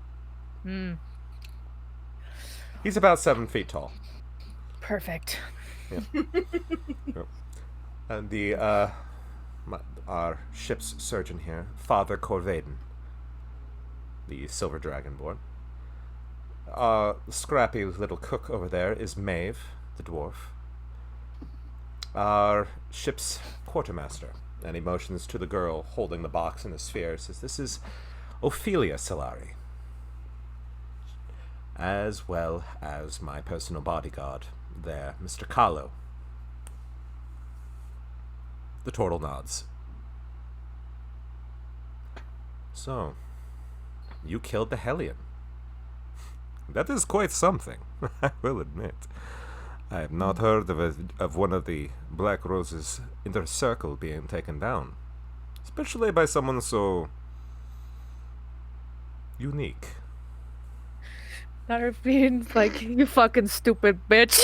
He's about 7 feet tall. Perfect. And our ship's surgeon here, Father Corvaden, the Silver Dragonborn. The scrappy little cook over there is Maeve, the dwarf. Our ship's quartermaster, and he motions to the girl holding the box in the sphere, says, "This is Ophelia Solari, as well as my personal bodyguard there, Mr. Kahlo." The turtle nods. "So, you killed the Hellion. That is quite something, I will admit. I have not heard of one of the Black Rose's inner circle being taken down, especially by someone so unique." Narfine's like, "You fucking stupid bitch."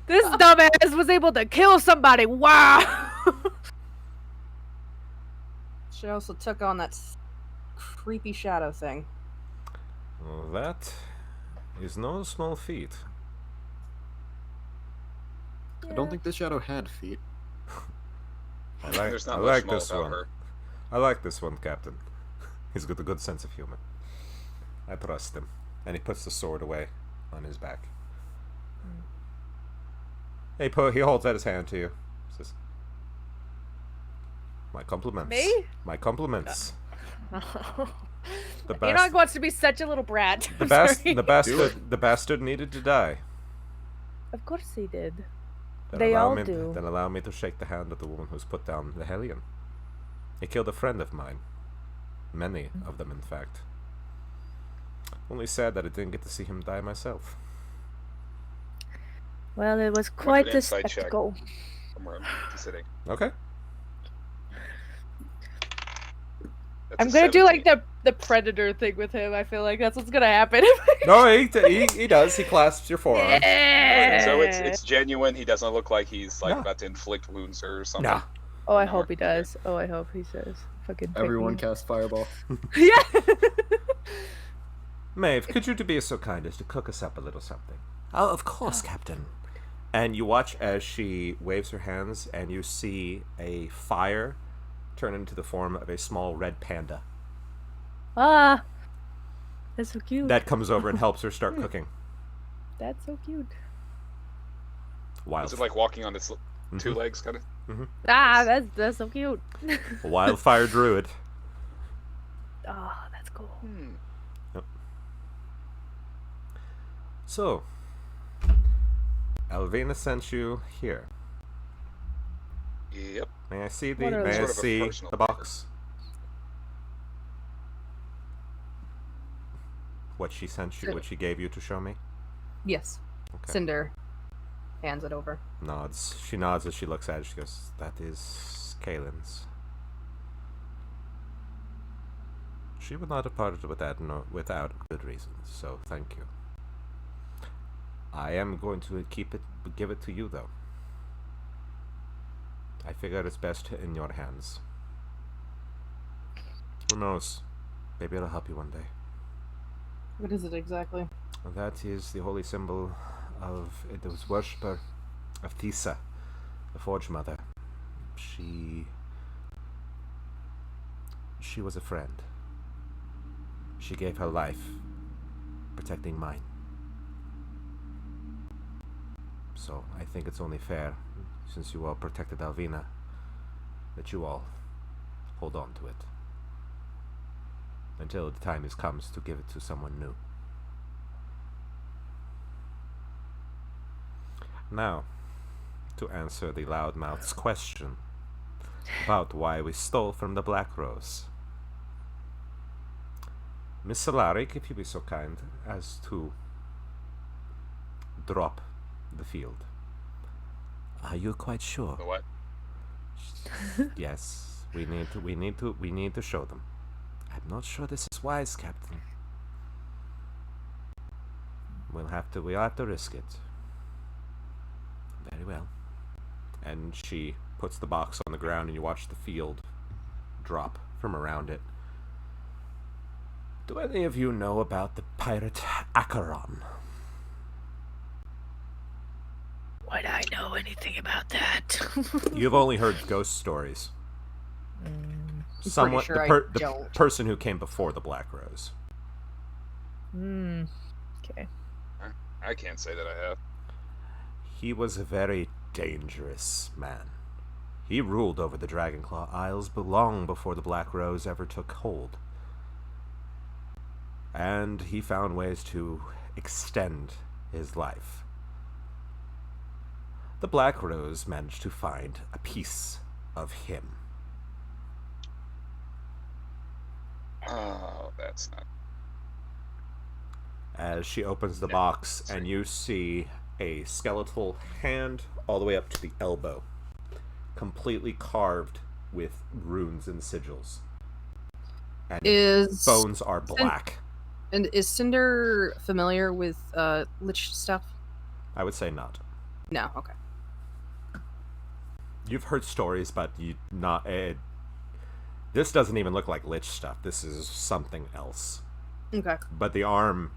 This dumbass was able to kill somebody. Wow. She also took on that creepy shadow thing. Well, that is no small feat. I don't think the shadow had feet. There's not I much like small this about one. her. I like this one, Captain. He's got a good sense of humor. I trust him. And he puts the sword away on his back. He holds out his hand to you. Says, "My compliments." Me? My compliments. The Enoch bastard, wants to be such a little brat. the, I'm sorry. the bastard needed to die. Of course he did. Then They allow all me, do. Then allow me to shake the hand of the woman who's put down the Hellion. He killed a friend of mine. Many of them, in fact. Only sad that I didn't get to see him die myself. Well, it was an quite the insight check. spectacle. From where I'm sitting. Okay. I'm gonna do like the predator thing with him. I feel like that's what's gonna happen. No, he does. He clasps your forearm. So it's genuine. He doesn't look like he's like No. about to inflict wounds or something. Nah. Oh, I hope he does. Oh, I hope he says. Fucking pick Everyone me. cast fireball. Yeah. Maeve, could you be so kind as to cook us up a little something? Oh, of course, Captain. And you watch as she waves her hands, and you see a fire turn into the form of a small red panda. Ah, that's so cute. That comes over and helps her start cooking. That's so cute. Is it like walking on its two Mhm. legs, kind of? Ah, that's so cute. A wildfire druid. Oh, that's cool. So, Alvina sent you here. Yep. May I see What are may I Sort of a see personal the box? What she sent you, what she gave you to show me? Yes. Okay. Cinder hands it over. Nods. She nods as she looks at it. She goes, "That is Kaylin's. She would not have parted with that without good reasons, so thank you. I am going to give it to you, though. I figure it's best in your hands. Who knows? Maybe it'll help you one day." What is it exactly? That is the holy symbol of the worshipper of Thesa, the Forge Mother. She was a friend. She gave her life protecting mine. So I think it's only fair, since you all protected Alvina, that you all hold on to it until the time comes to give it to someone new. Now, to answer the loudmouth's question about why we stole from the Black Rose. Miss Solaric, if you be so kind as to drop the field. Are you quite sure? The what? Yes, we need to show them. I'm not sure this is wise, Captain. We'll have to risk it. Very well. And she puts the box on the ground, and you watch the field drop from around it. Do any of you know about the pirate Acheron? Would I know anything about that? You've only heard ghost stories. Someone, sure the don't. person who came before the Black Rose. Okay. I can't say that I have. He was a very dangerous man. He ruled over the Dragonclaw Isles long before the Black Rose ever took hold. And he found ways to extend his life. The Black Rose managed to find a piece of him. Oh, that's not. As she opens the Yeah, box, sorry. and you see a skeletal hand all the way up to the elbow, completely carved with runes and sigils. And bones are black. And is Cinder familiar with lich stuff? I would say not. No. Okay. You've heard stories, but this doesn't even look like lich stuff. This is something else. Okay. But the arm,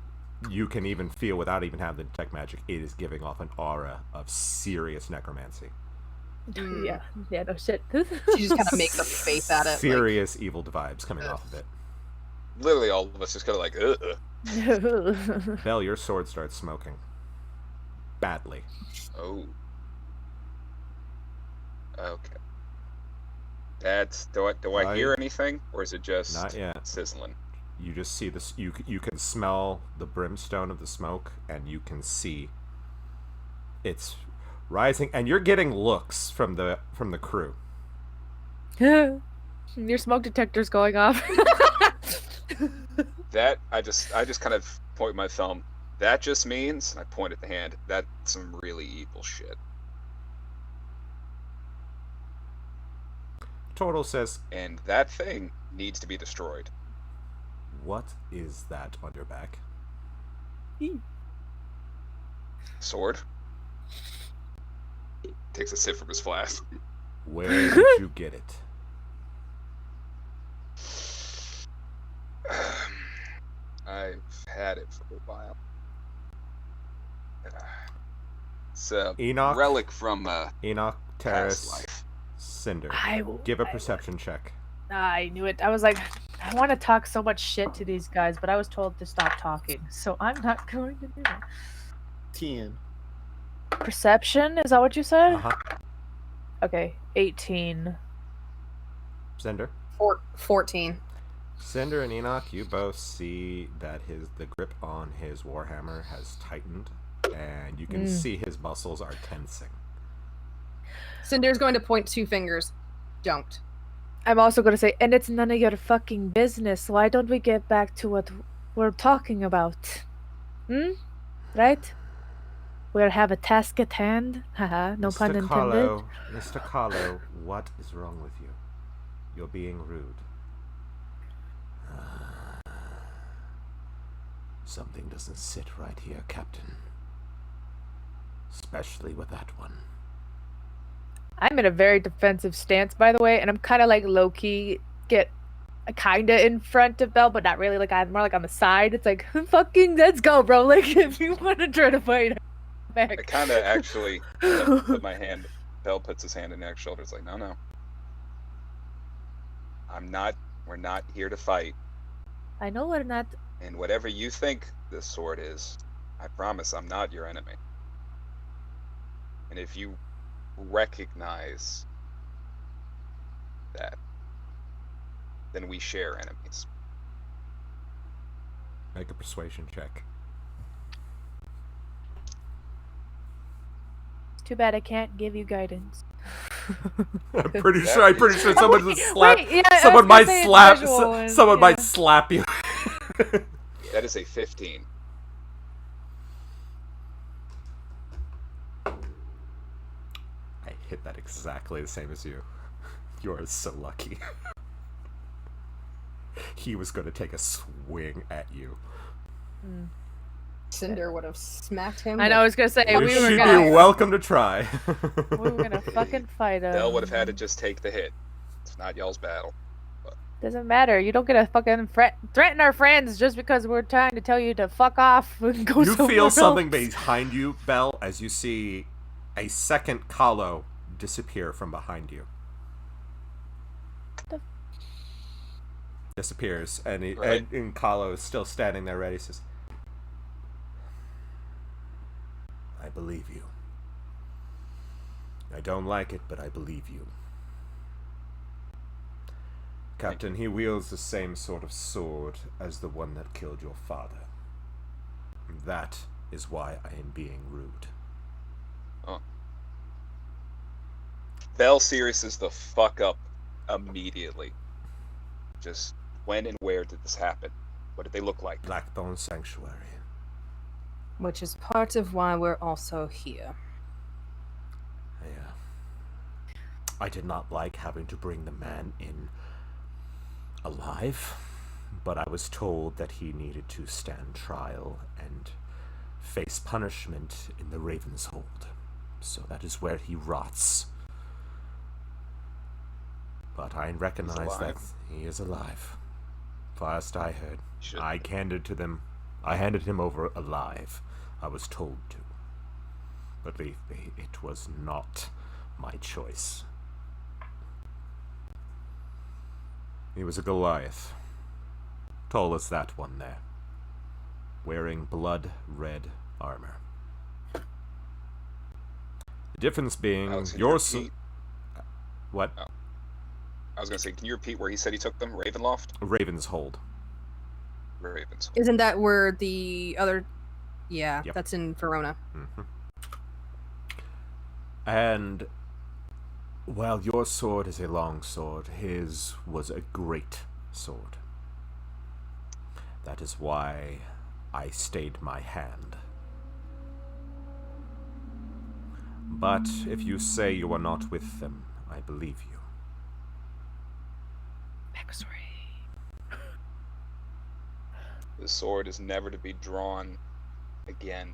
you can even feel without even having the detect magic, it is giving off an aura of serious necromancy. Yeah, no shit. She just kind of makes a face at it. Serious evil vibes coming off of it. Literally, all of us just kind of like, Belle, your sword starts smoking. Badly. Oh. Okay. That's. Do I hear anything, or is it just Not yet. sizzling? You just see this. You can smell the brimstone of the smoke, and you can see it's rising, and you're getting looks from the crew. Your smoke detector's going off. That I just kind of point my thumb. That just means, and I point at the hand. That's some really evil shit. Total says, And that thing needs to be destroyed. What is that on your back? Sword. Takes a sip from his flask. Where did you get it? I've had it for a while. It's a Enoch? relic from Enoch, past Terrace, life. Cinder. I Give a perception check. I knew it. I was like, I want to talk so much shit to these guys, but I was told to stop talking, so I'm not going to do that. 10. Perception? Is that what you said? Uh-huh. Okay, 18. Cinder. 14. Cinder and Enoch, you both see that the grip on his warhammer has tightened, and you can see his muscles are tensing. Cinder's going to point 2 fingers. Don't. I'm also going to say, and it's none of your fucking business. Why don't we get back to what we're talking about? Right? We have a task at hand. Haha, no pun intended. Mr. Carlo, what is wrong with you? You're being rude. Something doesn't sit right here, Captain. Especially with that one. I'm in a very defensive stance, by the way, and I'm kind of like low-key get kind of in front of Belle, but not really. Like, I'm more like on the side. It's like, fucking let's go, bro. Like, if you want to try to fight back. I kind of actually put my hand. Bell puts his hand in Nick's shoulder. It's like, no. We're not here to fight. I know we're not. And whatever you think this sword is, I promise I'm not your enemy. And if you recognize that, then we share enemies. Make a persuasion check. Too bad I can't give you guidance. I'm pretty sure someone would slap. Wait, yeah, someone might slap. Someone might yeah. slap you. That is a 15. I hit that exactly the same as you. You are so lucky. He was going to take a swing at you. Cinder would have smacked him. I know, I was gonna say we were She'd gonna. be welcome to try. We were gonna fucking fight him. Bell would have had to just take the hit. It's not y'all's battle. Doesn't matter. You don't get to fucking threaten our friends just because we're trying to tell you to fuck off and go You somewhere feel something else. behind you, Belle, as you see a second Kahlo disappear from behind you. Disappears, and Right. and Kahlo is still standing there ready. He says, I believe you. I don't like it, but I believe you. Captain, he wields the same sort of sword as the one that killed your father. That is why I am being rude. Bell seriouses the fuck up immediately. Just when and where did this happen? What did they look like? Blackthorn Sanctuary. Which is part of why we're also here. Yeah. I did not like having to bring the man in alive, but I was told that he needed to stand trial and face punishment in the Raven's Hold. So that is where he rots. But I recognize that he is alive. Last I heard, I handed him over alive. I was told to. But believe me, it was not my choice. He was a Goliath. Tall as that one there. Wearing blood-red armor. The difference being, Alex, can you your... repeat? What? Oh. I was going to say, can you repeat where he said he took them? Ravenloft? Raven's Hold. Ravens. Isn't that where the other... Yeah, Yep. that's in Verona. Mm-hmm. And while your sword is a long sword, his was a great sword. That is why I stayed my hand. But if you say you are not with them, I believe you. Backstory. the sword is never to be drawn again.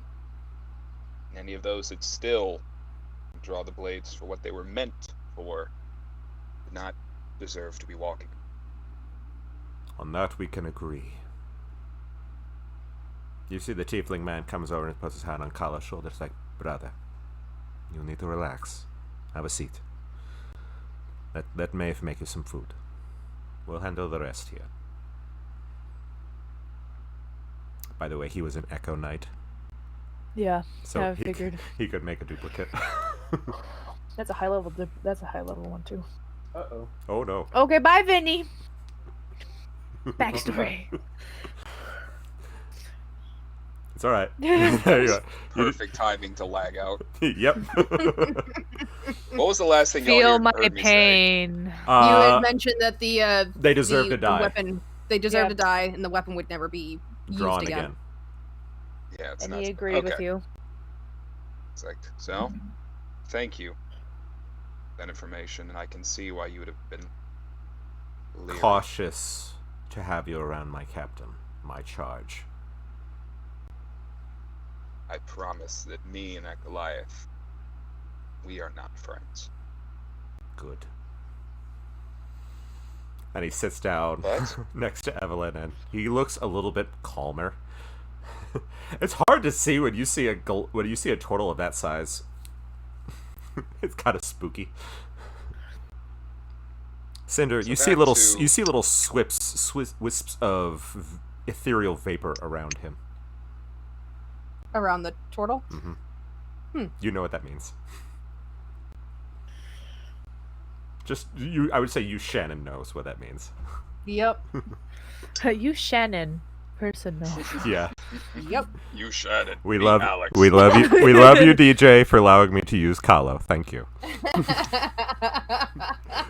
And any of those that still draw the blades for what they were meant for do not deserve to be walking. On that we can agree. You see the tiefling man comes over and puts his hand on Kala's shoulder. It's like, brother, you need to relax. Have a seat. Let Maeve make you some food. We'll handle the rest here. By the way, he was an Echo Knight, Yeah, so I figured. he could make a duplicate. That's a high level. That's a high level one too. Uh-oh. Oh no. Okay, bye, Vinny. Backstory. It's alright. There you go. Perfect timing to lag out. Yep. What was the last thing y'all Feel heard my me say? pain. You had mentioned that they deserve to the die. weapon they deserve Yeah. to die, and the weapon would never be used Drawn again. again. Yeah, it's And not. he agreed with okay. you. It's like, so, thank you. That information, and I can see why you would have been leery. Cautious to have you around, my captain. My charge. I promise that me and Goliath, we are not friends. Good. And he sits down What? next to Evelyn, and he looks a little bit calmer. It's hard to see when you see a turtle of that size. It's kind of spooky. Cinder, So you see back little to- wisps of ethereal vapor around him. Around the turtle. You know what that means. Just you. I would say you, Shannon, knows what that means. Yep. You, Shannon, person, no. Yeah, Yep. You Shannon. we me, love Alex. we love you, we love you, DJ, for allowing me to use Kalo. Thank you.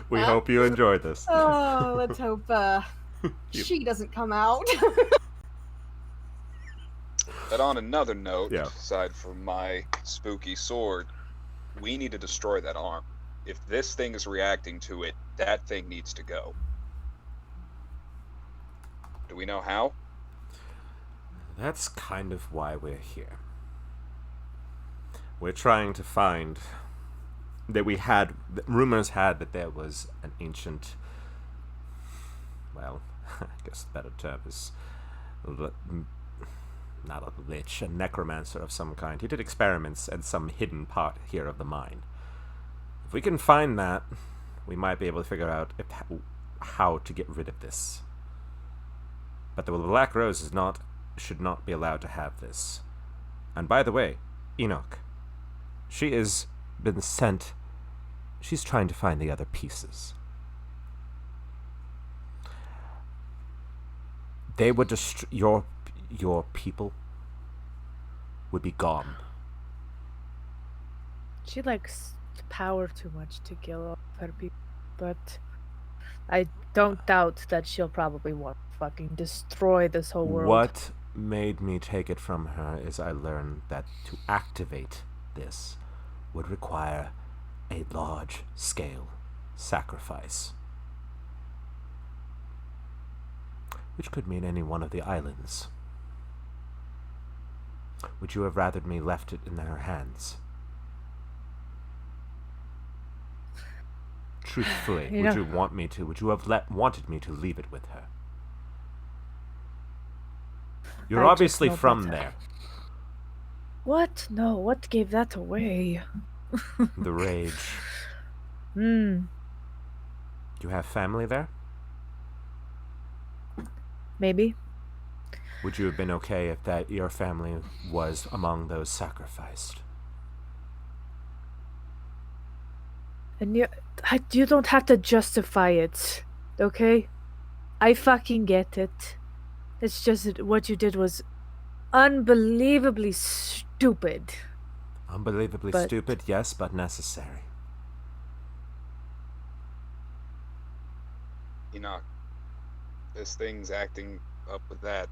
We hope you enjoyed this. Oh, let's hope she doesn't come out. But on another note, Yeah. aside from my spooky sword, we need to destroy that arm. If this thing is reacting to it, that thing needs to go. Do we know how? That's kind of why we're here. We're trying to find that rumors had that there was an ancient, well, I guess the better term is not a lich, a necromancer of some kind. He did experiments at some hidden part here of the mine. If we can find that, we might be able to figure out how to get rid of this. But the Black Rose should not be allowed to have this. And by the way, Enoch, she has been sent. She's trying to find the other pieces. They would your people would be gone. She likes power too much to kill all her people, but I don't doubt that she'll probably want to fucking destroy this whole world. What made me take it from her is I learned that to activate this would require a large-scale sacrifice, which could mean any one of the islands. Would you have rather me left it in her hands? Truthfully, You would know- you want me to? Would you have wanted me to leave it with her? You're I just obviously know from better. there. What? No, what gave that away? The rage. Hmm, You have family there? maybe. Would you have been okay if your family was among those sacrificed? And you don't have to justify it, okay? I fucking get it. It's just that what you did was unbelievably stupid. Unbelievably But- stupid, yes, but necessary. Enoch, this thing's acting up with that.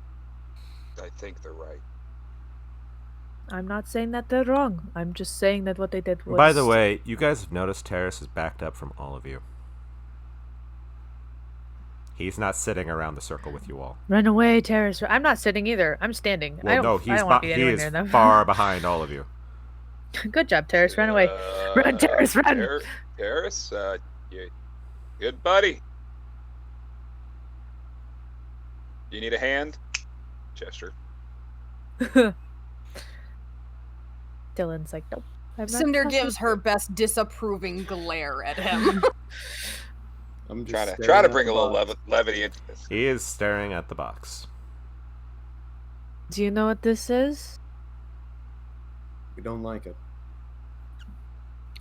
I think they're right. I'm not saying that they're wrong. I'm just saying that what they did was. By the way, you guys have noticed Terrace is backed up from all of you. He's not sitting around the circle with you all. Run away, Terrace. I'm not sitting either. I'm standing. I Well, don't, no, I don't want to be he anywhere is near them. far behind all of you. Good job, Terrace. Run away. Run, Terrace, run. Terrace, good buddy. You need a hand? Gesture. Dylan's like, nope. I'm not Cinder trusting gives her best disapproving glare at him. I'm just Trying to staring at bring the a little box. levity into this. He is staring at the box. Do you know what this is? We don't like it.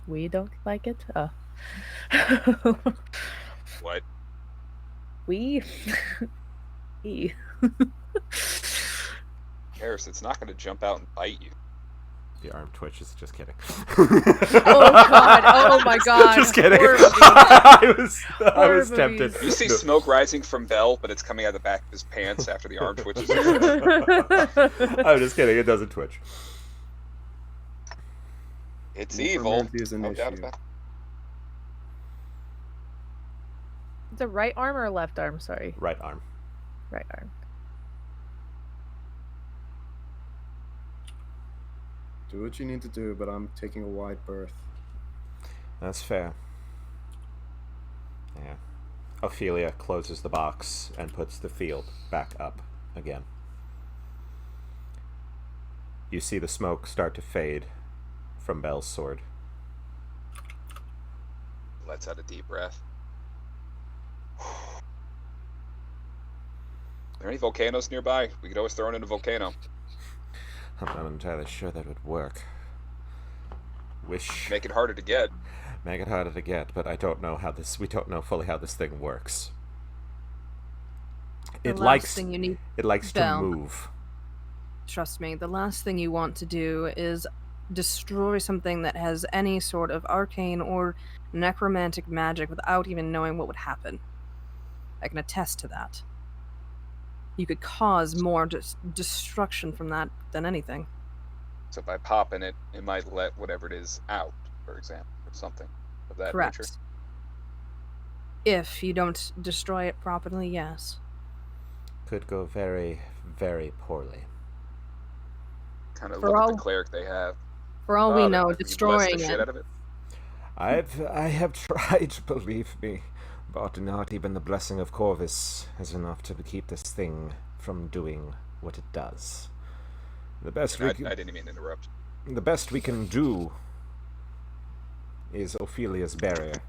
We don't like it. Oh. What? We. We. Harris, it's not going to jump out and bite you. The arm twitches. Just kidding. Oh god! Oh my god! Just kidding. Horror movie. I was Horror tempted. movies. You see smoke rising from Bell, but it's coming out of the back of his pants after the arm twitches. I'm just kidding. It doesn't twitch. It's evil. Necromancy is an No doubt issue. about it. The right arm or left arm? Sorry, Right arm. right arm. Do what you need to do, but I'm taking a wide berth. That's fair. Yeah. Ophelia closes the box and puts the field back up again. You see the smoke start to fade from Bell's sword. Lets out a deep breath. Are there any volcanoes nearby? We could always throw it in a volcano. I'm not entirely sure that would work. Wish Make it harder to get. make it harder to get, but I don't know how this. We don't know fully how this thing works. The It last likes. thing you need, It likes to Bell. move. trust me, the last thing you want to do is destroy something that has any sort of arcane or necromantic magic without even knowing what would happen. I can attest to that. You could cause more destruction from that than anything. So by popping it, it might let whatever it is out, for example, or something of that Correct. nature. If you don't destroy it properly, yes. Could go very, very poorly. Kind of For look at all- the cleric they have. For all we Oh, know, you bless destroying the it. shit out of it. I have tried, believe me, but not even the blessing of Corvus is enough to keep this thing from doing what it does. The best I we can, didn't mean to interrupt. the best we can do is Ophelia's barrier.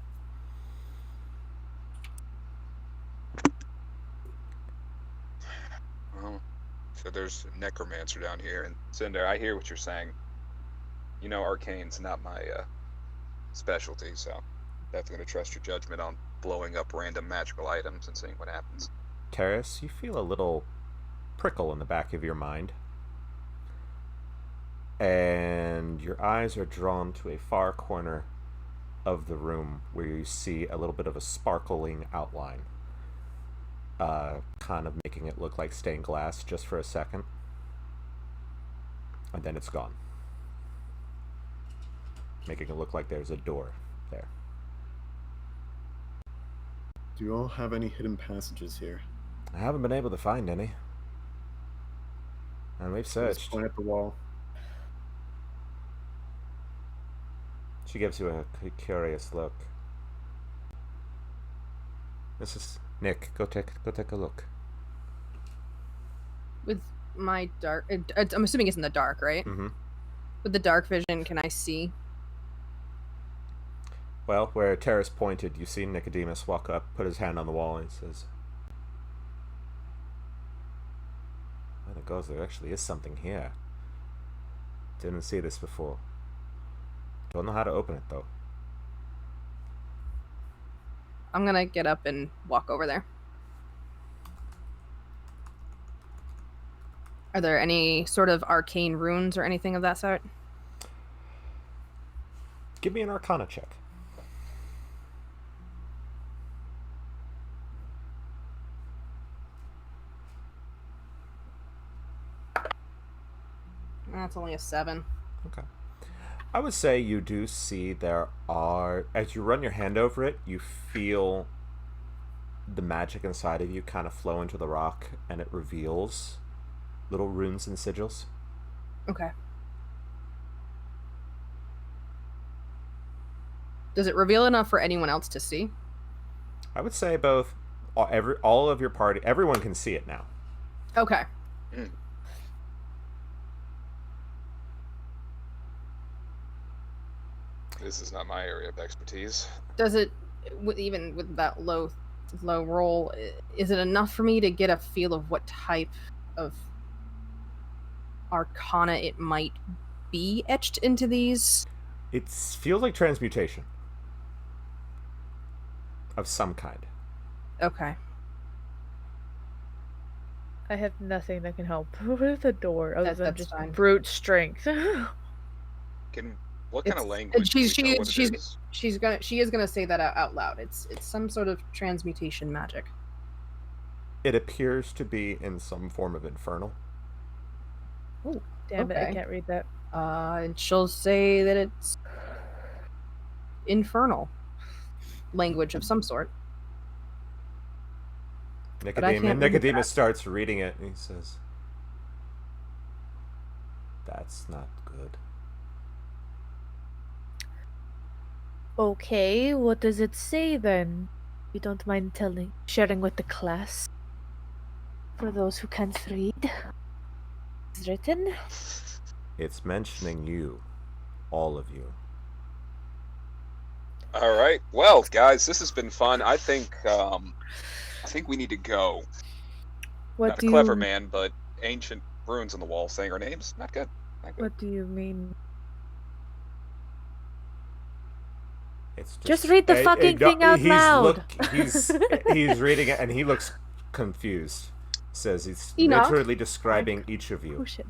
Well, so there's a necromancer down here, and Cinder, I hear what you're saying. You know, arcane's not my specialty, so definitely gonna trust your judgment on blowing up random magical items and seeing what happens. Terrace, you feel a little prickle in the back of your mind. And your eyes are drawn to a far corner of the room where you see a little bit of a sparkling outline. Kind of making it look like stained glass just for a second. And then it's gone. Making it look like there's a door there. Do you all have any hidden passages here? I haven't been able to find any. And we've Just searched. point at the wall. She gives you a curious look. This is Nick. Go take a look. With my dark... I'm assuming it's in the dark, right? Mm-hmm. With the dark vision, can I see? Well, where Terrace pointed, you see Nicodemus walk up, put his hand on the wall, and he says, "Well, it goes. There actually is something here. Didn't see this before. Don't know how to open it though." I'm gonna get up and walk over there. Are there any sort of arcane runes or anything of that sort? Give me an Arcana check. That's only a 7. Okay. I would say you do see there are, as you run your hand over it, you feel the magic inside of you kind of flow into the rock, and it reveals little runes and sigils. Okay. Does it reveal enough for anyone else to see? I would say both. All of your party, everyone can see it now. Okay. This is not my area of expertise. Does it, even with that low roll, is it enough for me to get a feel of what type of arcana it might be etched into these? It feels like transmutation of some kind. Okay. I have nothing that can help with the door other than That's just fine. brute strength. What kind of It's- language? she is gonna say that out loud. It's some sort of transmutation magic. It appears to be in some form of infernal. Damn it, I Okay. can't read that. And she'll say that it's infernal language of some sort. I can't read Nicodemus that. starts reading it, and he says, "That's not good." Okay, what does it say then? You don't mind sharing with the class? For those who can't read. It's written? It's mentioning you, all of you. All right. Well, guys, this has been fun. I think we need to go. What Not do a clever you man, but ancient runes on the wall saying our names. Not good. Not good. What do you mean? It's Just read the fucking thing out loud. He's reading it, and he looks confused. Says he's Enoch. literally describing each of you. Oh shit.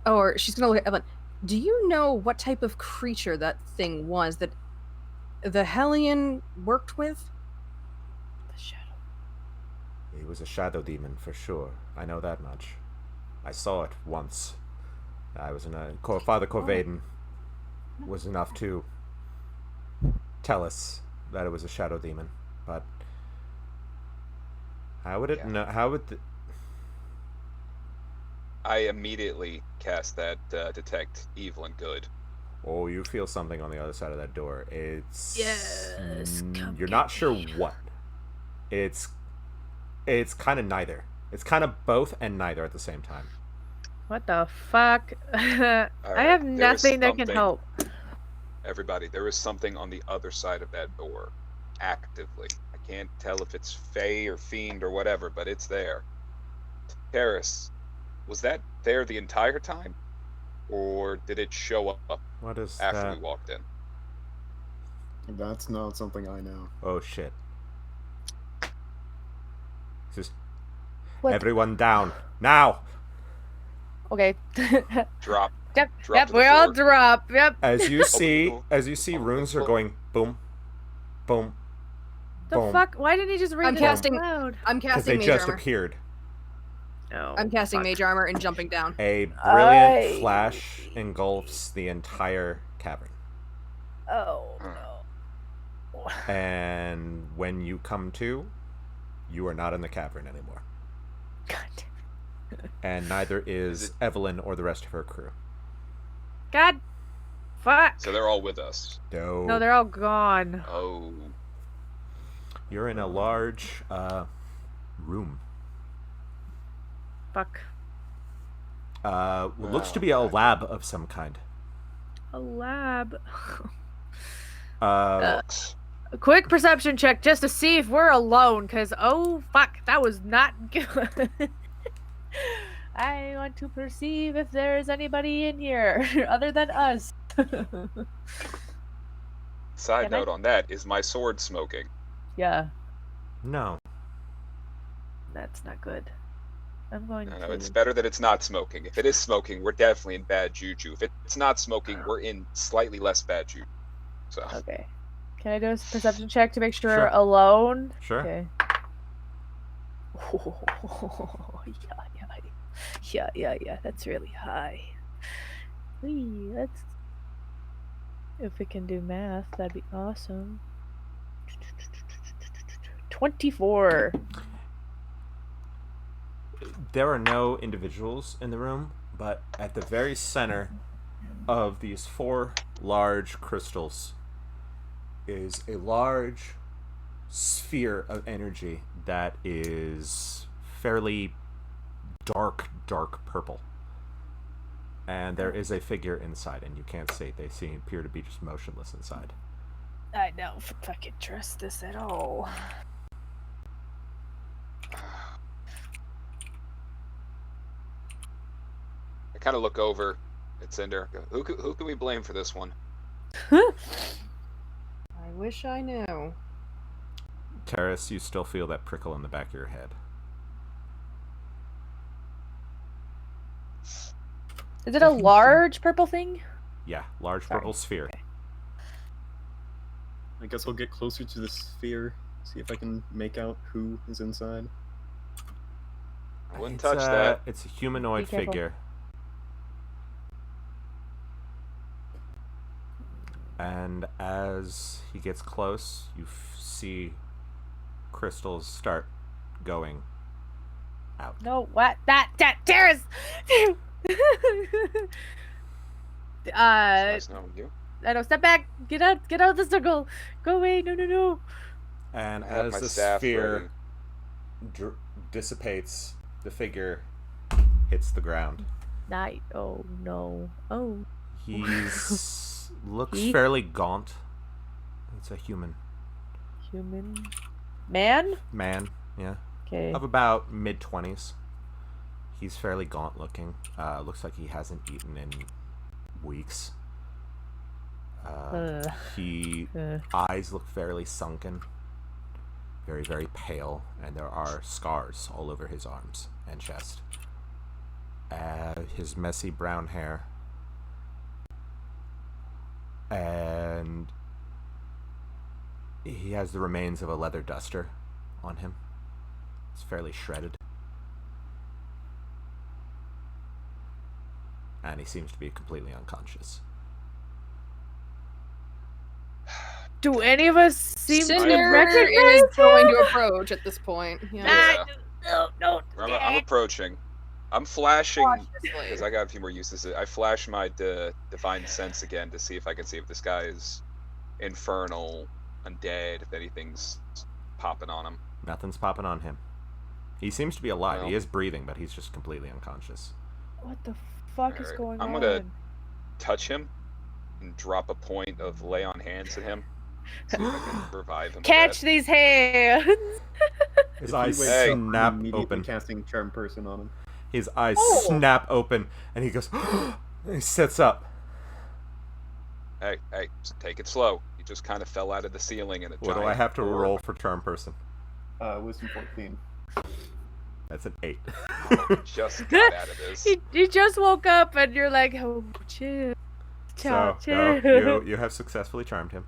Or she's gonna look at Evelyn. Do you know what type of creature that thing was that the Hellion worked with? The shadow. He was a shadow demon for sure. I know that much. I saw it once. I was in a Father Corvaden was enough to tell us that it was a shadow demon, but how would it know? How would I immediately cast that detect evil and good. Oh, you feel something on the other side of that door. It's Yes, come you're get not sure me. what. It's kind of neither. It's kind of both and neither at the same time. What the fuck? I Alright, have there is nothing that can something. help. Everybody, there is something on the other side of that door, actively. I can't tell if it's Fae or Fiend or whatever, but it's there. Terrace, was that there the entire time? Or did it show up What is after that? we walked in? That's not something I know. Oh shit. Just What? everyone down now. Okay. Drop. Yep, Drop yep, to the we all floor. drop. Yep. As you see, Oh, runes are going boom, boom, The boom, fuck? Why didn't he just read I'm it casting- out loud? I'm because they casting mage just armor. appeared. No. I'm casting fuck. mage armor and jumping down. A brilliant I- flash engulfs the entire cavern. Oh Huh. no. And when you come to, you are not in the cavern anymore. God damn. And neither is it- Evelyn or the rest of her crew. God. Fuck. So they're all with us. No, they're all gone. Oh. You're in a large room. Fuck. What looks to be a lab of some kind. A lab. Books. A quick perception check just to see if we're alone, cause oh fuck, that was not good. I want to perceive if there is anybody in here other than us. Side Can I- note on that, is my sword smoking? Yeah, No. that's not good. I'm going No, to. it's better that it's not smoking. If it is smoking, we're definitely in bad juju. If it's not smoking, we're in slightly less bad juju. So, Okay. Can I do a perception check to make sure Sure. we're alone? Sure. Okay. Yeah. That's really high. Wee, that's. If we can do math, that'd be awesome. 24. There are no individuals in the room, but at the very center of these 4 large crystals is a large sphere of energy that is fairly dark purple. And there is a figure inside, and you can't see. They appear to be just motionless inside. I don't fucking trust this at all. I kind of look over at Cinder. Who can we blame for this one? I wish I knew. Terrace, you still feel that prickle in the back of your head. Is it a large purple thing? Yeah, large purple sphere. I guess I'll get closer to the sphere, see if I can make out who is inside. I wouldn't It's touch that. It's a humanoid Be careful. figure. And as he gets close, you see crystals start going out. No, what? That Terrace! It's nice knowing you. I know, step back, get out of the circle, go away, no. And I have as my the staff sphere dissipates, the figure hits the ground. Night, oh no, oh. He's looks He- fairly gaunt. It's a human Human. Man? man, yeah, Okay. of about mid-20s. He's fairly gaunt looking. Looks like he hasn't eaten in weeks. He eyes look fairly sunken, very, very pale, and there are scars all over his arms and chest. His messy brown hair, and he has the remains of a leather duster on him. It's fairly shredded. And he seems to be completely unconscious. Do any of us seem to Cinder recognize is going to him? approach at this point. Yeah. Ah, no. I'm approaching. I'm flashing Cautiously. because I got a few more uses. I flash my divine sense again to see if I can see if this guy is infernal, undead, if anything's popping on him. Nothing's popping on him. He seems to be alive. Well. He is breathing, but he's just completely unconscious. What the fuck is Alright, going I'm on? gonna touch him and drop a point of lay on hands at him. See if I can revive him. a Catch bit. these hands! His If eyes he wakes Hey. up, I'm snap immediately open. casting Charm Person on him. His eyes Oh. snap open, and he goes. He sits up. Hey, just take it slow. He just kind of fell out of the ceiling in a What do I giant have to orb. roll for charm person? Wisdom 14. That's an 8. Just got out of this. He just woke up and you're like, oh, chill. So Chill. no, you have successfully charmed him.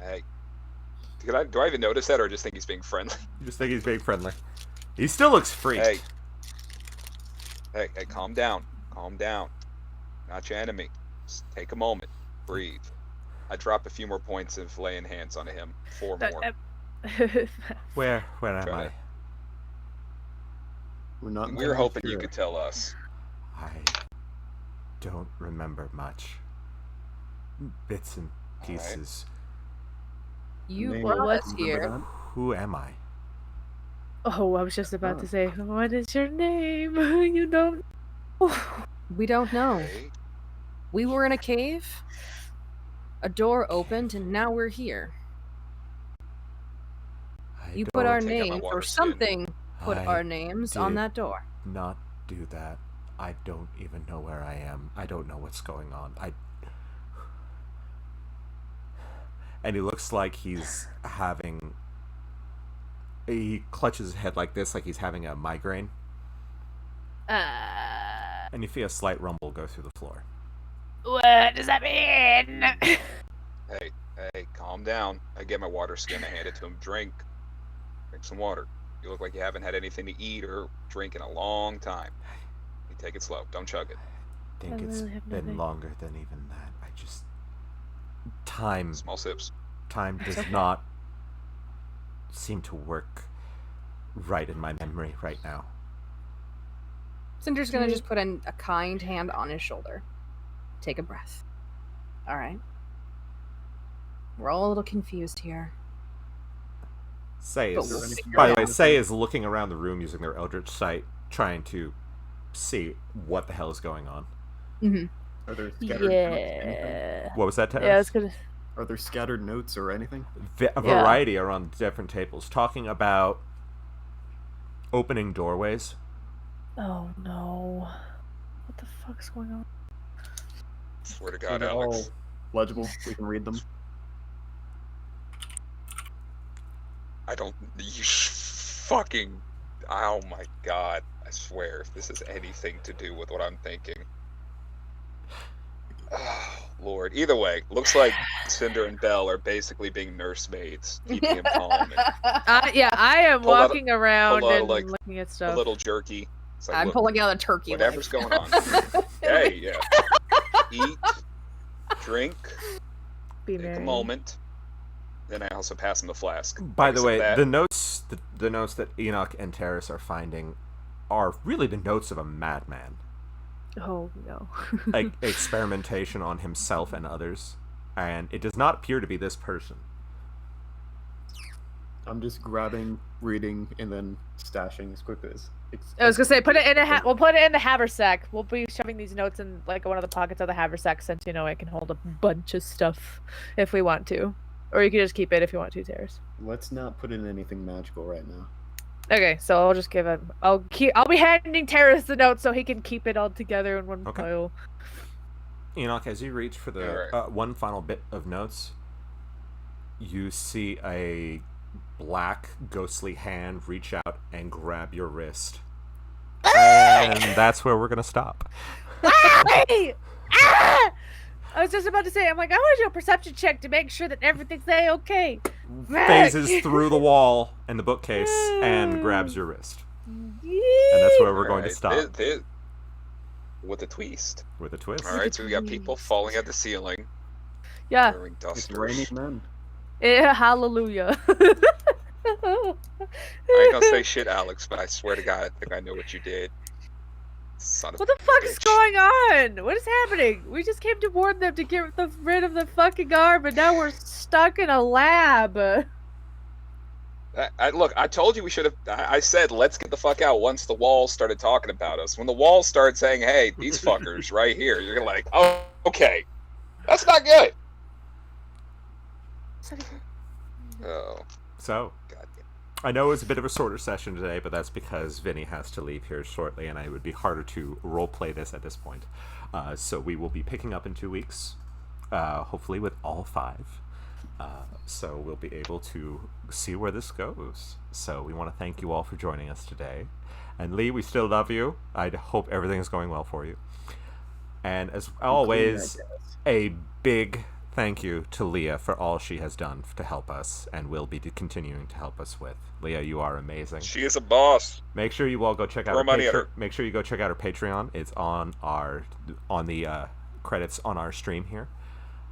Hey, do I even notice that, or just think he's being friendly? You just think he's being friendly. He still looks freaked. Hey, calm down. Calm down. Not your enemy. Just take a moment. Breathe. I drop a few more points of laying hands onto him. 4 more. Where am Try I? to- We're not. We were hoping you could tell us. I don't remember much. Bits and All right. pieces. You brought us here. Who am I? Oh, I was just about to Oh. say, what is your name? You don't. We don't know. Okay. We were in a cave. A door opened, and now we're here. I You put our Take out my names, water or skin. something put I our names on did. that door. not do that. I don't even know where I am. I don't know what's going on. And he looks like he's having. He clutches his head like this, like he's having a migraine. And you feel a slight rumble go through the floor. What does that mean? Hey, calm down. I get my water skin. I hand it to him. Drink some water. You look like you haven't had anything to eat or drink in a long time. You take it slow. Don't chug it. I think I it's really have been nothing. longer than even that. Time Small sips. does not seem to work right in my memory right now. Cinder's gonna just put a kind hand on his shoulder. Take a breath. All right. We're all a little confused here. Say But is, we'll by the way, figure it Say is looking around the room using their Eldritch Sight, trying to see what the hell is going on. Mm-hmm. Are there scattered notes, anything? Yeah. What was that, Terrace? Yeah, I was gonna. Are there scattered notes or anything? A variety are on different tables, talking about opening doorways. Oh no. What the fuck's going on? Swear to Are God, they Alex. all legible? We can read them. I don't. Fucking. Oh my God. I swear, if this has anything to do with what I'm thinking. Oh, Lord. Either way, looks like Cinder and Belle are basically being nursemaids, keeping him calm. And Yeah, I am Pull out a- walking around pull out, and like, looking at a stuff. little jerky. It's like, I'm look, pulling out a turkey whatever's leg. going on. Hey, yeah. Eat, drink, Be take merry. a moment. Then I also pass him the flask. By Like I the said, way, that- the notes that Enoch and Terrace are finding are really the notes of a madman. Oh no. Like experimentation on himself and others, and it does not appear to be this person. I'm just grabbing, reading, and then stashing as quickly as. I was gonna say, put it in a we'll put it in the haversack. We'll be shoving these notes in like one of the pockets of the haversack, since it can hold a bunch of stuff if we want to, or you can just keep it if you want to, Terrace. Let's not put in anything magical right now. Okay, so I'll just give it. I'll be handing Terrace the notes so he can keep it all together in one Okay. pile. Enoch, as you reach for the Alright. one final bit of notes, you see a black, ghostly hand reach out and grab your wrist. And that's where we're going to stop. Hey! Ah! I was just about to say, I'm like, I want to do a perception check to make sure that everything's okay. Phases through the wall and the bookcase and grabs your wrist. And that's where we're going to Alright, stop with a twist. with a twist. Alright, so we got people falling at the ceiling, Yeah. wearing It's raining dusters. men. Hallelujah. I ain't gonna say shit, Alex, but I swear to God, I think I know what you did. Son of What the a fuck is bitch. going on? What is happening? We just came to warn them to get rid of the fucking arm, and now we're stuck in a lab. Look, I told you we should have. I said let's get the fuck out once the walls started talking about us. When the walls started saying, "Hey, these fuckers right here," you're like, "Oh, okay, that's not good." Oh, So, God. I know it's a bit of a shorter session today, but that's because Vinny has to leave here shortly, and it would be harder to roleplay this at this point. So we will be picking up in 2 weeks, hopefully with all 5. So we'll be able to see where this goes. So we want to thank you all for joining us today. And Lee, we still love you. I hope everything is going well for you. And as always, a big thank you to Leah for all she has done to help us and will be continuing to help us with. Leah, you are amazing. She is a boss. Make sure you all go check out Throw our money at her. Make sure you go check out our Patreon. It's on the credits on our stream here.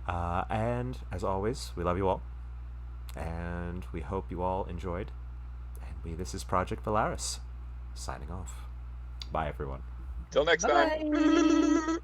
And as always, we love you all, and we hope you all enjoyed. And this is Project Valaris, signing off. Bye, everyone. Till next time. Bye.